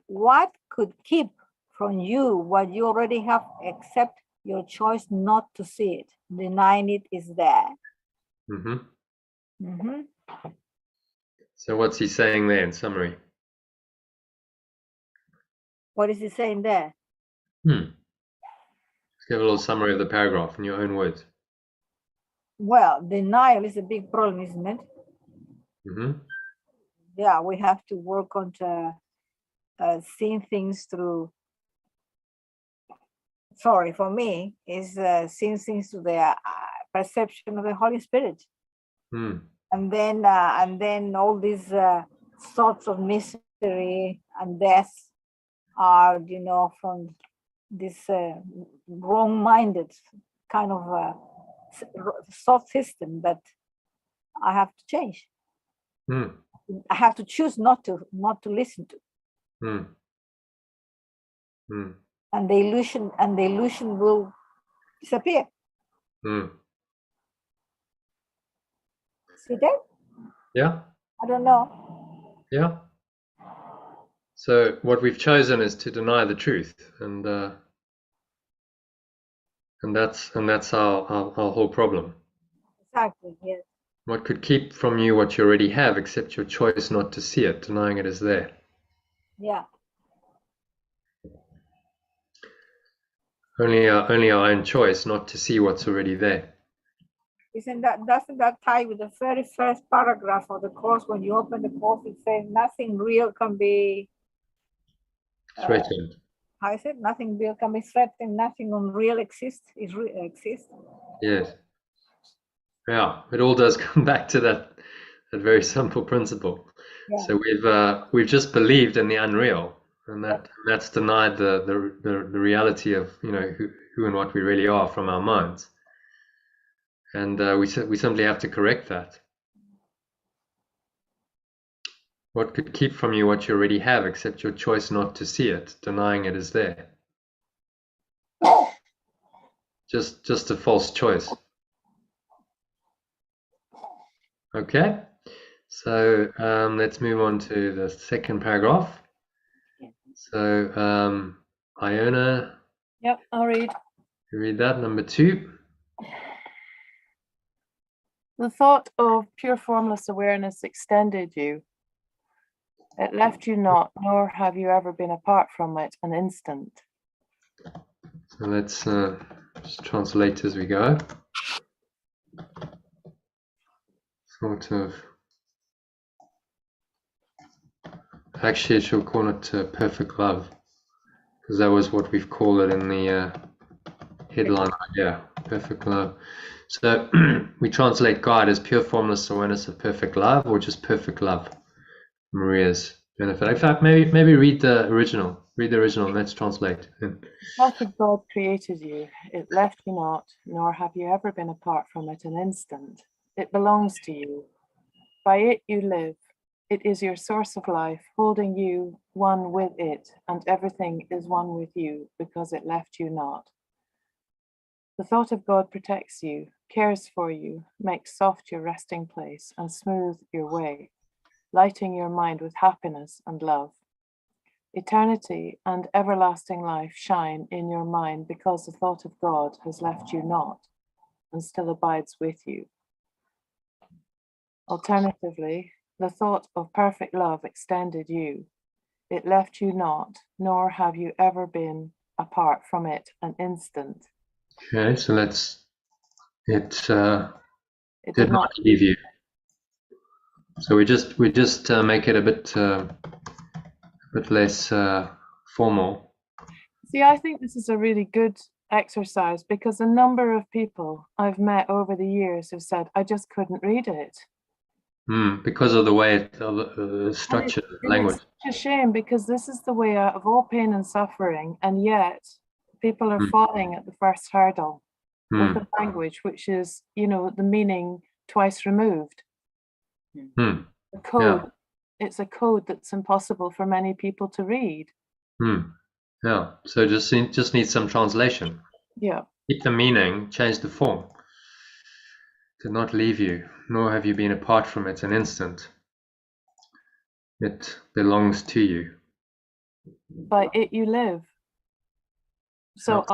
What could keep from you what you already have except your choice not to see it? Denying it is there. So what's he saying there in summary? What is he saying there? Let's give a little summary of the paragraph in your own words. Well, denial is a big problem, isn't it? Yeah, we have to work on seeing things through. Sorry, for me, is seeing things through the perception of the Holy Spirit. And then all these thoughts of misery and death are, from this wrong-minded kind of thought system that I have to change. I have to choose not to listen to. And the illusion will disappear. See that? Yeah. I don't know. Yeah. So what we've chosen is to deny the truth, and that's our whole problem. Exactly. Yes. What could keep from you what you already have, except your choice not to see it, denying it is there? Yeah. only our own choice not to see what's already there. Doesn't that tie with the very first paragraph of the course? When you open the course, it says nothing real can be Threatened. how is it? Nothing real can be threatened, nothing unreal exists. Yes. Yeah, it all does come back to that very simple principle. Yeah. So we've just believed in the unreal, and that's denied the reality of who and what we really are from our minds. And we simply have to correct that. What could keep from you what you already have, except your choice not to see it, denying it is there? Just a false choice. Okay, so let's move on to the second paragraph. So Iona, Yep, I'll read. you read that, number 2. The thought of pure formless awareness extended you. It left you not, nor have you ever been apart from it an instant. So let's just translate as we go. Sort of. Actually, I shall call it perfect love, because that was what we've called it in the headline idea, perfect love. So we translate God as pure formless awareness of perfect love, or just perfect love. Maria's benefit. In fact, maybe read the original. Read the original. Let's translate. The thought of God created you. It left you not, nor have you ever been apart from it an instant. It belongs to you. By it you live. It is your source of life, holding you one with it, and everything is one with you because it left you not. The thought of God protects you, cares for you, makes soft your resting place and smooth your way, lighting your mind with happiness and love. Eternity and everlasting life shine in your mind because the thought of God has left you not and still abides with you. Alternatively, the thought of perfect love extended you. It left you not, nor have you ever been apart from it an instant. Okay, so it did not leave you. So we just make it a bit less formal. See, I think this is a really good exercise because a number of people I've met over the years have said, I just couldn't read it. Because of the way the structure, language. It's a shame because this is the way out of all pain and suffering, and yet people are falling at the first hurdle with a language which is, the meaning twice removed. The code, it's a code that's impossible for many people to read. Yeah, so just needs some translation. Yeah. Keep the meaning, change the form. Did not leave you, nor have you been apart from it an instant. It belongs to you. By it you live. So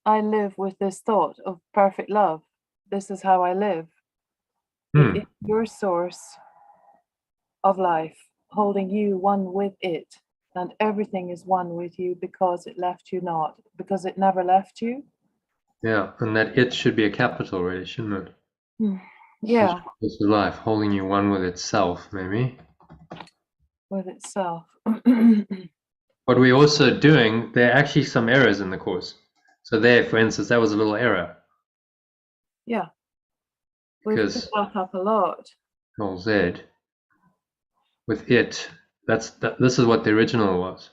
I live with this thought of perfect love. This is how I live. It is your source of life, holding you one with it, and everything is one with you because it left you not, because it never left you. Yeah, and that it should be a capital, really, shouldn't it? Yeah. It's life, holding you one with itself, maybe. With itself. What we're also doing, there are actually some errors in the course. So there, for instance, that was a little error. Yeah. We've picked that up a lot. Control Z. With it, this is what the original was.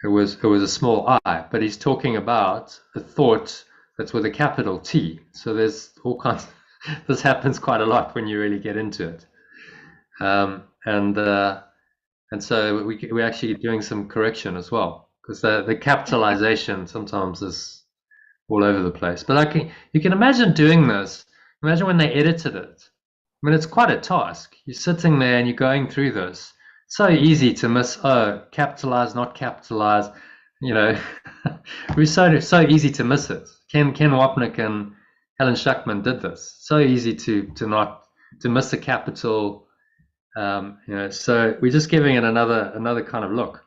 It was a small I, but he's talking about a thought that's with a capital T. So there's all kinds. This happens quite a lot when you really get into it, and so we're actually doing some correction as well, because the capitalization sometimes is all over the place. But you can imagine doing this. Imagine when they edited it. I mean, it's quite a task. You're sitting there and you're going through this. It's so easy to miss. Oh, capitalize, not capitalize. It's so easy to miss it. Ken Wapnick and Helen Schuckman did this. So easy to miss a capital. So we're just giving it another kind of look,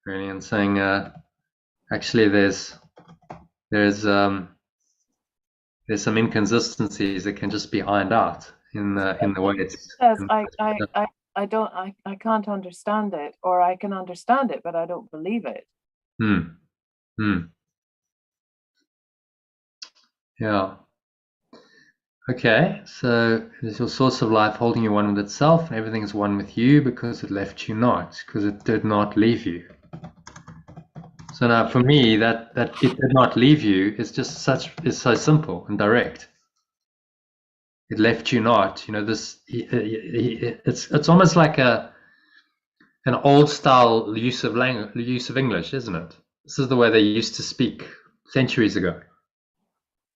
really, and saying actually there's there's some inconsistencies that can just be ironed out in the way it's. Says I can't understand it, or I can understand it, but I don't believe it. Yeah. Okay, so is your source of life holding you one with itself, and everything is one with you because it left you not, because it did not leave you. So now for me, that it did not leave you is just is so simple and direct. It left you not, this, it's almost like an old style use of English, isn't it? This is the way they used to speak centuries ago.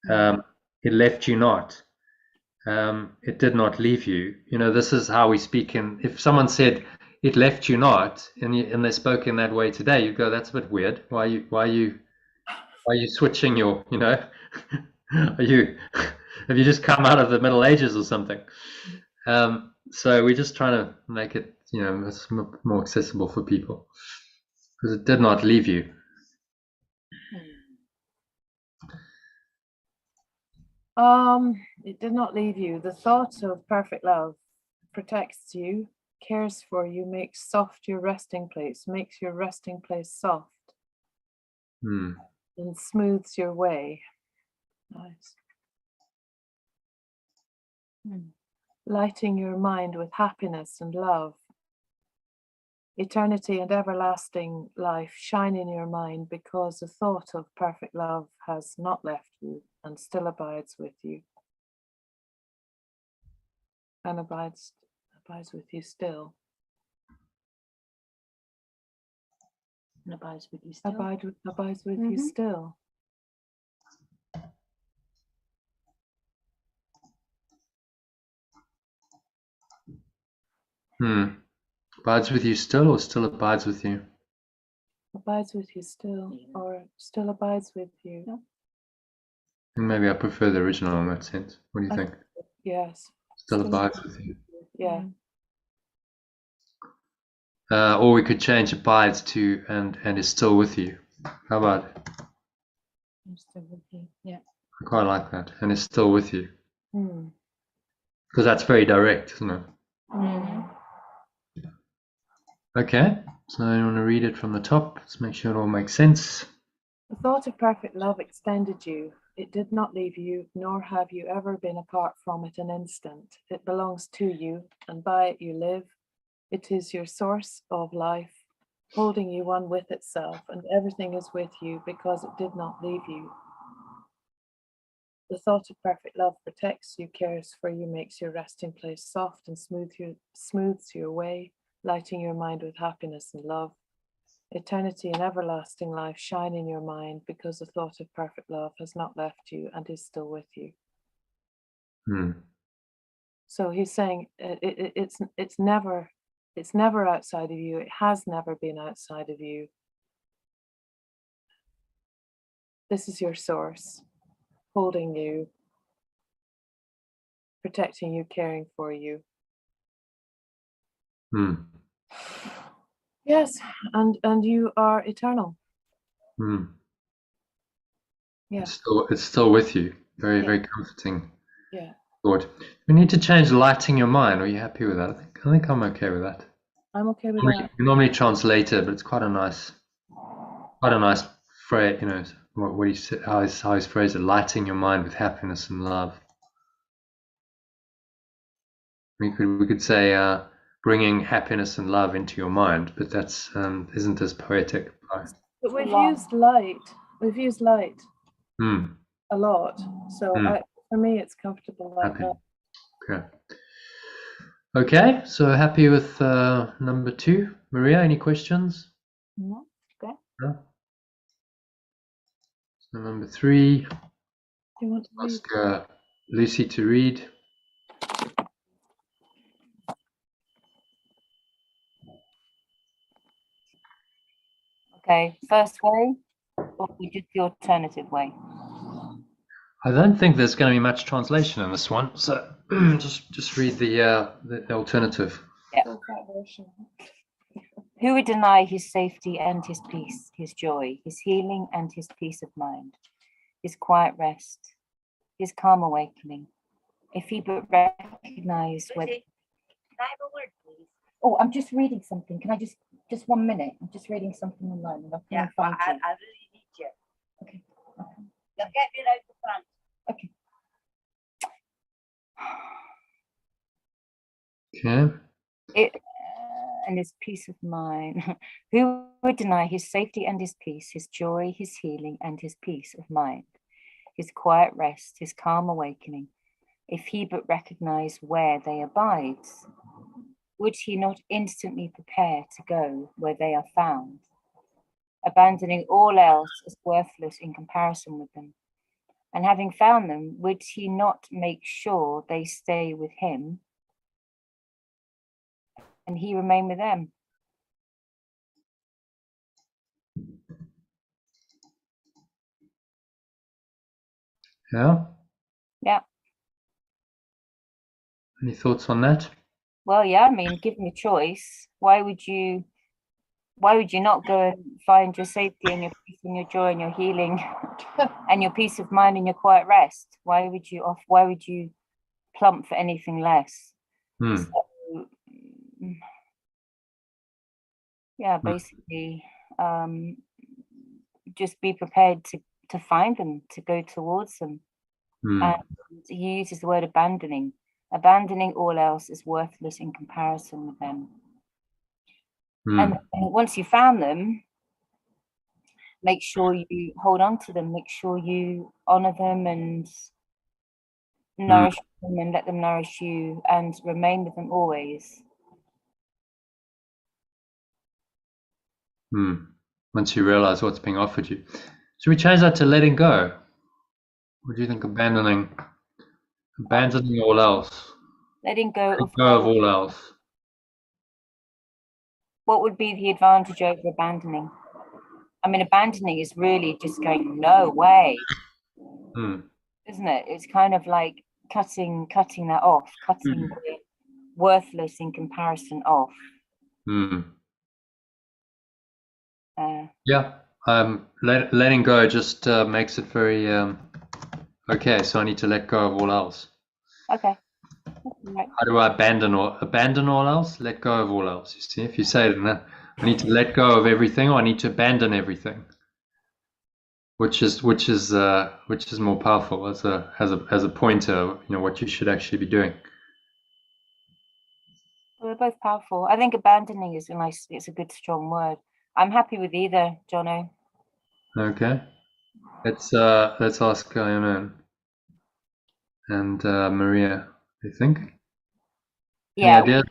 It left you not. It did not leave you. This is how we speak. And if someone said it left you not, and they spoke in that way today, you'd go, that's a bit weird. Why are you switching your, have you just come out of the Middle Ages or something? So we're just trying to make it, more accessible for people, because it did not leave you. It did not leave you. The thought of perfect love protects you, cares for you, makes soft your resting place, makes your resting place soft, and smooths your way. Nice. Lighting your mind with happiness and love. Eternity and everlasting life shine in your mind because the thought of perfect love has not left you and still abides with you. And abides with you still. And abides with you still. Abides with you still. Abides with you still, or still abides with you? Abides with you still, or still abides with you. I think maybe I prefer the original in that sense. What do you think? Yes. Still abides with you. Yeah. Or we could change abides to and is still with you. How about it? I'm still with you. Yeah. I quite like that. And is still with you. Mm. Because that's very direct, isn't it? Mm. Okay, so I want to read it from the top. Let's make sure it all makes sense. The thought of perfect love extended you. It did not leave you, nor have you ever been apart from it an instant. It belongs to you, and by it you live. It is your source of life, holding you one with itself, and everything is with you because it did not leave you. The thought of perfect love protects you, cares for you, makes your resting place soft, and smooths your way, lighting your mind with happiness and love. Eternity and everlasting life shine in your mind because the thought of perfect love has not left you and is still with you. So he's saying it's never outside of you. It has never been outside of you. This is your source, holding you, protecting you, caring for you. Yes, and you are eternal. Yeah. It's still with you. Very, very comforting. Yeah. Lord, we need to change lighting your mind. Are you happy with that? I think I'm okay with that. I'm okay with that. We normally translate it, but it's quite a nice phrase. What he said, how he's phrased it: lighting your mind with happiness and love. We could say bringing happiness and love into your mind, but that's isn't as poetic. But we've used light. We've used light a lot. So for me, it's comfortable like that. Okay. Okay. So happy with number 2, Maria? Any questions? No. Okay. No. So number 3. Do you want to read? Ask Lucy to read. Okay, first way, or just the alternative way? I don't think there's going to be much translation in this one, so just read the alternative. Yeah. Who would deny his safety and his peace, his joy, his healing and his peace of mind? his quiet rest, his calm awakening, if he but recognized where. Can I have a word, please? Oh, I'm just reading something. Can I just 1 minute? I'm just reading something online. And I'll come and find you. I really need you. Okay. You'll get me out the front. Okay. Okay. And his peace of mind. Who would deny his safety and his peace, his joy, his healing, and his peace of mind, his quiet rest, his calm awakening, if he but recognize where they abide? Would he not instantly prepare to go where they are found, abandoning all else as worthless in comparison with them? And having found them, would he not make sure they stay with him and he remain with them? Yeah. Yeah. Any thoughts on that? Well, yeah, I mean, given a choice, why would you not go and find your safety and your peace and your joy and your healing and your peace of mind and your quiet rest? Why would you plump for anything less? Hmm. So, yeah, basically, just be prepared to find them, to go towards them. Hmm. And he uses the word abandoning all else is worthless in comparison with them. Hmm. And once you found them, make sure you hold on to them, make sure you honor them and nourish them and let them nourish you and remain with them always. Once you realize what's being offered you. Should we change that to letting go? What do you think? Abandoning all else. Letting go Letting of go of all else. what would be the advantage over abandoning? I mean, abandoning is really just going, no way, isn't it? It's kind of like cutting that off, cutting the worthless in comparison off. Yeah. Letting go just makes it very okay. So I need to let go of all else. Okay. Right. How do I abandon all else? Let go of all else. You see, if you say it in that, I need to let go of everything, or I need to abandon everything. Which is more powerful as a pointer, what you should actually be doing. Well, they're both powerful. I think abandoning is it's a good strong word. I'm happy with either, Jono. Okay. Let's ask Iona and Maria. You think? Yeah. Any idea?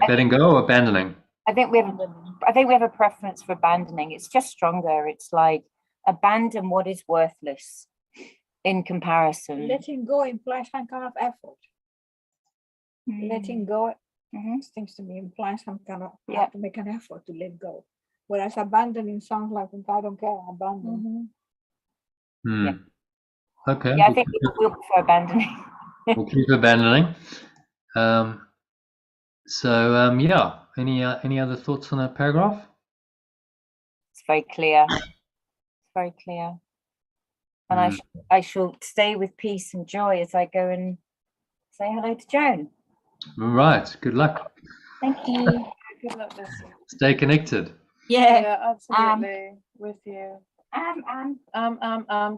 Letting go or abandoning? I think we have a preference for abandoning. It's just stronger. It's like abandon what is worthless in comparison. Letting go implies some kind of effort. Letting go seems to me implies some kind of you have to make an effort to let go. Whereas abandoning sounds like I don't care, abandon. Yeah. Okay. Yeah, I think we'll prefer abandoning. We'll keep abandoning. Yeah. Any other thoughts on that paragraph? It's very clear. It's very clear. And I shall stay with peace and joy as I go and say hello to Joan. All right. Good luck. Thank you. Good luck, Lucy. Stay connected. Yeah, absolutely. With you. I'm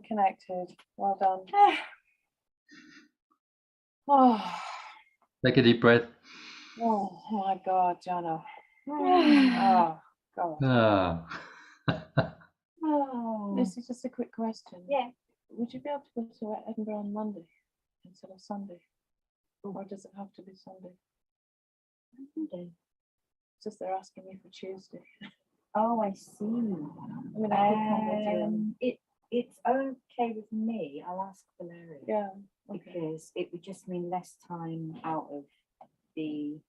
connected. Well done. Oh. Take a deep breath. Oh my God, Jono. Oh God. This is just a quick question. Yeah. Would you be able to go to Edinburgh on Monday instead of Sunday? Or does it have to be Sunday? Monday. It's just they're asking me for Tuesday. Oh, I see. I mean, I could come with you. It's okay with me. I'll ask Valeria. Yeah. Because it would just mean less time out of the.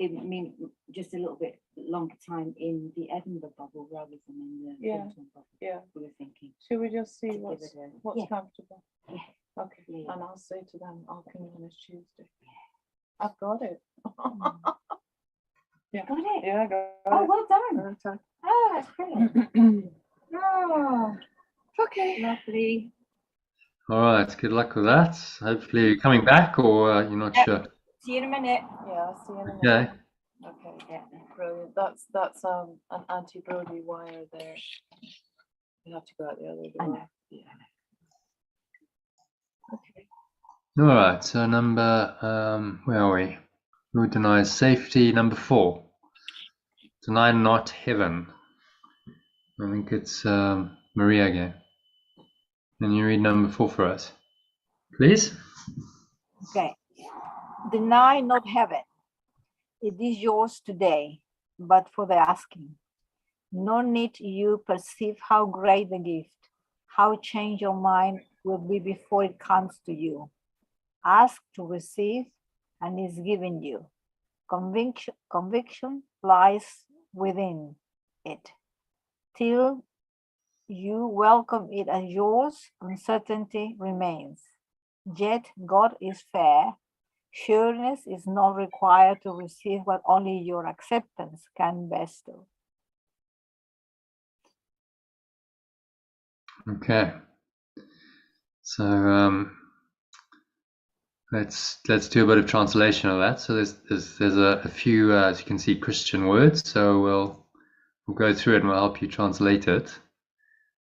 It would mean just a little bit longer time in the Edinburgh bubble rather than in the Filton bubble. Yeah. We were thinking. Should we just see what's comfortable? Yeah. Okay. Yeah. And I'll say to them, I'll come in this Tuesday. Yeah. I've got it. Yeah. Got it? Yeah, I got it. Oh, well done. Oh, that's brilliant. Oh, Okay. Lovely. All right. Good luck with that. Hopefully you're coming back, or you're not Yep. sure. See you in a minute. Yeah, I'll see you in a Okay. minute. Okay, Yeah. brilliant. That's an anti-Brody wire there. You have to go out the other I know. door. Yeah. Okay. All right. So where are we? Who denies safety? Number 4. Deny not heaven. I think it's Maria again. Can you read number 4 for us, please? Okay. Deny not heaven. It is yours today, but for the asking. Nor need you perceive how great the gift, how change your mind will be before it comes to you. Ask to receive and is given you. Conviction lies within it. Till you welcome it as yours, uncertainty remains. Yet God is fair. Sureness is not required to receive what only your acceptance can bestow. Okay. So let's do a bit of translation of that. So there's a few, as you can see, Christian words. So we'll go through it and we'll help you translate it.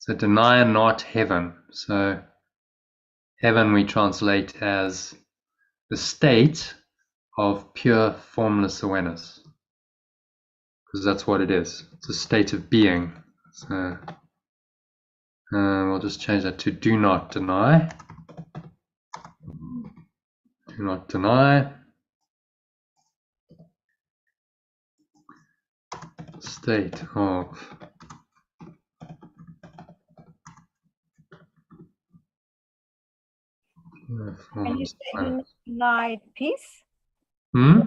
So deny not heaven. So heaven we translate as the state of pure formless awareness, because that's what it is. It's a state of being. So we'll just change that to do not deny. Do not deny. State of pure Can you formless say awareness. deny peace? Hmm?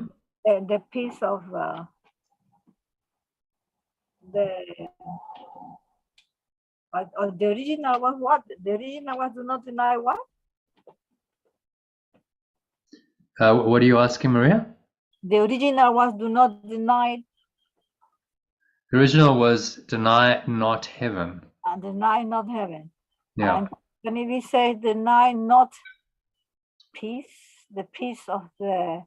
The peace of the original was what? The original was do not deny what? What are you asking, Maria? The original was do not deny The original was deny not heaven. and deny not heaven. Yeah. And can it be said deny not peace, the peace of the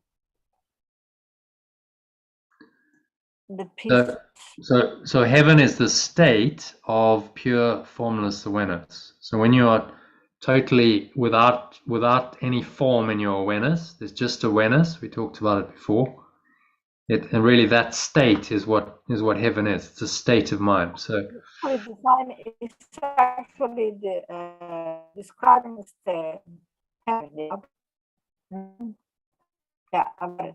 peace. So heaven is the state of pure formless awareness. So when you are totally without any form in your awareness, there's just awareness. We talked about it before. And really that state is what heaven is. It's a state of mind. So The design is actually the describing the heaven. Yeah, I got it.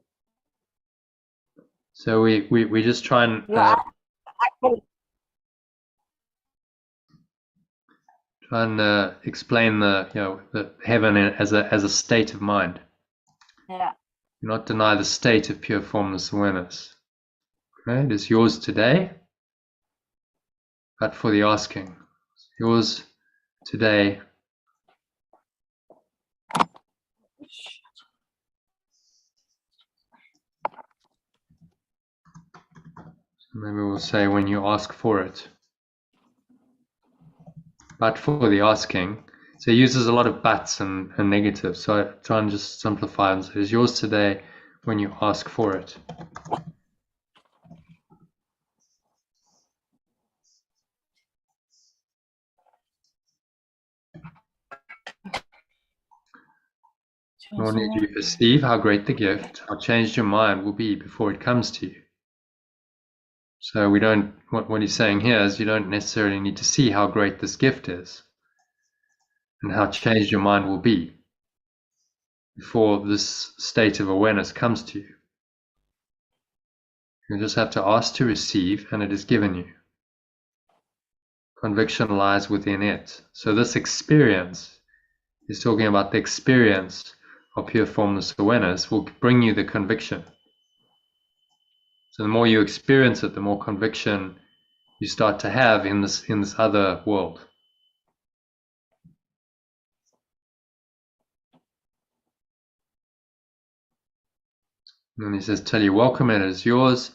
so we just try and Yeah, actually, explain the heaven as a state of mind. yeah. Do not deny the state of pure formless awareness. Okay, it is yours today, but for the asking. It's yours today. So maybe we'll say when you ask for it. But for the asking. So it uses a lot of buts and negatives. So I try and just simplify and say, it is yours today when you ask for it. Nor need you perceive how great the gift, how changed your mind will be before it comes to you. So we don't, what he's saying here is you don't necessarily need to see how great this gift is and how changed your mind will be before this state of awareness comes to you. You just have to ask to receive and it is given you. Conviction lies within it. So this experience is talking about the experience of pure formless awareness will bring you the conviction. So the more you experience it, the more conviction you start to have in this other world. And he says, till you welcome it as yours,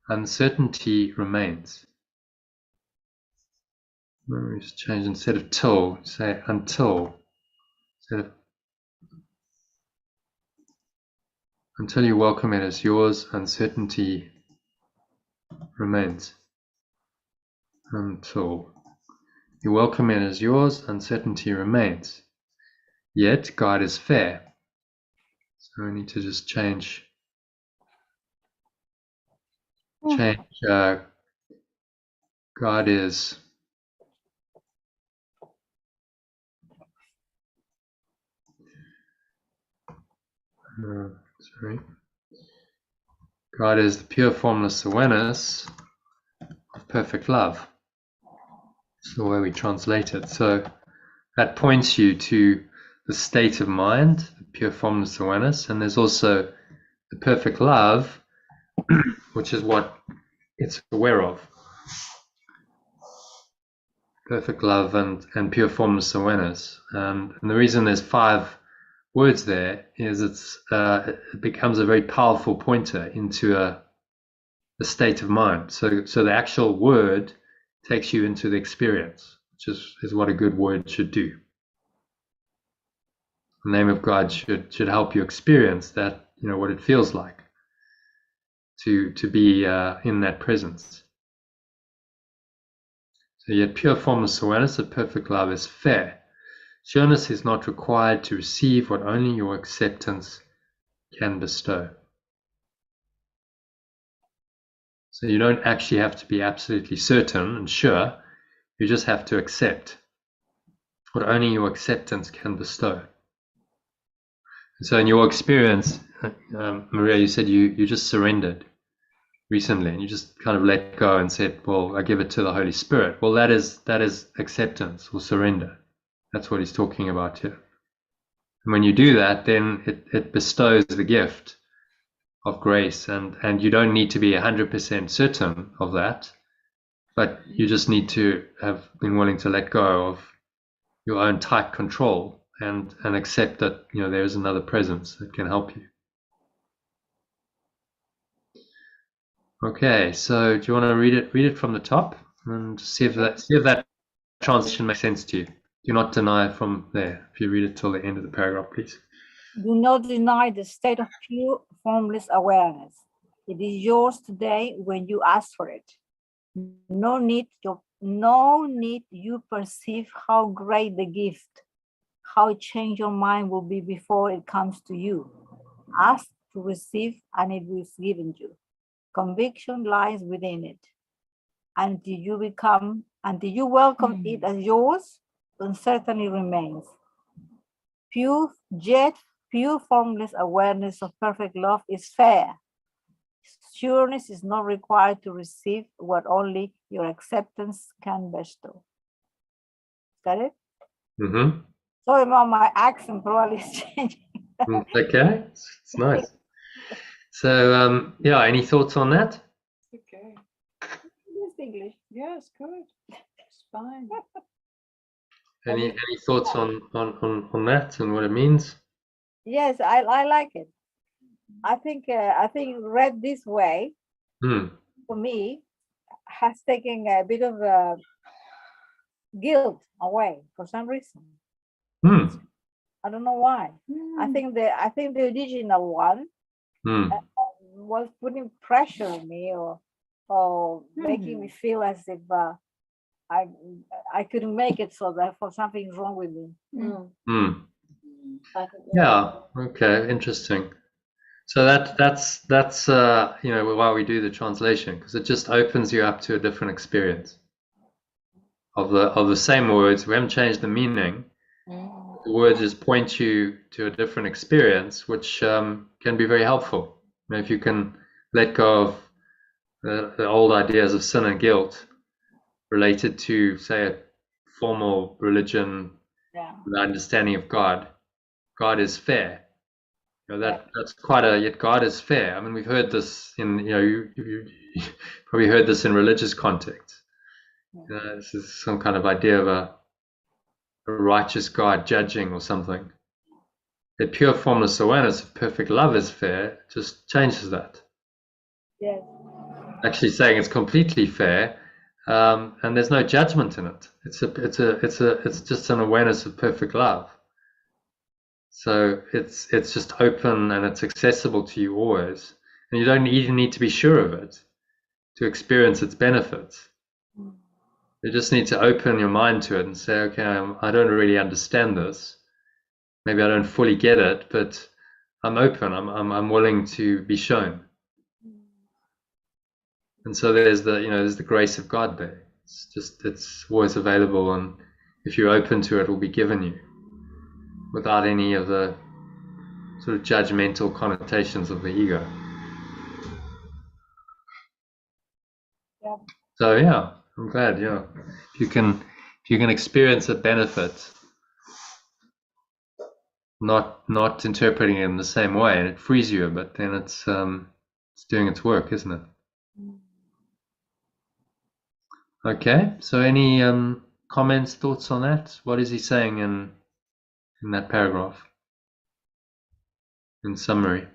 uncertainty remains. Let me just change, instead of till, say until So until you welcome it as yours, uncertainty remains. Until you welcome it as yours, uncertainty remains. Yet God is fair. So we need to just change God is God is the pure formless awareness of perfect love. That's the way we translate it. So that points you to the state of mind, the pure formless awareness, and there's also the perfect love, which is what it's aware of. Perfect love and pure formless awareness. And the reason there's 5 words there is it becomes a very powerful pointer into a state of mind. So the actual word takes you into the experience, which is what a good word should do. The name of God should help you experience that, what it feels like to be in that presence. So yet pure formless awareness of perfect love is fair. Sureness is not required to receive what only your acceptance can bestow. So you don't actually have to be absolutely certain and sure, you just have to accept what only your acceptance can bestow. So in your experience, Maria, you said you just surrendered recently and you just kind of let go and said, well, I give it to the Holy Spirit. Well, that is acceptance or surrender. That's what he's talking about here. And when you do that, then it bestows the gift of grace, and you don't need to be 100% certain of that, but you just need to have been willing to let go of your own tight control and accept that there is another presence that can help you. Okay, so do you want to read it from the top and see if that transition makes sense to you? Do not deny from there. If you read it till the end of the paragraph, please. Do not deny the state of pure, formless awareness. It is yours today when you ask for it. No need you perceive how great the gift, how change your mind will be before it comes to you. Ask to receive and it will be given you. Conviction lies within it. Until you welcome it as yours, uncertainty remains. Pure formless awareness of perfect love is fair. Sureness is not required to receive what only your acceptance can bestow. Got it? Mm-hmm. Sorry about my accent, probably is changing. Okay, it's nice. So, any thoughts on that? Okay. It's English. Yes, good. It's fine. Any thoughts on that and what it means? Yes, I like it. I think read this way, for me, has taken a bit of guilt away for some reason. I don't know why. I think the original one was putting pressure on me or making me feel as if I couldn't make it, so therefore something's wrong with me. Yeah. Okay. Interesting. So that's why we do the translation, because it just opens you up to a different experience of the same words. We haven't changed the meaning. The words just point you to a different experience, which can be very helpful. If you can let go of the old ideas of sin and guilt related to, say, a formal religion, the understanding of God. God is fair. That's quite yet God is fair. I mean, we've heard this in, you probably heard this in religious context. This is some kind of idea of a righteous God judging or something. The pure formless awareness of perfect love is fair just changes that. Yes. Actually saying it's completely fair, and there's no judgment in it. It's just an awareness of perfect love. So it's just open and it's accessible to you always, and you don't even need to be sure of it to experience its benefits. You just need to open your mind to it and say, okay, I don't really understand this. Maybe I don't fully get it, but I'm open. I'm willing to be shown. And so there's the grace of God there. It's always available, and if you're open to it, it will be given you without any of the sort of judgmental connotations of the ego. Yeah. So yeah, I'm glad. Yeah, if you can experience a benefit, not interpreting it in the same way, and it frees you a bit, then it's doing its work, isn't it? Okay. So any comments, thoughts on that? What is he saying in that paragraph? In summary.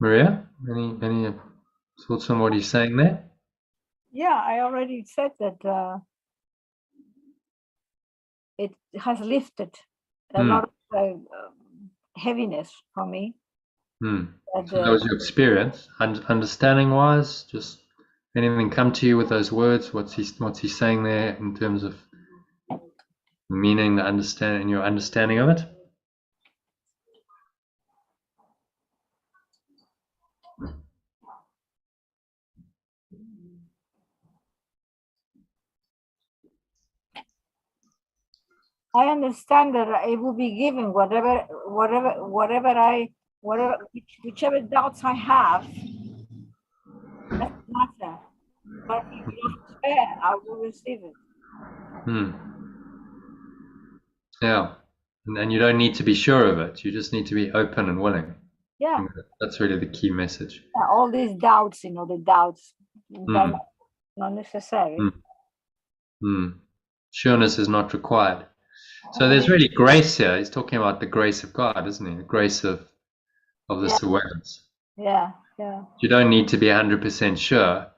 Maria, any thoughts on what he's saying there? Yeah, I already said that it has lifted a lot of heaviness for me. So And, that was your experience, understanding wise. Just anything come to you with those words? What's he saying there in terms of meaning, the understanding, your understanding of it? I understand that it will be given whichever doubts I have. Doesn't matter. But if you despair, I will receive it. Yeah, and you don't need to be sure of it. You just need to be open and willing. Yeah. That's really the key message. All these doubts, the doubts, they're not necessary. Sureness is not required. So there's really grace here. He's talking about the grace of God, isn't he? The grace of this awareness. Yeah. You don't need to be 100% sure.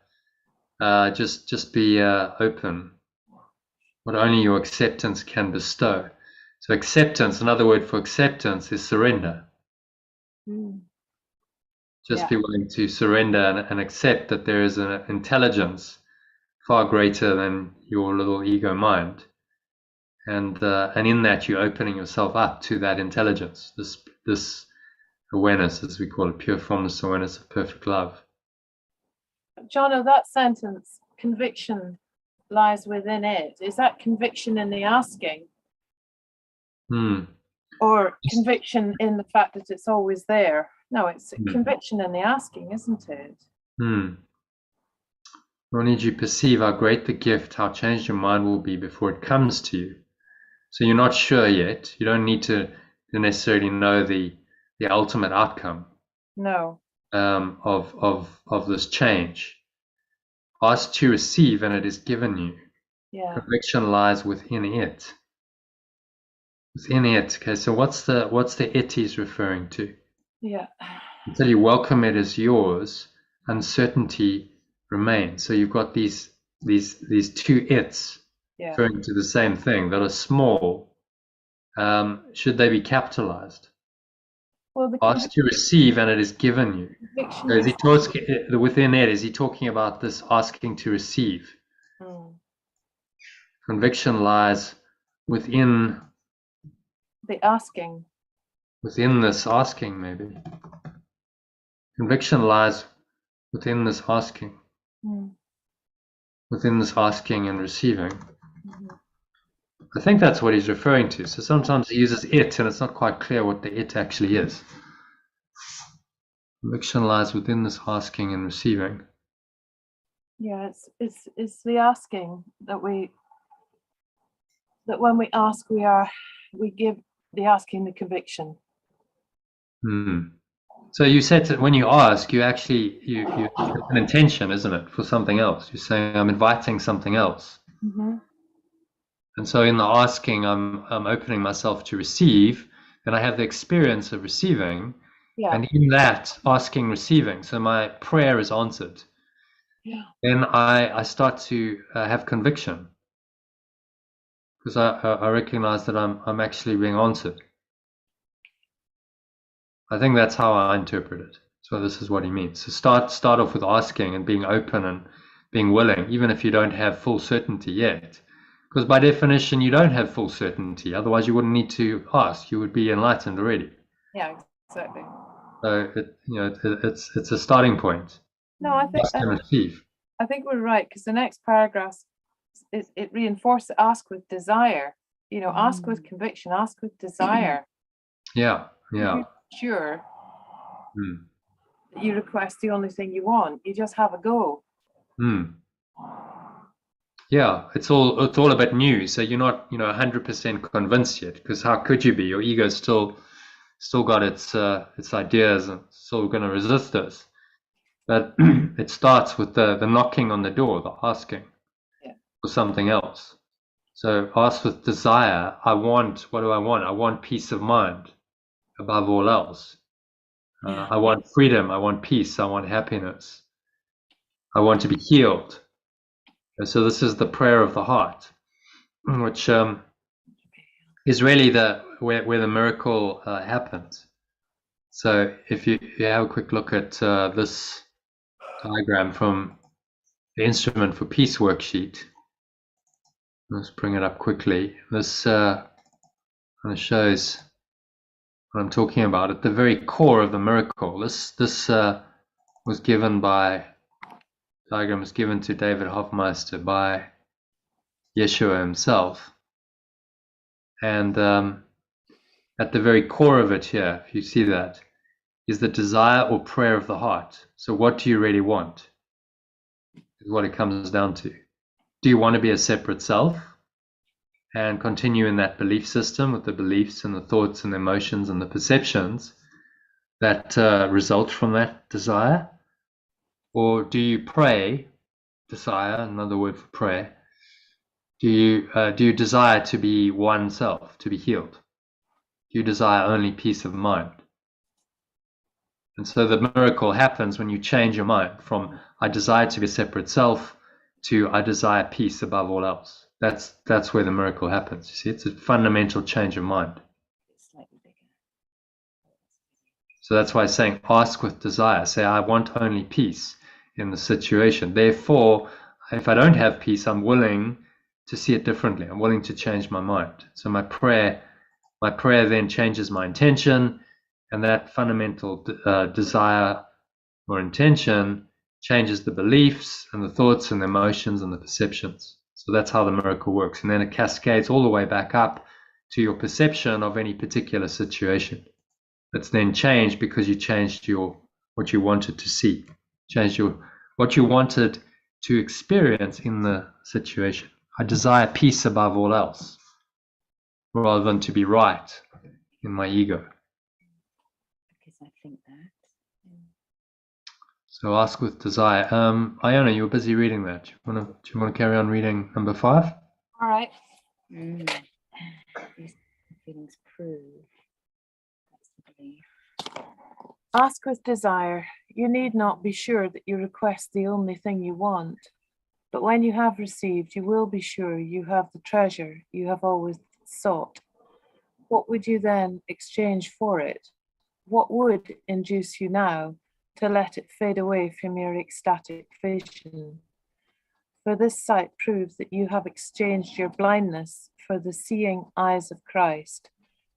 Just be open. What only your acceptance can bestow. So acceptance, another word for acceptance is surrender. Just be willing to surrender and accept that there is an intelligence far greater than your little ego mind. And in that you're opening yourself up to that intelligence, this awareness, as we call it, pure formless awareness of perfect love. Jono, that sentence, conviction lies within it. Is that conviction in the asking? Or conviction in the fact that it's always there? No, it's conviction in the asking, isn't it? Nor need you perceive how great the gift, how changed your mind will be before it comes to you. So you're not sure yet. You don't need to necessarily know the ultimate outcome. No. Of this change. Ask to receive, and it is given you. Yeah. Conviction lies within it. Within it. Okay. So what's the it he's referring to? Yeah. Until you welcome it as yours, uncertainty remains. So you've got these two it's referring to the same thing that are small. Should they be capitalized? Well, ask to receive, and it is given you. So is he within it? Is he talking about this asking to receive? Conviction lies within the asking. Within this asking, maybe. Conviction lies within this asking. Within this asking and receiving. I think that's what he's referring to. So sometimes he uses it, and it's not quite clear what the it actually is. Conviction lies within this asking and receiving. Yeah, it's the asking that when we ask, we give the asking the conviction. So you said that when you ask, you have an intention, isn't it, for something else? You're saying, I'm inviting something else. Mhm. And so in the asking, I'm opening myself to receive, and I have the experience of receiving. Yeah. And in that asking, receiving, so my prayer is answered. Yeah. Then I start to have conviction, because I recognize that I'm actually being answered. I think that's how I interpret it. So this is what he means. So start off with asking and being open and being willing, even if you don't have full certainty yet. Because by definition, you don't have full certainty. Otherwise, you wouldn't need to ask. You would be enlightened already. Yeah, exactly. So it's a starting point. No, I think Ask and receive. I think we're right, because the next paragraph it reinforces ask with desire. You know, ask with conviction, ask with desire. Yeah. Sure Mm. that you request the only thing you want. You just have a go. Mm. Yeah, it's all a bit new. So you're not 100% convinced yet, because how could you be? Your ego's still got its ideas and still going to resist us. But it starts with the knocking on the door, the asking for something else. So ask with desire. What do I want? I want peace of mind above all else. I want freedom. I want peace. I want happiness. I want to be healed. And so this is the prayer of the heart, which is really where the miracle happens. So if you have a quick look at this diagram from the Instrument for Peace worksheet, let's bring it up quickly. This kind of shows what I'm talking about. At the very core of the miracle, this was given diagram was given to David Hofmeister by Yeshua himself. And at the very core of it here, if you see that, is the desire or prayer of the heart. So what do you really want? Is what it comes down to. Do you want to be a separate self and continue in that belief system with the beliefs and the thoughts and the emotions and the perceptions that result from that desire? Or do you pray, desire, another word for prayer, do you desire to be oneself, to be healed? Do you desire only peace of mind? And so the miracle happens when you change your mind from I desire to be a separate self to I desire peace above all else. That's where the miracle happens. You see, it's a fundamental change of mind. So that's why saying ask with desire. Say, I want only peace in the situation. Therefore, if I don't have peace, I'm willing to see it differently. I'm willing to change my mind. So my prayer then changes my intention, and that fundamental desire or intention changes the beliefs and the thoughts and the emotions and the perceptions. So that's how the miracle works. And then it cascades all the way back up to your perception of any particular situation. It's then changed because you changed what you wanted to see, changed what you wanted to experience in the situation. I desire peace above all else, rather than to be right in my ego. Because I think that. So ask with desire. Iona, you were busy reading that. Do you want to carry on reading number 5? All right. These feelings prove. That's the belief. Ask with desire. You need not be sure that you request the only thing you want. But when you have received, you will be sure you have the treasure you have always sought. What would you then exchange for it? What would induce you now to let it fade away from your ecstatic vision? For this sight proves that you have exchanged your blindness for the seeing eyes of Christ.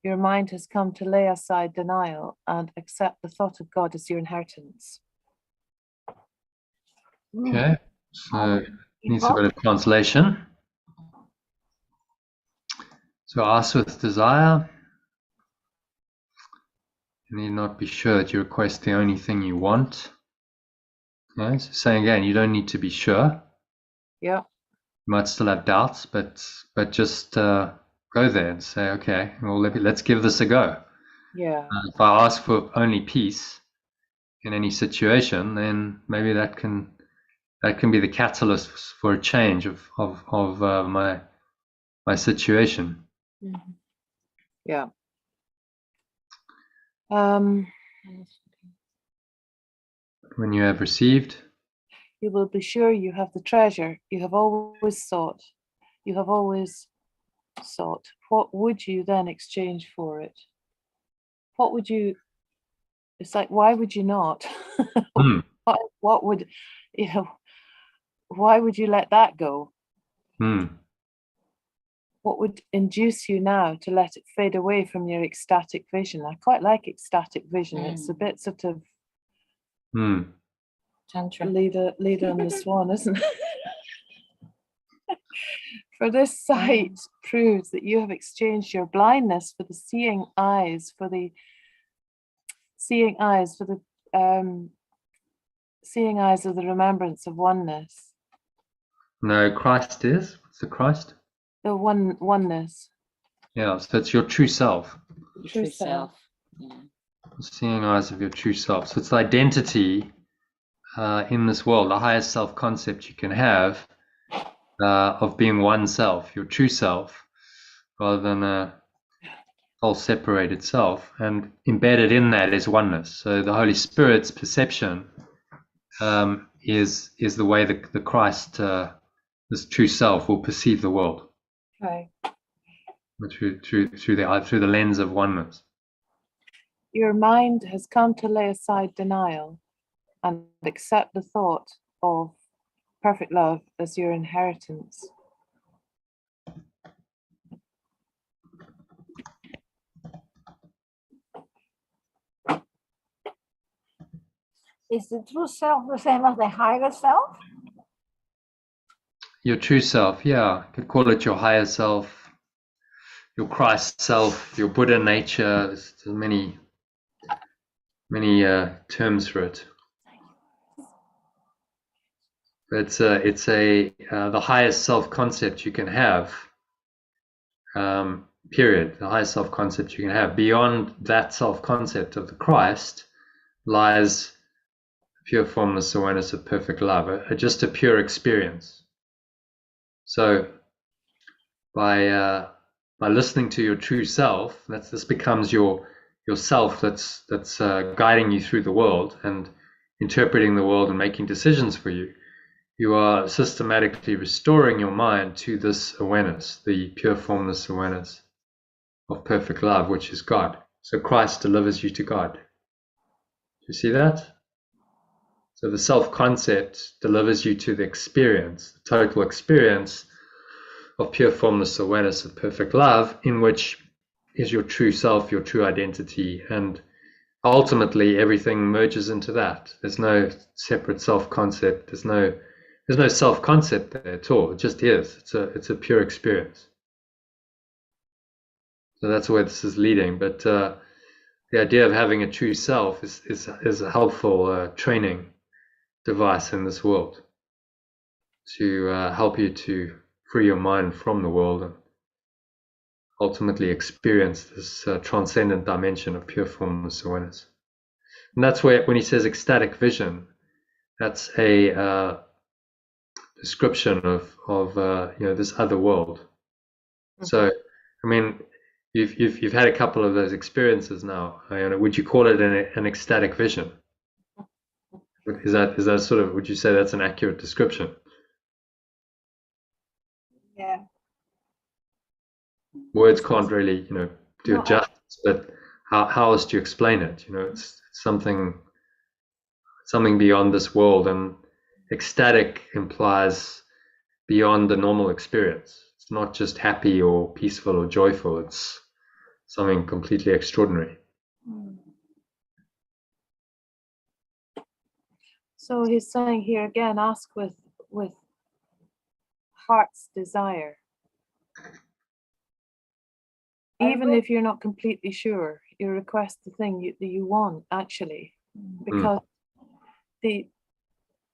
Your mind has come to lay aside denial and accept the thought of God as your inheritance. Okay, so needs a bit of translation. So ask with desire. You need not be sure that you request the only thing you want. Okay, so saying again, you don't need to be sure. Yeah. You might still have doubts, but just go there and say, okay, well, let's give this a go. Yeah. If I ask for only peace in any situation, then maybe that can that can be the catalyst for a change of my situation. Yeah. When you have received, You will be sure you have the treasure you have always sought. You have always sought. What would you then exchange for it? What would you? It's like, why would you not? What would, you know? Why would you let that go? What would induce you now to let it fade away from your ecstatic vision? I quite like ecstatic vision. It's a bit sort of Tantra. leader on the swan, isn't it? For this sight proves that you have exchanged your blindness for the seeing eyes, for the seeing eyes, for the seeing eyes of the remembrance of oneness. No, Christ is. What's the Christ? The oneness. Yeah, so it's your true self. True self. Seeing eyes of your true self. So it's the identity in this world, the highest self-concept you can have of being oneself, your true self, rather than a whole separated self. And embedded in that is oneness. So the Holy Spirit's perception is the way that the Christ, this true self, will perceive the world. Okay. Through the lens of oneness. Your mind has come to lay aside denial and accept the thought of perfect love as your inheritance. Is the true self the same as the higher self? Your true self, yeah. You could call it your higher self, your Christ self, your Buddha nature. There's many terms for it. But it's the highest self-concept you can have, period. The highest self-concept you can have. Beyond that self-concept of the Christ lies pure formless awareness of perfect love, just a pure experience. So by listening to your true self, this becomes your self that's guiding you through the world and interpreting the world and making decisions for you. You are systematically restoring your mind to this awareness, the pure formless awareness of perfect love, which is God. So Christ delivers you to God. Do you see that? So the self-concept delivers you to the experience, the total experience of pure formless awareness of perfect love, in which is your true self, your true identity, and ultimately everything merges into that. There's no separate self-concept. There's no self-concept there at all. It just is. It's a pure experience. So that's where this is leading. But the idea of having a true self is a helpful training device in this world to help you to free your mind from the world and ultimately experience this transcendent dimension of pure formless awareness. And that's where, when he says ecstatic vision, that's a description of this other world. So, I mean, you've had a couple of those experiences now. Would you call it an ecstatic vision? Is that sort of? Would you say that's an accurate description? Yeah. Words can't really, do it justice. But how else do you explain it? It's something beyond this world, and ecstatic implies beyond the normal experience. It's not just happy or peaceful or joyful. It's something completely extraordinary. So he's saying here again, ask with heart's desire. Even if you're not completely sure, you request the thing that you want, actually, because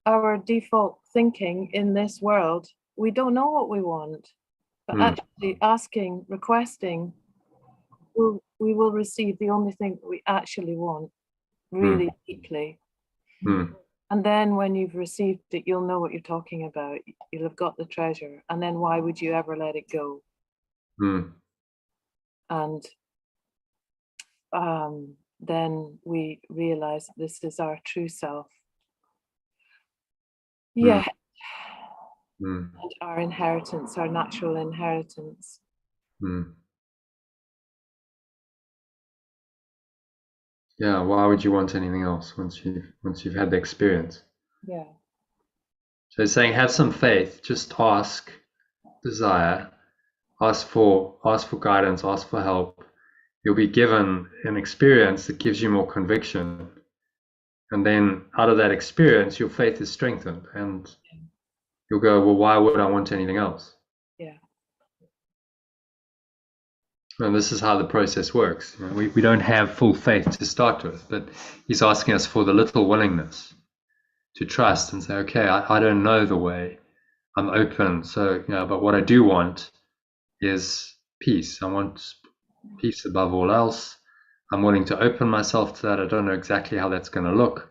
our default thinking in this world, we don't know what we want, but actually asking, requesting, we will receive the only thing that we actually want, really deeply. And then when you've received it, you'll know what you're talking about. You'll have got the treasure. And then why would you ever let it go? Mm. And then we realize that this is our true self. Yeah. Mm. And our inheritance, our natural inheritance. Mm. Yeah, why would you want anything else once you've had the experience? Yeah. So it's saying have some faith, just ask, desire, ask for guidance, ask for help. You'll be given an experience that gives you more conviction. And then out of that experience, your faith is strengthened and you'll go, well, why would I want anything else? Yeah. And this is how the process works. You know, we don't have full faith to start with, but he's asking us for the little willingness to trust and say, okay, I don't know the way. I'm open. So, but what I do want is peace. I want peace above all else. I'm willing to open myself to that. I don't know exactly how that's going to look.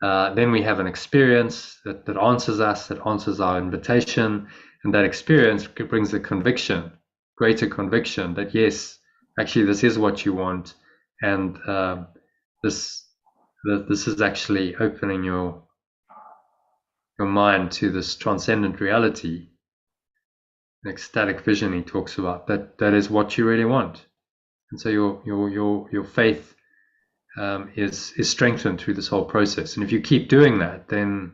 Then we have an experience that answers us, that answers our invitation. And that experience brings the conviction, greater conviction that, yes, actually, this is what you want. And this is actually opening your mind to this transcendent reality, ecstatic vision he talks about, that is what you really want. And so your faith is strengthened through this whole process. And if you keep doing that, then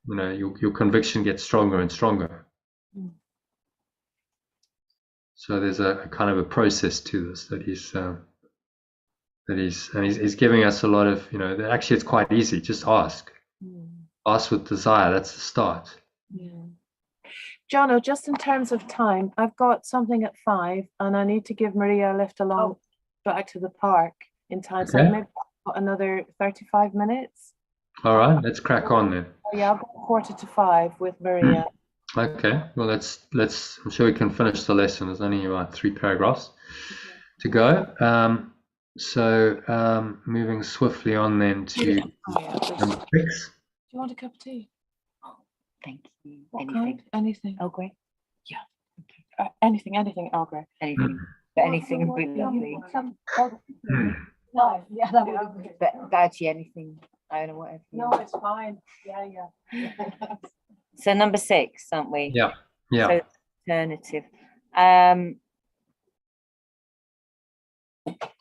your conviction gets stronger and stronger. So there's a kind of a process to this that he's giving us a lot of, that actually it's quite easy. Just ask. Ask with desire. That's the start. Yeah. Jono, just in terms of time, I've got something at 5 and I need to give Maria a lift along back to the park in time. So Okay. maybe I've got another 35 minutes. All right, let's crack on then. Oh, yeah, I've got 4:45 with Maria. Okay, well, let's. I'm sure we can finish the lesson. There's only about 3 paragraphs to go. Moving swiftly on then to number 6. Do you want a cup of tea? Thank you. What Anything? kind? Anything. Earl Grey? Anything, Earl Grey. Anything. But anything would be lovely. No, yeah, that would be great. But actually anything. I don't know, whatever. No, it's fine. Yeah. So number 6, aren't we? Yeah. So alternative.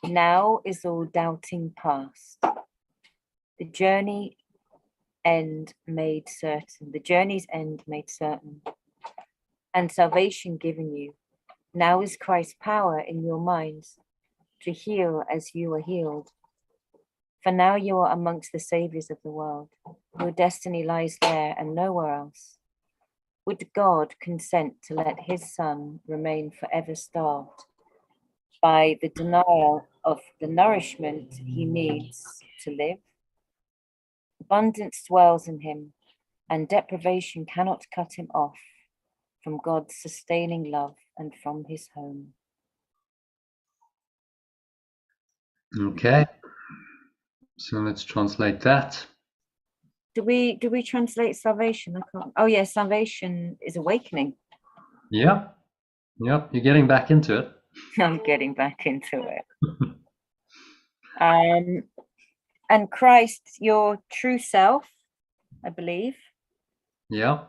Now is all doubting past. The journey's end made certain, and salvation given you. Now is Christ's power in your minds to heal as you are healed. For now you are amongst the saviors of the world. Your destiny lies there and nowhere else. Would God consent to let his son remain forever starved by the denial of the nourishment he needs to live? Abundance dwells in him, and deprivation cannot cut him off from God's sustaining love and from his home. Okay. So let's translate that. Do we translate salvation? I can't. Oh yeah, salvation is awakening. Yeah. You're getting back into it. I'm getting back into it. And Christ, your true self, I believe. Yeah.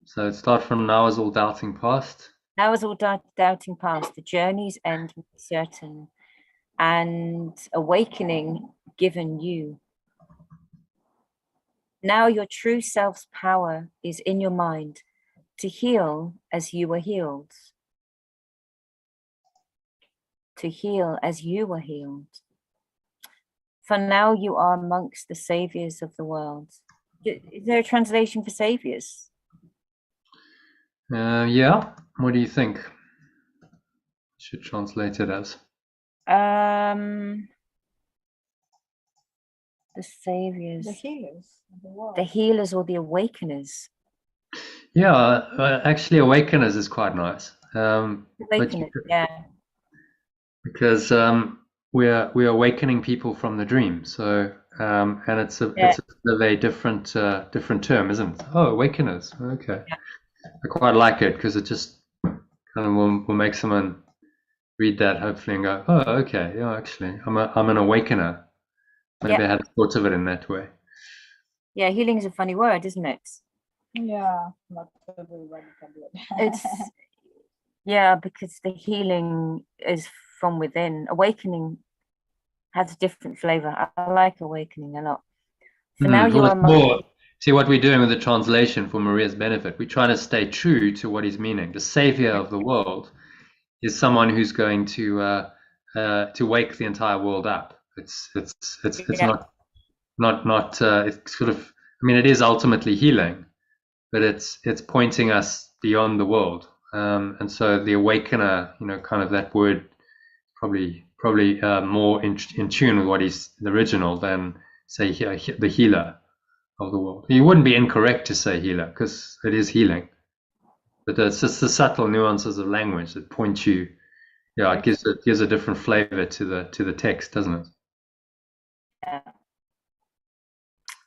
So start from now is all doubting past. Now is all doubting past. The journey's end certain, and awakening given you. Now your true self's power is in your mind to heal as you were healed. To heal as you were healed. For now you are amongst the saviors of the world. Is there a translation for saviors? Yeah. What do you think? Should translate it as? The saviors. The healers of the world. The healers or the awakeners. Yeah, actually, awakeners is quite nice. Awakeners, yeah. Because we're awakening people from the dream. So and it's a very different term, isn't it? Oh, awakeners. Okay, I quite like it because it just kind of will make someone read that hopefully and go, oh, okay, yeah, actually, I'm an awakener. Maybe I hadn't thought of it in that way. Yeah, healing is a funny word, isn't it? Yeah, not everybody can do it. It's yeah, because the healing is from within. Awakening has a different flavor. I like awakening a lot. So now you are more. See what we're doing with the translation for Maria's benefit. We're trying to stay true to what he's meaning. The savior of the world is someone who's going to wake the entire world up. It's not it's sort of, I mean, it is ultimately healing, but it's pointing us beyond the world. And so the awakener, you know, kind of that word probably more in tune with what is the original than say the healer of the world. You wouldn't be incorrect to say healer because it is healing, but it's just the subtle nuances of language that point you. Yeah, it gives a different flavor to the text, doesn't it? Yeah.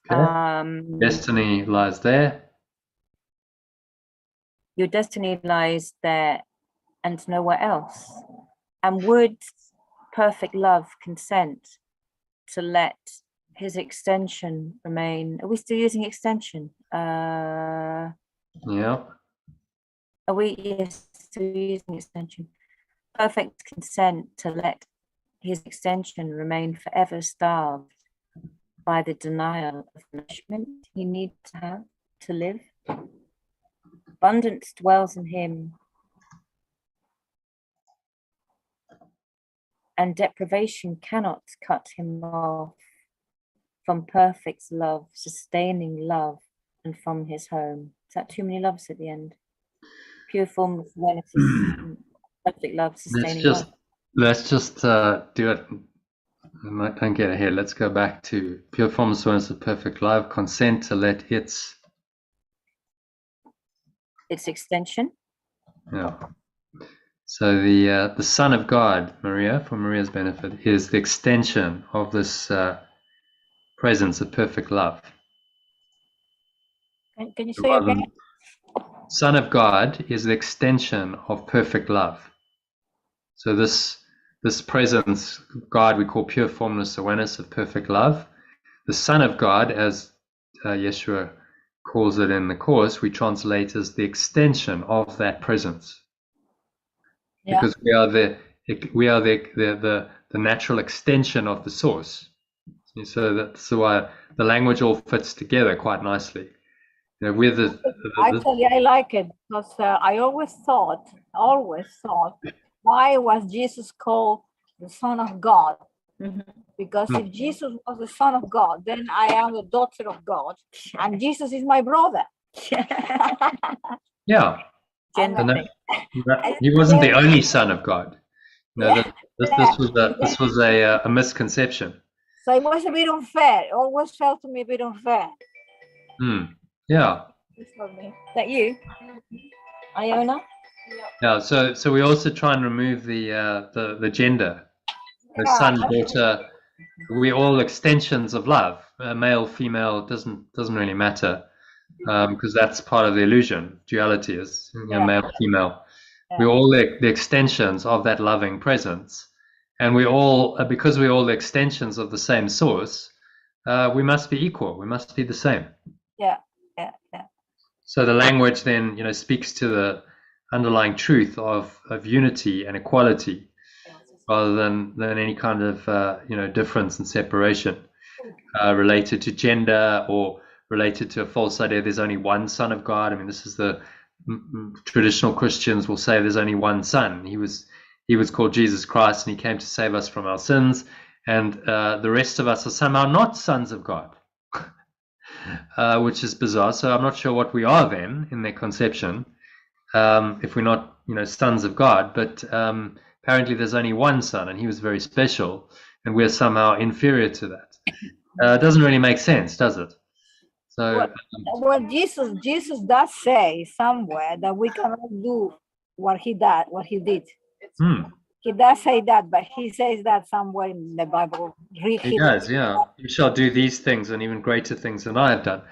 Okay. Destiny lies there. Your destiny lies there and nowhere else. And would perfect love consent to let his extension remain? Are we still using extension? Yeah. Are we still using extension? Perfect consent to let his extension remain forever starved by the denial of nourishment he needs to have to live. Abundance dwells in him, and deprivation cannot cut him off from perfect love, sustaining love, and from his home. Is that too many loves at the end? Pure form of awareness, perfect love, sustaining love. Let's just do it. Don't get ahead. Let's go back to pure form of awareness of perfect love. Consent to let its extension. Yeah. So the Son of God, Maria, for Maria's benefit, is the extension of this presence of perfect love. Can you say again? Son of God is the extension of perfect love. So this presence, God, we call pure formless awareness of perfect love. The Son of God, as Yeshua calls it in the Course, we translate as the extension of that presence. Yeah. Because we are the natural extension of the source. So that's why the language all fits together quite nicely. You know, we're actually, I like it because I always thought, why was Jesus called the Son of God? Mm-hmm. Because if Jesus was the Son of God, then I am the daughter of God, and Jesus is my brother. Yeah. He wasn't the only Son of God. No, this was a misconception. So it was a bit unfair. It always felt to me a bit unfair. Yeah. Is that you, Iona? Yeah. So we also try and remove the gender. The son, daughter. We're all extensions of love. Male, female doesn't really matter. Because that's part of the illusion. Duality is male, female. Yeah. We're all the extensions of that loving presence, and we all, because we're all the extensions of the same source, we must be equal. We must be the same. Yeah. So the language then, speaks to the underlying truth of unity and equality, rather than any kind of difference and separation related to gender or related to a false idea there's only one Son of God. I mean, this is the traditional Christians will say there's only one Son. He was called Jesus Christ, and he came to save us from our sins, and the rest of us are somehow not sons of God, which is bizarre. So I'm not sure what we are then in their conception, if we're not sons of God. But apparently there's only one Son, and he was very special, and we're somehow inferior to that. It doesn't really make sense, does it? So, well, Jesus does say somewhere that we cannot do what he did. He does say that, but he says that somewhere in the Bible. Read He does, yeah. You shall do these things and even greater things than I have done.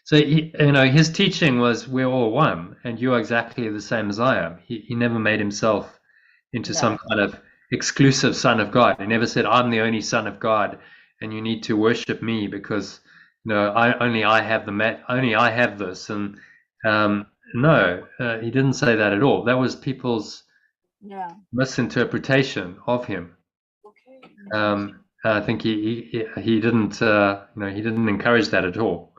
So, his teaching was, we're all one, and you are exactly the same as I am. He never made himself into some kind of exclusive son of God. He never said, I'm the only son of God, and you need to worship me because, only I have this. And no, he didn't say that at all. That was people's misinterpretation of him. I think he didn't he didn't encourage that at all.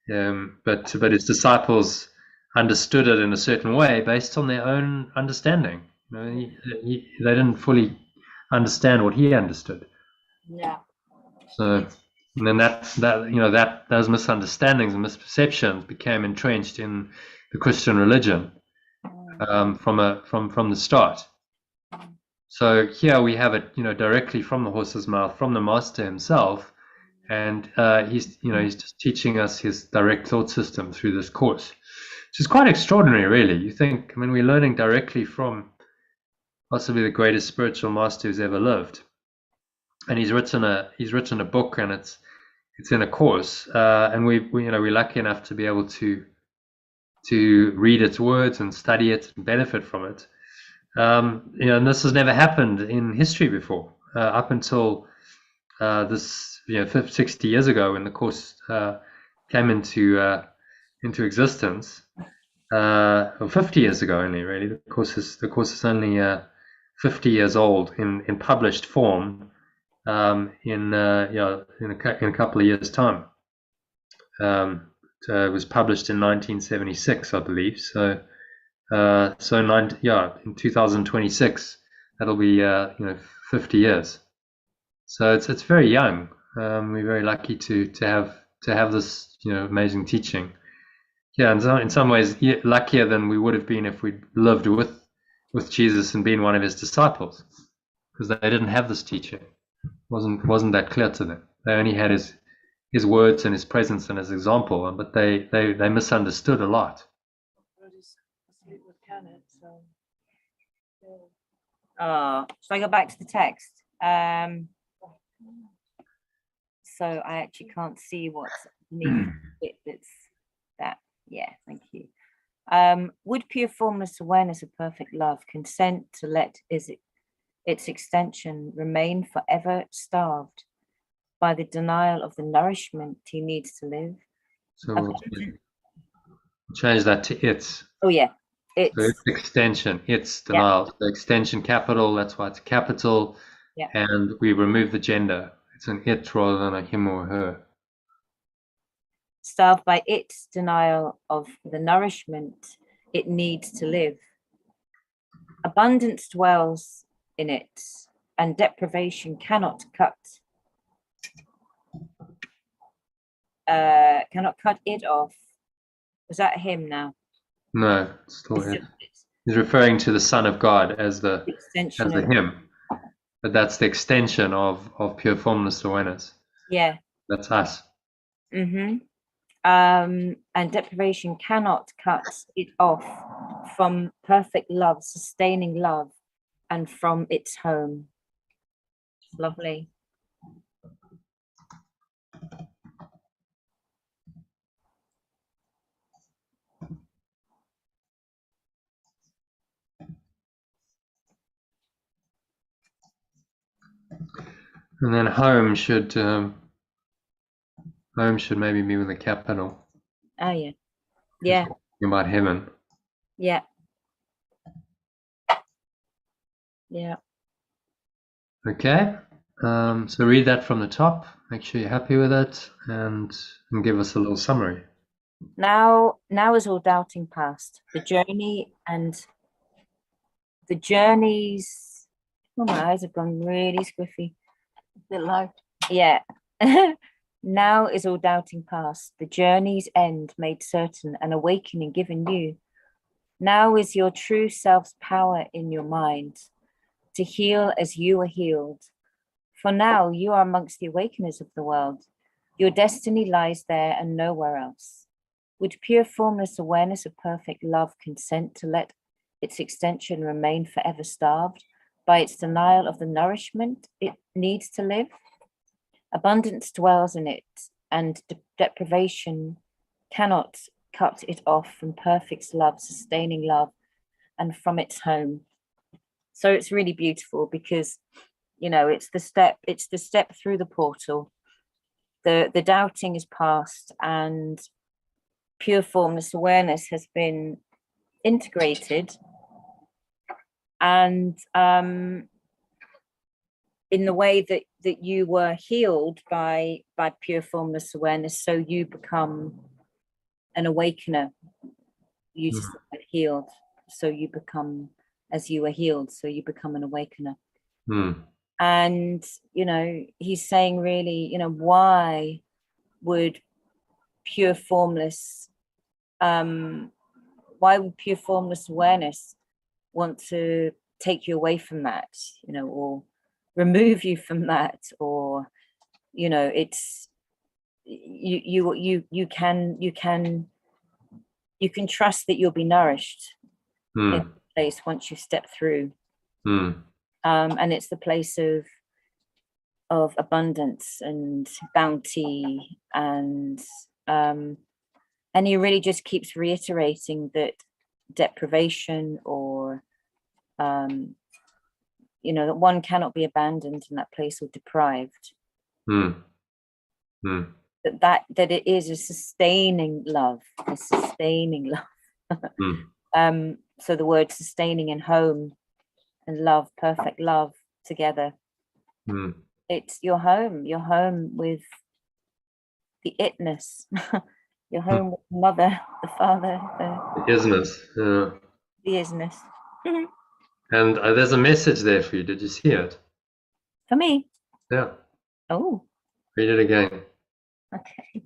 But his disciples understood it in a certain way based on their own understanding. They didn't fully understand what he understood. Yeah. So, and then that those misunderstandings and misperceptions became entrenched in the Christian religion from the start. So here we have it, directly from the horse's mouth, from the master himself, and he's just teaching us his direct thought system through this course, which is quite extraordinary, really. You think, we're learning directly from possibly the greatest spiritual master who's ever lived, and he's written a book, and it's in a course, and we're lucky enough to be able to read its words and study it and benefit from it. And this has never happened in history before, up until this 60 years ago, when the course came into existence, or 50 years ago only, really. The course is only 50 years old in published form, in a couple of years' time. It was published in 1976, I believe. So in 2026, that'll be 50 years. So it's very young. We're very lucky to have this amazing teaching. Yeah, and so in some ways, luckier than we would have been if we'd lived with Jesus and been one of his disciples, because they didn't have this teaching. Wasn't that clear to them. They only had his words and his presence and his example, but they misunderstood a lot. So I go back to the text. So I actually can't see what's beneath it. That's that. Yeah, thank you. Would pure formless awareness of perfect love consent to let its extension remain forever starved by the denial of the nourishment he needs to live? So we'll change that to its. Oh yeah, its extension, its denial. The extension capital, that's why it's capital. Yeah. And we remove the gender. It's an it rather than a him or her. Starved by its denial of the nourishment it needs to live. Abundance dwells in it, and deprivation cannot cut it off. Was that him now? No, it's still it. He's referring to the Son of God as the extension of him, but that's the extension of pure formless awareness. Yeah, that's us. And deprivation cannot cut it off from perfect love, sustaining love, and from its home. Lovely. And then home should maybe be with a capital. Oh yeah, yeah. About heaven. Yeah. Yeah. Okay. So read that from the top. Make sure you're happy with it, and give us a little summary. Now is all doubting past. The journeys. Oh, my eyes have gone really squiffy. The light. Yeah. Now is all doubting past. The journey's end made certain, and awakening given you. Now is your true self's power in your mind to heal as you are healed. For now you are amongst the awakeners of the world. Your destiny lies there and nowhere else. Would pure formless awareness of perfect love consent to let its extension remain forever starved by its denial of the nourishment it needs to live. Abundance dwells in it, and deprivation cannot cut it off from perfect love, sustaining love, and from its home. So it's really beautiful because, you know, it's the step through the portal. The doubting is past, and pure formless awareness has been integrated. And in the way that you were healed by pure formless awareness, so you become an awakener. You just were healed, so you become, as you were healed, so you become an awakener. And, you know, he's saying really, you know, why would pure formless awareness want to take you away from that, you know, or remove you from that, or, you know, it's you can trust that you'll be nourished in the place once you step through. And it's the place of abundance and bounty, and he really just keeps reiterating that deprivation, or you know, that one cannot be abandoned in that place or deprived. That it is a sustaining love, so the word sustaining and home and love, perfect love together. It's your home with the itness. Your home with the mother, the father, The isness. Yeah. the isness. And there's a message there for you. Did you see it? For me. Yeah. Oh, Read it again. okay.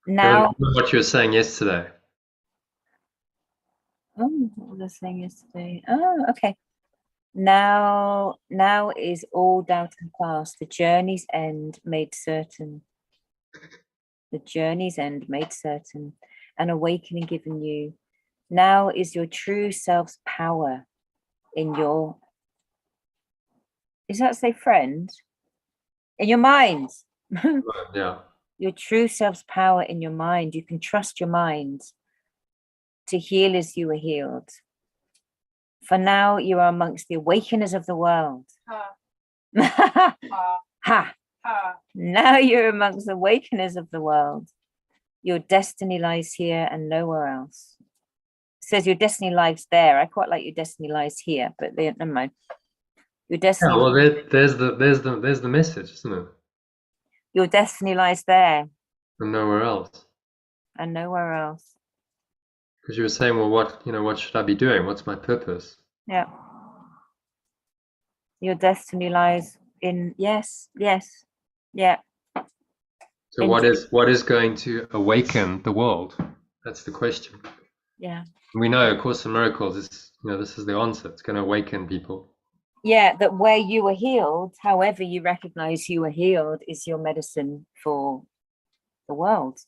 Now, what you were saying yesterday. oh, what was I saying yesterday? Oh, okay. Now is all doubt and past, the journey's end made certain. The journey's end made certain, an awakening given you. Now is your true self's power in your, does that say friend? In your mind. Yeah. Your true self's power in your mind. You can trust your mind to heal as you were healed. For now, you are amongst the awakeners of the world. Ha! Now you're amongst the awakeners of the world. Your destiny lies here and nowhere else. It says your destiny lies there. I quite like your destiny lies here, but never mind. Your destiny. Yeah, well, there's the message, isn't it? Your destiny lies there And nowhere else. and nowhere else. Because you were saying, well, what should I be doing? What's my purpose? Yeah. Your destiny lies in, yes. Yeah. So what is going to awaken the world? That's the question. Yeah. We know, of course, in Miracles, this is the answer. It's going to awaken people. Yeah, that where you were healed, however you recognize you were healed, is your medicine for the world.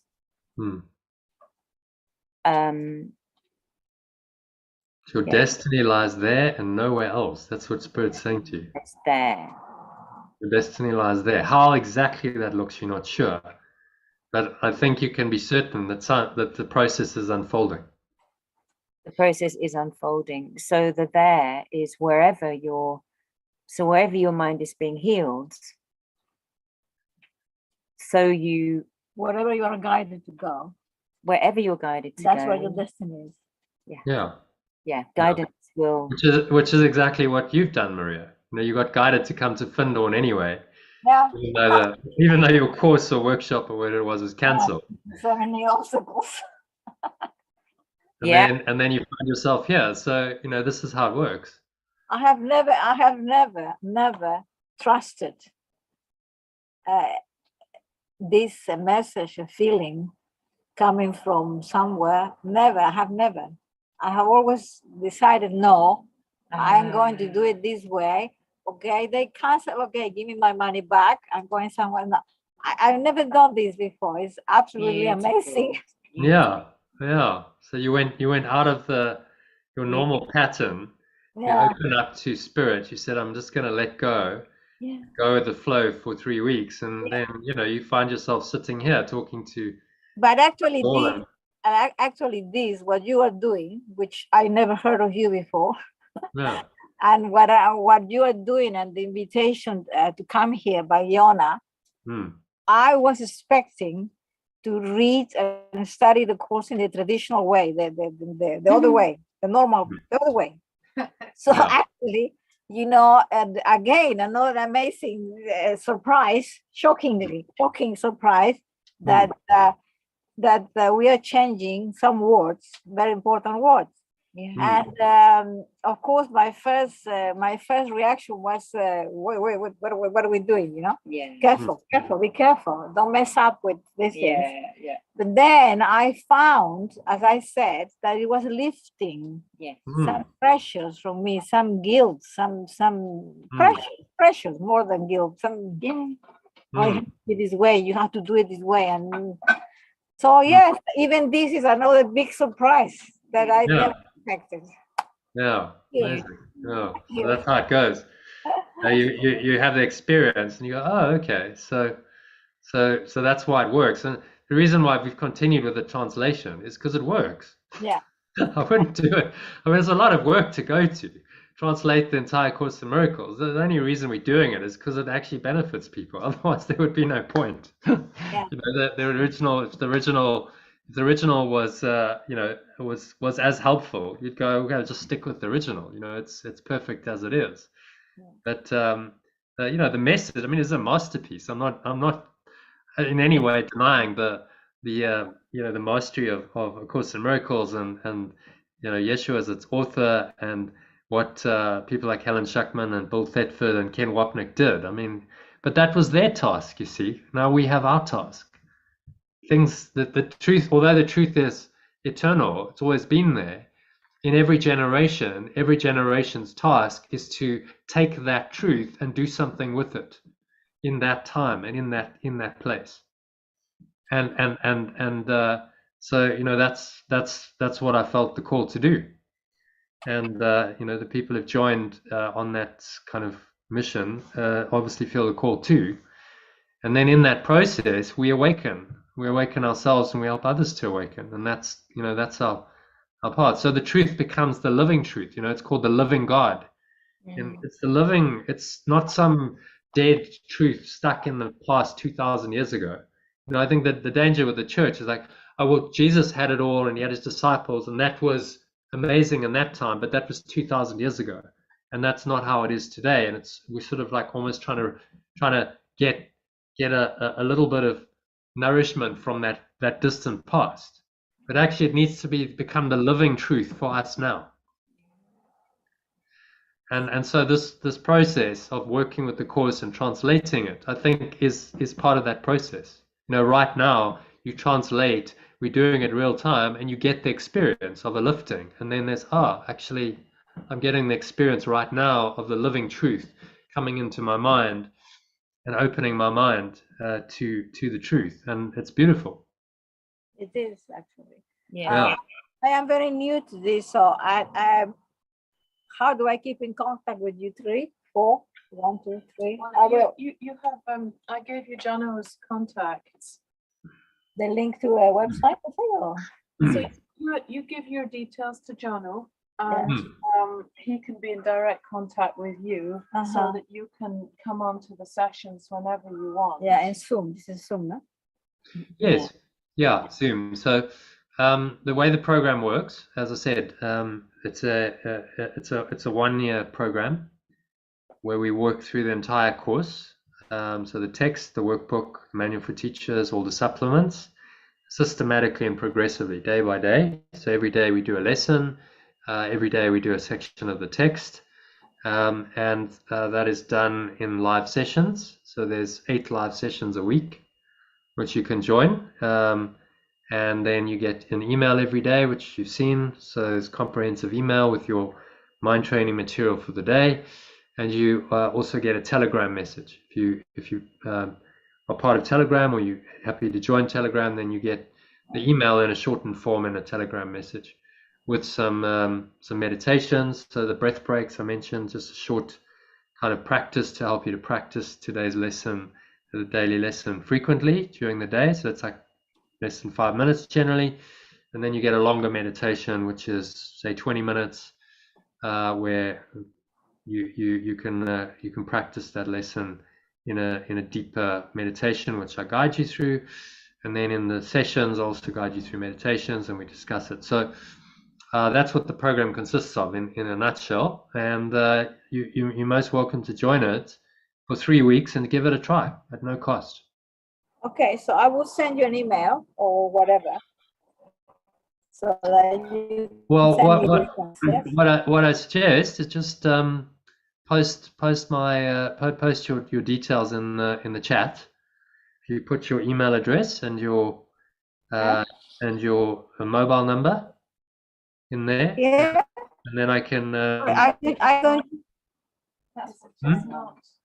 Your destiny lies there and nowhere else. That's what Spirit's saying to you. It's there. Your destiny lies there. How exactly that looks, you're not sure. But I think you can be certain that the process is unfolding. The process is unfolding. So the there is wherever your mind is being healed. So wherever you are guided to go. Wherever you're guided to That's go. where your destiny is. Yeah. Guidance will. Which is exactly what you've done, Maria. You got guided to come to Findorn anyway. Yeah. Even though your course or workshop or whatever it was cancelled. So many obstacles. And then you find yourself here. So this is how it works. I have never trusted this message or feeling coming from somewhere. I have always decided, no, I'm going to do it this way. Okay, they cancel. Okay, give me my money back. I'm going somewhere. No, I've never done this before. It's absolutely amazing. Yeah. So you went out of your normal pattern You Yeah, open up to spirit. You said, I'm just going to let go, yeah. go with the flow for 3 weeks. And then, you find yourself sitting here talking to But actually, all this, and what you are doing, which I never heard of you before, yeah. and what you are doing, and the invitation to come here by Yona, Mm. I was expecting to read and study the course in the traditional way, the other way, the normal, the other way. So Yeah. actually, and again, another amazing surprise, shocking surprise that we are changing some words, very important words. Yeah. And of course, my first reaction was, wait, what are we doing? Yeah. Careful, be careful, don't mess up with these things. Yeah. But then I found, as I said, that it was lifting Yes. some pressures from me, some guilt, some pressures more than guilt. Some oh, you have to do it this way, you have to do it this way, and so yes, even this is another big surprise that I never expected. Yeah. Yeah. Amazing. Yeah. Yeah. So that's how it goes. You have the experience and you go, oh, okay. So that's why it works. And the reason why we've continued with the translation is because it works. Yeah. I wouldn't do it. I mean, there's a lot of work to go to translate the entire Course in Miracles. The only reason we're doing it is because it actually benefits people. Otherwise, there would be no point. Yeah. The original, if the original was, was as helpful, you'd go, okay, just stick with the original. It's perfect as it is. But the message, I mean, is a masterpiece. I'm not in any way denying the mastery of A Course in Miracles and Yeshua as its author and what people like Helen Schuckman and Bill Thetford and Ken Wapnick did. I mean, but that was their task, you see. Now we have our task. Things that the truth, although the truth is eternal, it's always been there. In every generation's task is to take that truth and do something with it in that time and in that place. So that's what I felt the call to do. And the people who've joined on that kind of mission obviously feel the call too. And then in that process, we awaken ourselves and we help others to awaken. And that's our part. So the truth becomes the living truth. It's called the living God. And it's not some dead truth stuck in the past 2,000 years ago. I think that the danger with the church is like, oh, well, Jesus had it all and he had his disciples and that was amazing in that time, but that was 2,000 years ago. And that's not how it is today. And we're sort of like almost trying to get a little bit of nourishment from that distant past. But actually it needs to become the living truth for us now. And so this process of working with the Course and translating it, I think is part of that process. Right now you translate, we're doing it real time, and you get the experience of a lifting. And then there's, actually, I'm getting the experience right now of the living truth coming into my mind and opening my mind to the truth. And it's beautiful. It is actually. Yeah. I am very new to this, so I how do I keep in contact with you 3, 4, 1, 2, 3? I will. You have I gave you Jono's contacts. The link to a website, or? So you give your details to Jono, and he can be in direct contact with you so that you can come on to the sessions whenever you want. Yeah, and Zoom. This is Zoom, no? Yes. Yeah, Zoom. So the way the program works, as I said, it's a 1-year program where we work through the entire course. So the text, the workbook, the manual for teachers, all the supplements, systematically and progressively, day by day. So every day we do a lesson. Every day we do a section of the text. And that is done in live sessions. So there's 8 live sessions a week, which you can join. And then you get an email every day, which you've seen. So it's comprehensive email with your mind training material for the day. And you also get a Telegram message. If you are part of Telegram or you're happy to join Telegram, then you get the email in a shortened form in a Telegram message, with some meditations. So the breath breaks I mentioned, just a short kind of practice to help you to practice today's lesson, the daily lesson, frequently during the day. So it's like less than 5 minutes generally, and then you get a longer meditation, which is say 20 minutes, where you can practice that lesson in a deeper meditation, which I guide you through, and then in the sessions I also guide you through meditations and we discuss it. So that's what the program consists of in a nutshell, and you're most welcome to join it for 3 weeks and give it a try at no cost. Okay, so I will send you an email or whatever. So that you Well, send me the concept. what I suggest is just post your details in the chat. If you put your email address and your mobile number in there, Yeah, and then I can. I don't.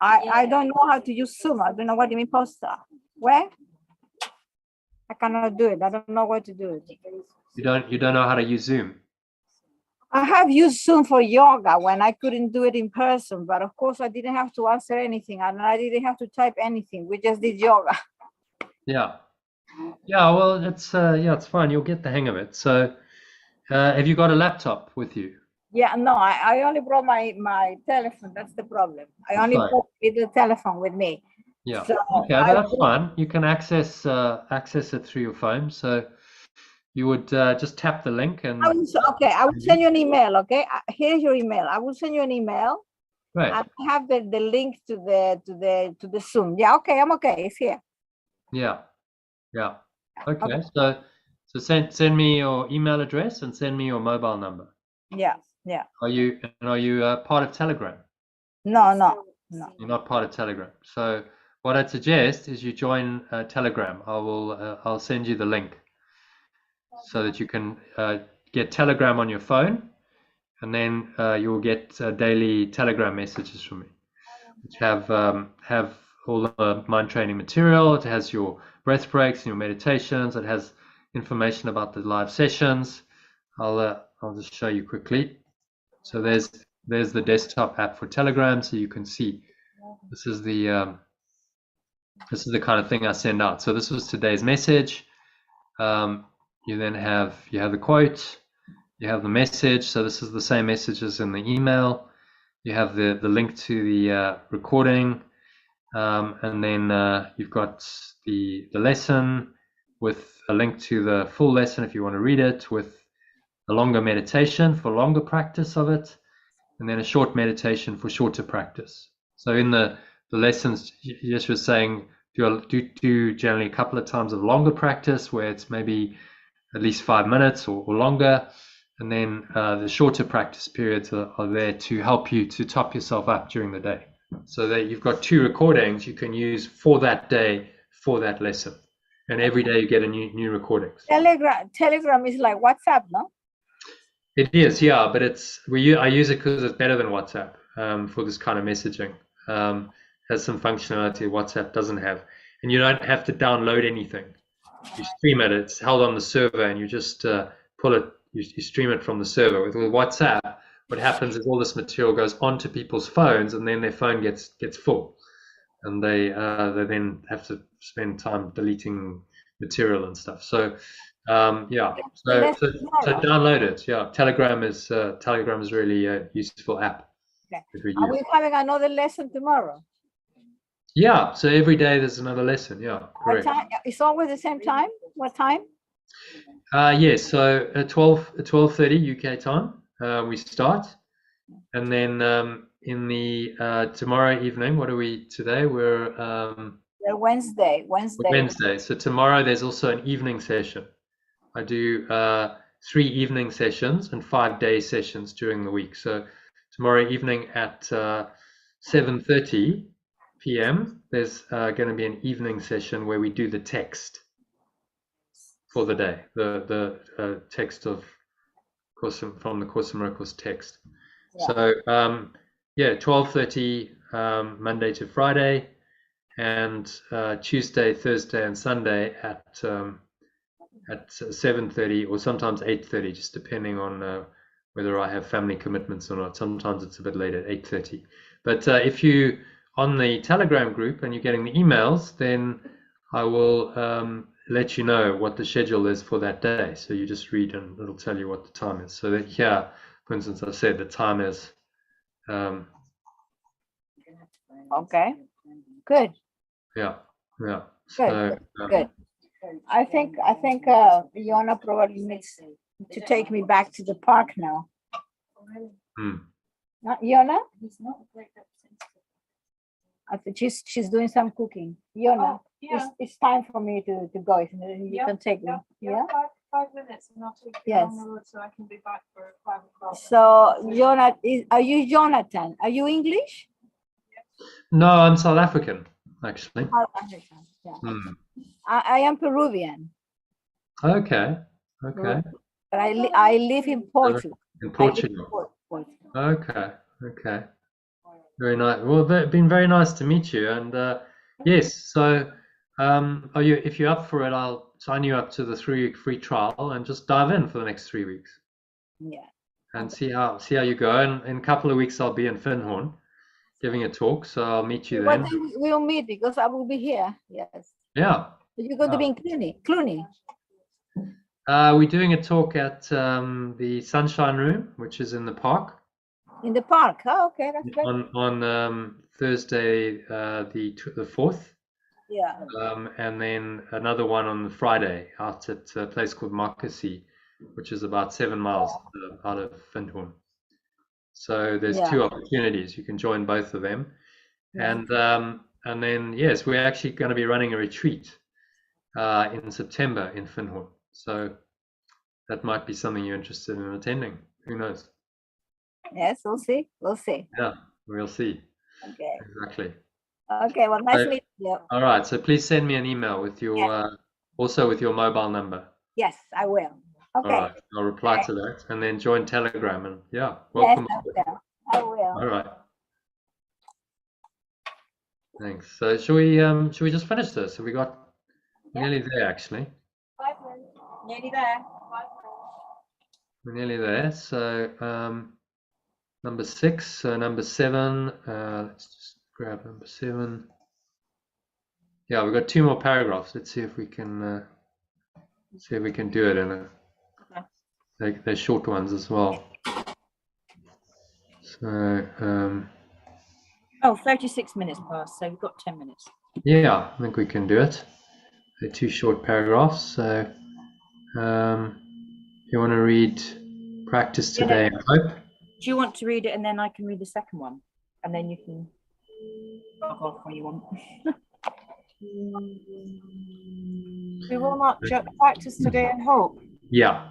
I don't know how to use Zoom. I don't know what you mean poster. Where? I cannot do it. I don't know where to do it. You don't know how to use Zoom. I have used Zoom for yoga when I couldn't do it in person, but of course I didn't have to answer anything and I didn't have to type anything. We just did yoga. Yeah. Well, it's fine. You'll get the hang of it. So, have you got a laptop with you? Yeah, no, I only brought my telephone. That's the problem. I only Fine. brought the telephone with me. Yeah. So Okay, that's fine. You can access it through your phone. So you would just tap the link and. I will send you an email. Okay, here's your email. I will send you an email. Right. And I have the link to the Zoom. Yeah. Okay. I'm okay. It's here. Yeah. Okay. So send me your email address and send me your mobile number. Yeah. Are you part of Telegram? No. You're not part of Telegram. So what I'd suggest is you join Telegram. I'll send you the link so that you can get Telegram on your phone, and then you'll get daily Telegram messages from me, which have all the mind training material. It has your breath breaks and your meditations. It has information about the live sessions. I'll just show you quickly. So there's the desktop app for Telegram, so you can see this is the kind of thing I send out. So this was today's message. You then have the quote, you have the message. So this is the same message as in the email. You have the link to the recording, and then you've got the lesson with a link to the full lesson if you want to read it, with a longer meditation for longer practice of it, and then a short meditation for shorter practice. So in the lessons, Yeshua was saying do generally a couple of times of longer practice where it's maybe at least 5 minutes or longer, and then the shorter practice periods are there to help you to top yourself up during the day, so that you've got 2 recordings you can use for that day for that lesson, and every day you get a new recordings. Telegram is like WhatsApp, no? It is, yeah, but I use it because it's better than WhatsApp for this kind of messaging. Has some functionality WhatsApp doesn't have, and you don't have to download anything. You stream it. It's held on the server, and you just pull it. You stream it from the server. With WhatsApp, what happens is all this material goes onto people's phones, and then their phone gets full, and they then have to spend time deleting material and stuff. So so download it. Yeah, Telegram is really a useful app. Okay. Are we having another lesson tomorrow? Yeah, so every day there's another lesson. Yeah, correct. What time? It's always the same time. What time? Yes, so at 12:30 UK time we start, and then in the tomorrow evening, what are we today? We're Wednesday. Wednesday. So tomorrow there's also an evening session. I do 3 evening sessions and 5 day sessions during the week. So tomorrow evening at 7:30 p.m. there's going to be an evening session where we do the text for the day, the text of from the Course in Miracles text. Yeah. So 12:30 Monday to Friday, and Tuesday, Thursday, and Sunday at at 7:30 or sometimes 8:30, just depending on whether I have family commitments or not. Sometimes it's a bit later, 8:30. But if you on the Telegram group and you're getting the emails, then I will let you know what the schedule is for that day. So you just read and it'll tell you what the time is. So that here, for instance, I've said the time is. Okay, good. Yeah. Good, So, good. I think Yona probably needs to take me back to the park now. Not Yona? I think she's doing some cooking. Yona, Yeah. it's time for me to go. You Yeah, can take me. Yeah. 5 minutes and I'll take you Yes. on the road so I can be back for 5 o'clock. So are you Jonathan? Are you English? no, I'm South African, actually. Oh, African, yeah. Hmm. I am Peruvian, Okay. but I live in Portugal. In I live in Portugal. Portugal. Okay. Very nice. Well, it's been very nice to meet you. And yes, so if you're up for it, I'll sign you up to the 3-week free trial and just dive in for the next 3 weeks Yeah. and see how you go. And in a couple of weeks, I'll be in Findhorn giving a talk, so I'll meet you Well, then. then we'll meet because I will be here. Yes. Yeah. You're going to be in Cluny. We're doing a talk at the Sunshine Room, which is in the park. In the park. Oh, okay, that's great. On Thursday, the 4th. Yeah. And then another one on the Friday out at a place called Markasi, which is about 7 miles out of Findhorn. So there's 2 opportunities. You can join both of them. Yeah. And then, yes, we're actually going to be running a retreat in September in Findhorn. So that might be something you're interested in attending. Who knows? Yes, we'll see. We'll see. Yeah, we'll see. Okay. Exactly. Okay. Well, nice So- meeting you. All right. So please send me an email with your also with your mobile number. Yes, I will. Okay. All right. I'll reply to that and then join Telegram and Yes, welcome. I will. All right. Thanks. So should we just finish this? So we got nearly there actually. 5 minutes. Nearly there. 5 We're nearly there. So number 6. So number 7. Let's just grab number 7. Yeah, we've got 2 more paragraphs. Let's see if we can do it in a. They're short ones as well. So 36 minutes past, so we've got 10 minutes. yeah, I think we can do it. They're 2 short paragraphs. So you want to read practice today and hope? Do you want to read it and then I can read the second one? And then you can fuck off when you want. We will not practice today in hope. Yeah.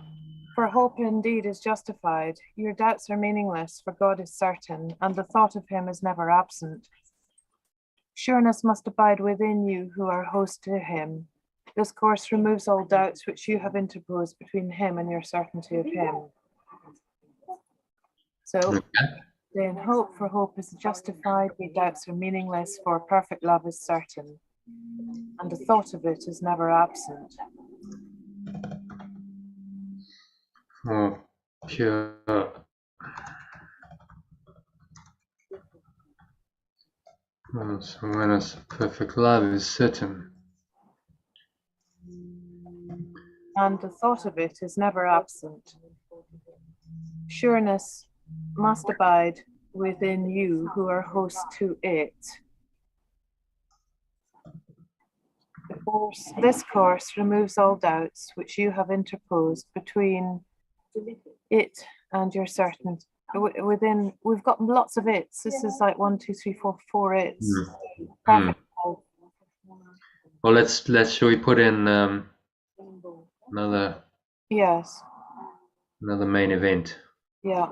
For hope indeed is justified. Your doubts are meaningless, for God is certain, and the thought of him is never absent. Sureness must abide within you who are host to him. This course removes all doubts which you have interposed between him and your certainty of him. So, stay in hope, for hope is justified. Your doubts are meaningless, for perfect love is certain, and the thought of it is never absent. For pure awareness of perfect love is certain. And the thought of it is never absent. Sureness must abide within you who are host to it. This course removes all doubts which you have interposed between it and your certainty. Within, we've got lots of its. This is like 1, 2, 3, 4, 4 its. Perfect. Well, shall we put in another main event? Yeah.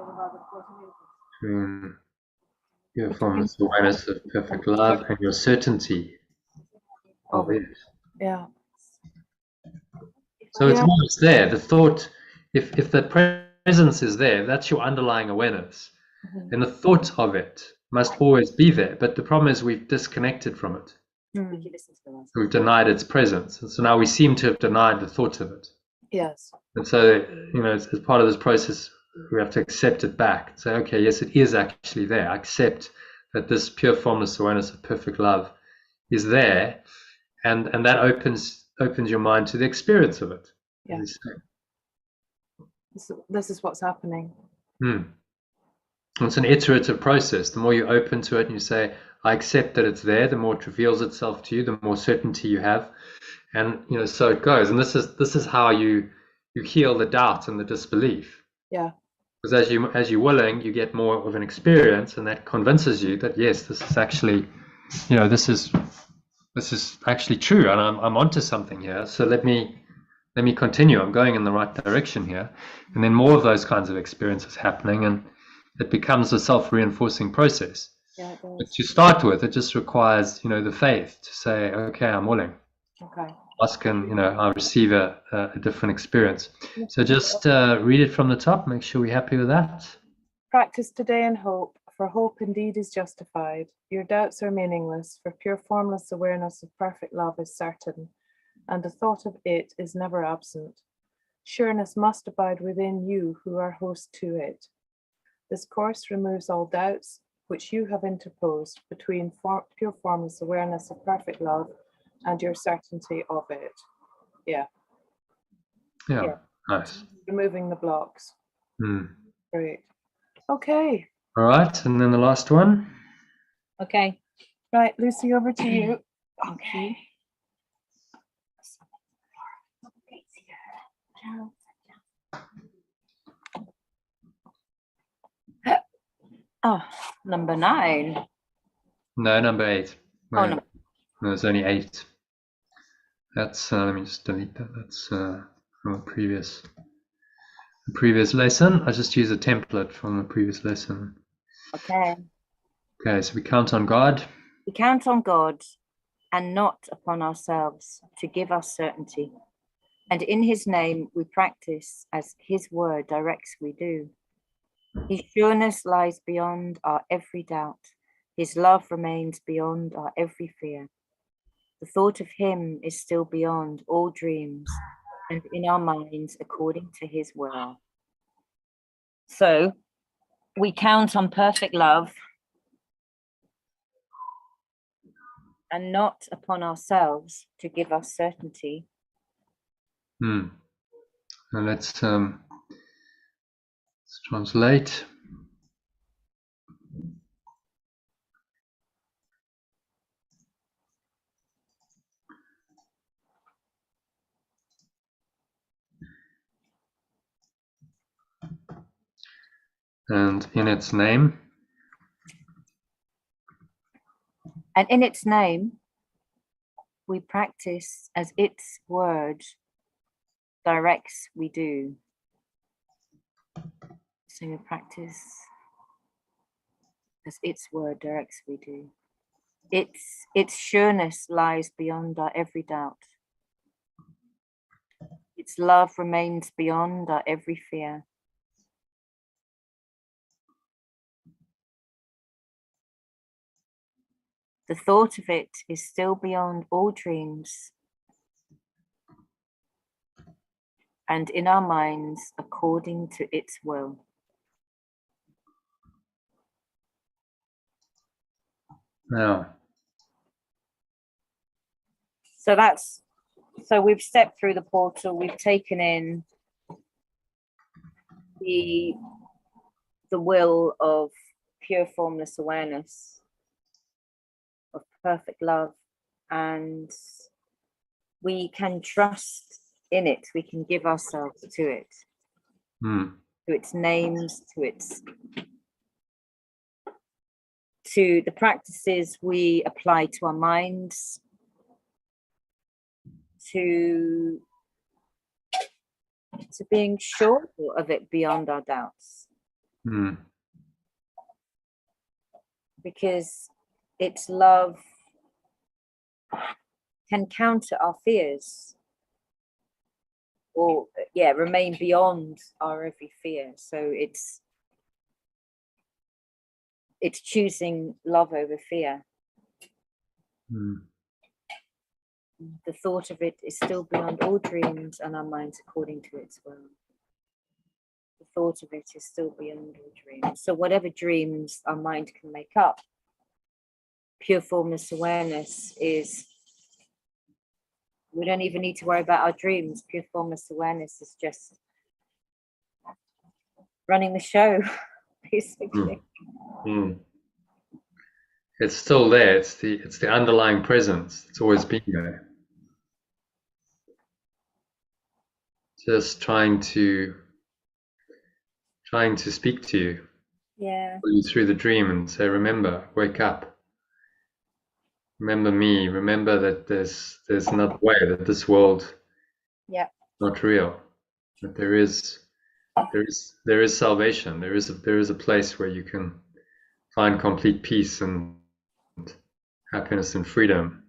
Your formless awareness of perfect love and your certainty of it. Yeah. So it's always there. The thought, if the presence is there, that's your underlying awareness. And the thought of it must always be there. But the problem is we've disconnected from it. We've denied its presence. And so now we seem to have denied the thought of it. Yes. And so, as part of this process, we have to accept it back. Say, okay, yes, it is actually there. I accept that this pure formless awareness of perfect love is there, and that opens your mind to the experience of it. Yeah. As you say. This is what's happening. It's an iterative process. The more you open to it and you say, I accept that it's there, the more it reveals itself to you, the more certainty you have. And so it goes. And this is how you heal the doubt and the disbelief. Yeah. Because as you're willing, you get more of an experience, and that convinces you that yes, this is actually, this is actually true, and I'm onto something here. So let me continue. I'm going in the right direction here. And then more of those kinds of experiences happening, and it becomes a self-reinforcing process. Yeah, it But does. to start with, it just requires, the faith to say, okay, I'm willing. Okay. Ask and, I'll receive a different experience. So just read it from the top. Make sure we're happy with that. Practice today in hope, for hope indeed is justified. Your doubts are meaningless, for pure formless awareness of perfect love is certain, and the thought of it is never absent. Sureness must abide within you who are host to it. This course removes all doubts which you have interposed between pure formless awareness of perfect love and your certainty of it. Yeah. Yeah. Nice. Removing the blocks. Hmm. Great. Okay. All right. And then the last one. Okay. Right, Lucy, over to you. Okay. Oh, number 9. No, number 8. Oh, Wait. no. No, there's only 8. That's let me just delete that. That's from a previous lesson. I just use a template from the previous lesson. Okay. Okay, so we count on God. We count on God and not upon ourselves to give us certainty. And in his name we practice as his word directs we do. His sureness lies beyond our every doubt. His love remains beyond our every fear. The thought of him is still beyond all dreams and in our minds according to his will. So we count on perfect love and not upon ourselves to give us certainty. Now let's translate. And in its name. And in its name, we practice as its word directs we do. So we practice as its word directs we do. Its sureness lies beyond our every doubt. Its love remains beyond our every fear. The thought of it is still beyond all dreams and in our minds according to its will. Now. So we've stepped through the portal, we've taken in the will of pure formless awareness, of perfect love, and we can trust in it, we can give ourselves to it, to its names, to the practices we apply to our minds, to being sure of it beyond our doubts. Because its love can counter our fears, or remain beyond our every fear. So it's choosing love over fear. The thought of it is still beyond all dreams and our minds according to its will. The thought of it is still beyond all dreams. So whatever dreams our mind can make up, pure formless awareness is, we don't even need to worry about our dreams. Pure formless awareness is just running the show, basically. It's still there. It's the underlying presence. It's always been there. Just trying to speak to you. Yeah. Pull you through the dream and say, remember, wake up. Remember me. Remember that there's another way, that this world Yeah. is not real. That there is salvation. There is a place where you can find complete peace and happiness and freedom.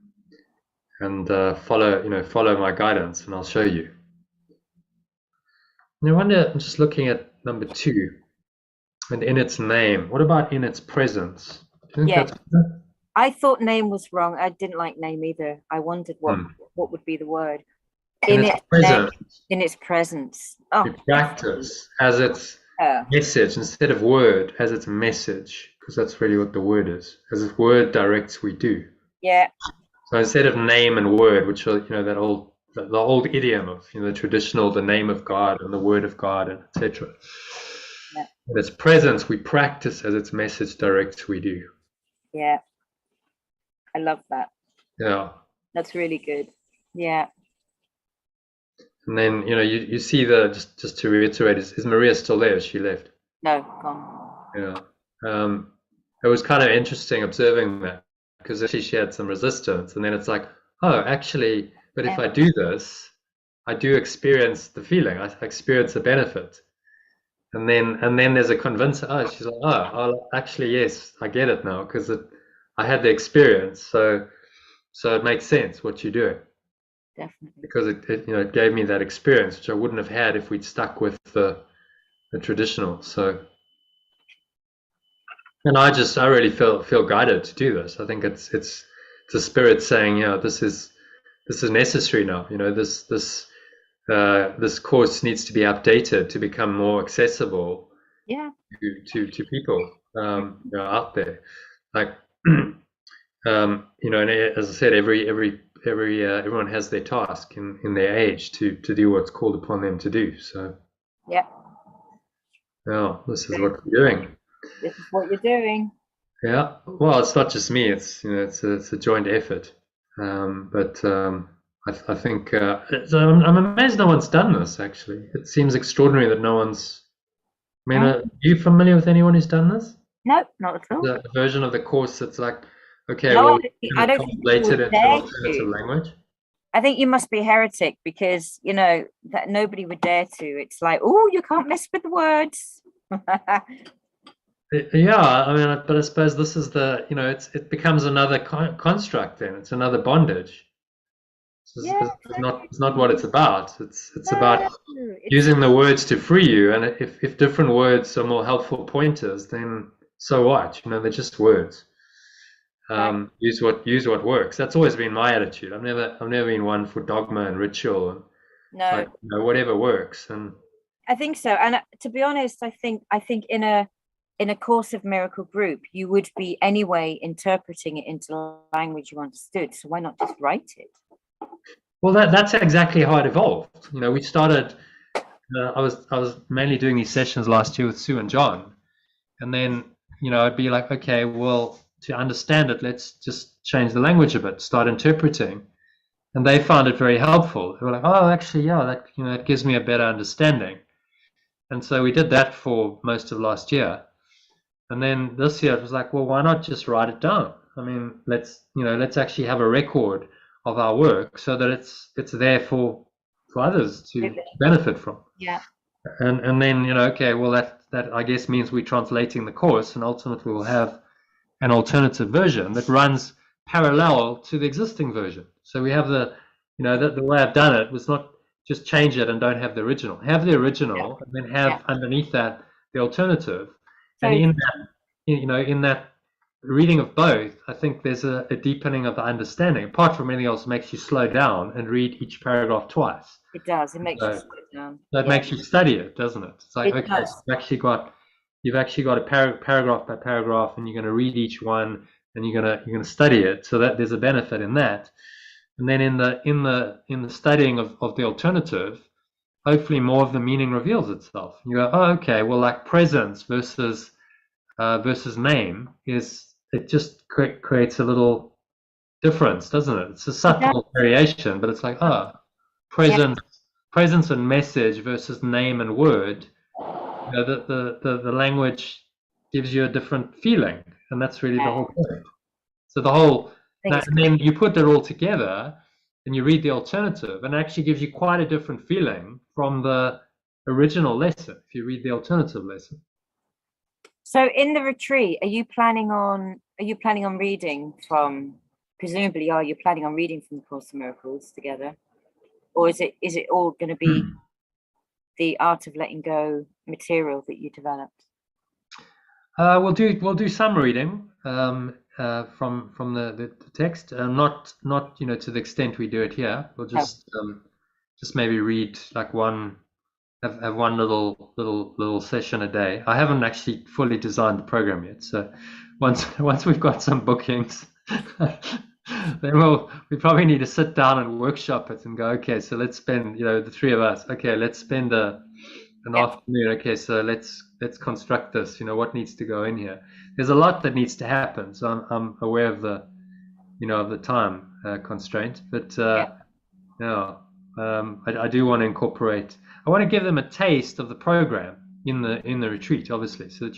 And follow my guidance, and I'll show you. And I wonder, I'm just looking at number 2, and in its name. What about in its presence? Do you think Yeah. that's I thought name was wrong. I didn't like name either. I wondered what would be the word. in its presence? In its presence. Oh, You practice as its yeah. message instead of word, as its message, because that's really what the word is. As its word directs, we do. Yeah. So instead of name and word, which are the old idiom of the traditional, the name of God and the word of God, and etc. Yeah. In its presence, we practice as its message directs, we do. Yeah. I love that. Yeah. That's really good. Yeah. And then you see just to reiterate, is Maria still there? She left. No, gone. Yeah. It was kind of interesting observing that, because actually she had some resistance, and then it's like, oh, actually, but if I do this, I do experience the feeling. I experience the benefit. And then there's a convincer. Oh, she's like, oh, actually, yes, I get it now, because I had the experience. So it makes sense what you're doing. Definitely. Because it gave me that experience, which I wouldn't have had if we'd stuck with the traditional. So, and I really feel guided to do this. I think it's the spirit saying, this is necessary now. This course needs to be updated to become more accessible. Yeah. To people out there, like and as I said, everyone has their task in their age to do what's called upon them to do. So yeah, this is what we're doing. This is what you're doing. Yeah, well, it's not just me. It's it's a joint effort. I think I'm amazed no one's done this. Actually, it seems extraordinary that no one's. I mean, are you familiar with anyone who's done this? No, not at all. The version of the course that's like, okay, No, well, I don't think translate it you into would an dare alternative to. language. I think you must be a heretic, because that nobody would dare to. It's like, oh, you can't mess with the words. Yeah, I mean, but I suppose this is it becomes another construct. Then it's another bondage. It's not what it's about. It's about using the words to free you. And if different words are more helpful pointers, then so what? They're just words. Use what works. That's always been my attitude. I've never been one for dogma and ritual and whatever works. And I think so. And to be honest, I think in a Course of Miracle group, you would be anyway interpreting it into language you understood. So why not just write it? Well, that's exactly how it evolved. We started. I was mainly doing these sessions last year with Sue and John, and then I'd be like, okay, well, to understand it, let's just change the language a bit, start interpreting, and they found it very helpful. They were like, oh, actually, yeah, that gives me a better understanding, and so we did that for most of last year, and then this year it was like, well, why not just write it down? I mean, let's actually have a record of our work so that it's there for others to benefit from. Yeah. And then okay, well that I guess means we're translating the course, and ultimately we'll have an alternative version that runs parallel to the existing version. So we have the way I've done it was not just change it and don't have the original. Have the original and then have underneath that the alternative. And in that reading of both, I think there's a deepening of the understanding. Apart from anything else, it makes you slow down and read each paragraph twice. It does. It makes you So slow down. that Yeah, makes you study it, doesn't it? It's like, it okay, does. you've actually got a paragraph by paragraph, and you're going to read each one, and you're going to study it. So that there's a benefit in that. And then in the studying of the alternative, hopefully more of the meaning reveals itself. You go, oh, okay, well, like presence versus name it just creates a little difference, doesn't it? It's a subtle variation, but it's like, presence and message versus name and word. You know, the language gives you a different feeling, and that's really the whole point. So and then you put it all together and you read the alternative, and it actually gives you quite a different feeling from the original lesson if you read the alternative lesson. So in the retreat, are you planning on reading from, presumably are you planning on reading from the Course in Miracles together? Or is it all going to be the Art of Letting Go material that you developed? We'll do some reading from the text, not to the extent we do it here. We'll just maybe read like have one little session a day. I haven't actually fully designed the program yet, so once we've got some bookings, then we probably need to sit down and workshop it and go, okay, so let's spend, the three of us, okay, let's spend an afternoon, okay, so let's construct this, what needs to go in here. There's a lot that needs to happen, so I'm aware of the of the time constraint, but I do want to incorporate. I want to give them a taste of the program in the retreat, obviously, so that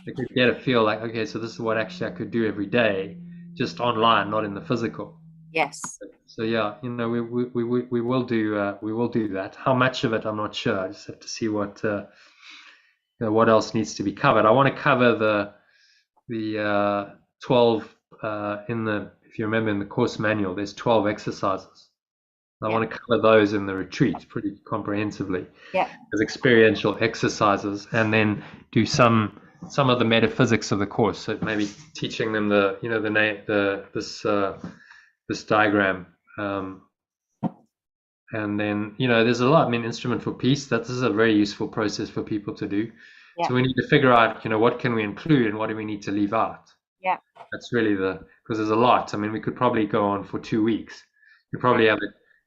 they could get a feel like, okay, so this is what actually I could do every day, just online, not in the physical. Yes. So yeah, we will do that. How much of it, I'm not sure. I just have to see what else needs to be covered. I want to cover the 12 if you remember in the course manual, there's 12 exercises. I want to cover those in the retreat pretty comprehensively as experiential exercises, and then do some of the metaphysics of the course. So maybe teaching them this diagram, and then there's a lot. I mean, Instrument for Peace. This is a very useful process for people to do. Yeah. So we need to figure out what can we include and what do we need to leave out. Yeah, that's really because there's a lot. I mean, we could probably go on for 2 weeks. You probably have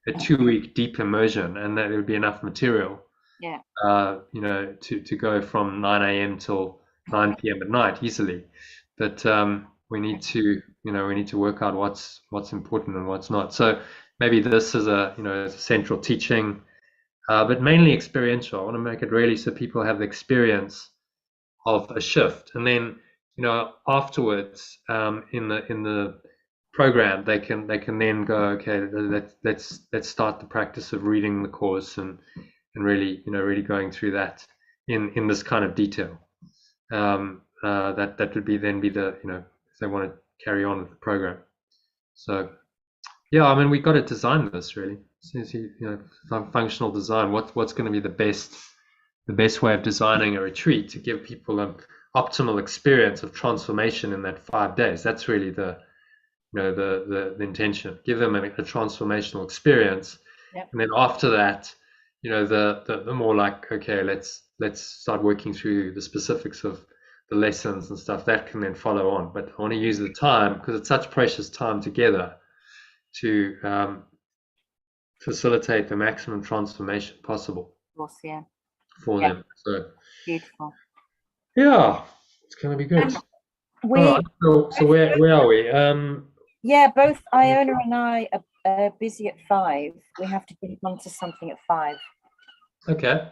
a 2-week deep immersion, and that would be enough material. Yeah. To go from 9 a.m. till 9 p.m. at night easily. But we need to work out what's important and what's not. So maybe this is a central teaching, but mainly experiential. I want to make it really so people have the experience of a shift, and then afterwards in the program they can then go, okay, let's start the practice of reading the course and really really going through that in this kind of detail. That would be the if they want to carry on with the program. So yeah, I mean, we got to design this really. Since functional design, what's going to be the best way of designing a retreat to give people an optimal experience of transformation in that 5 days. That's really the intention. Give them a transformational experience, and then after that, the more like, okay, let's start working through the specifics of the lessons and stuff that can then follow on. But I want to use the time, because it's such precious time together, to facilitate the maximum transformation possible. Of course, yeah. For them. So beautiful. Yeah, it's going to be good. So where are we? Both Iona and I are busy at 5. We have to get onto something at 5. Okay.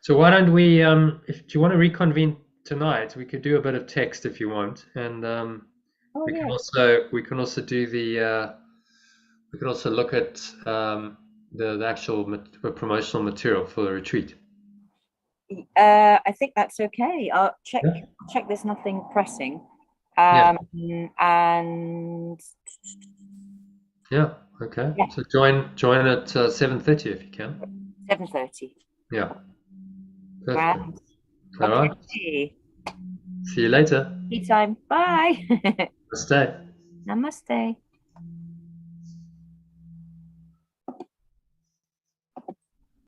So why don't we, do you want to reconvene tonight? We could do a bit of text if you want, and we can also do the we can also look at the actual promotional material for the retreat. I think that's okay. I'll check there's nothing pressing. And okay. So join at 7:30 if you can. 7:30. Yeah. Perfect. All right. Okay. See you later. Tea time. Bye. Namaste. Namaste.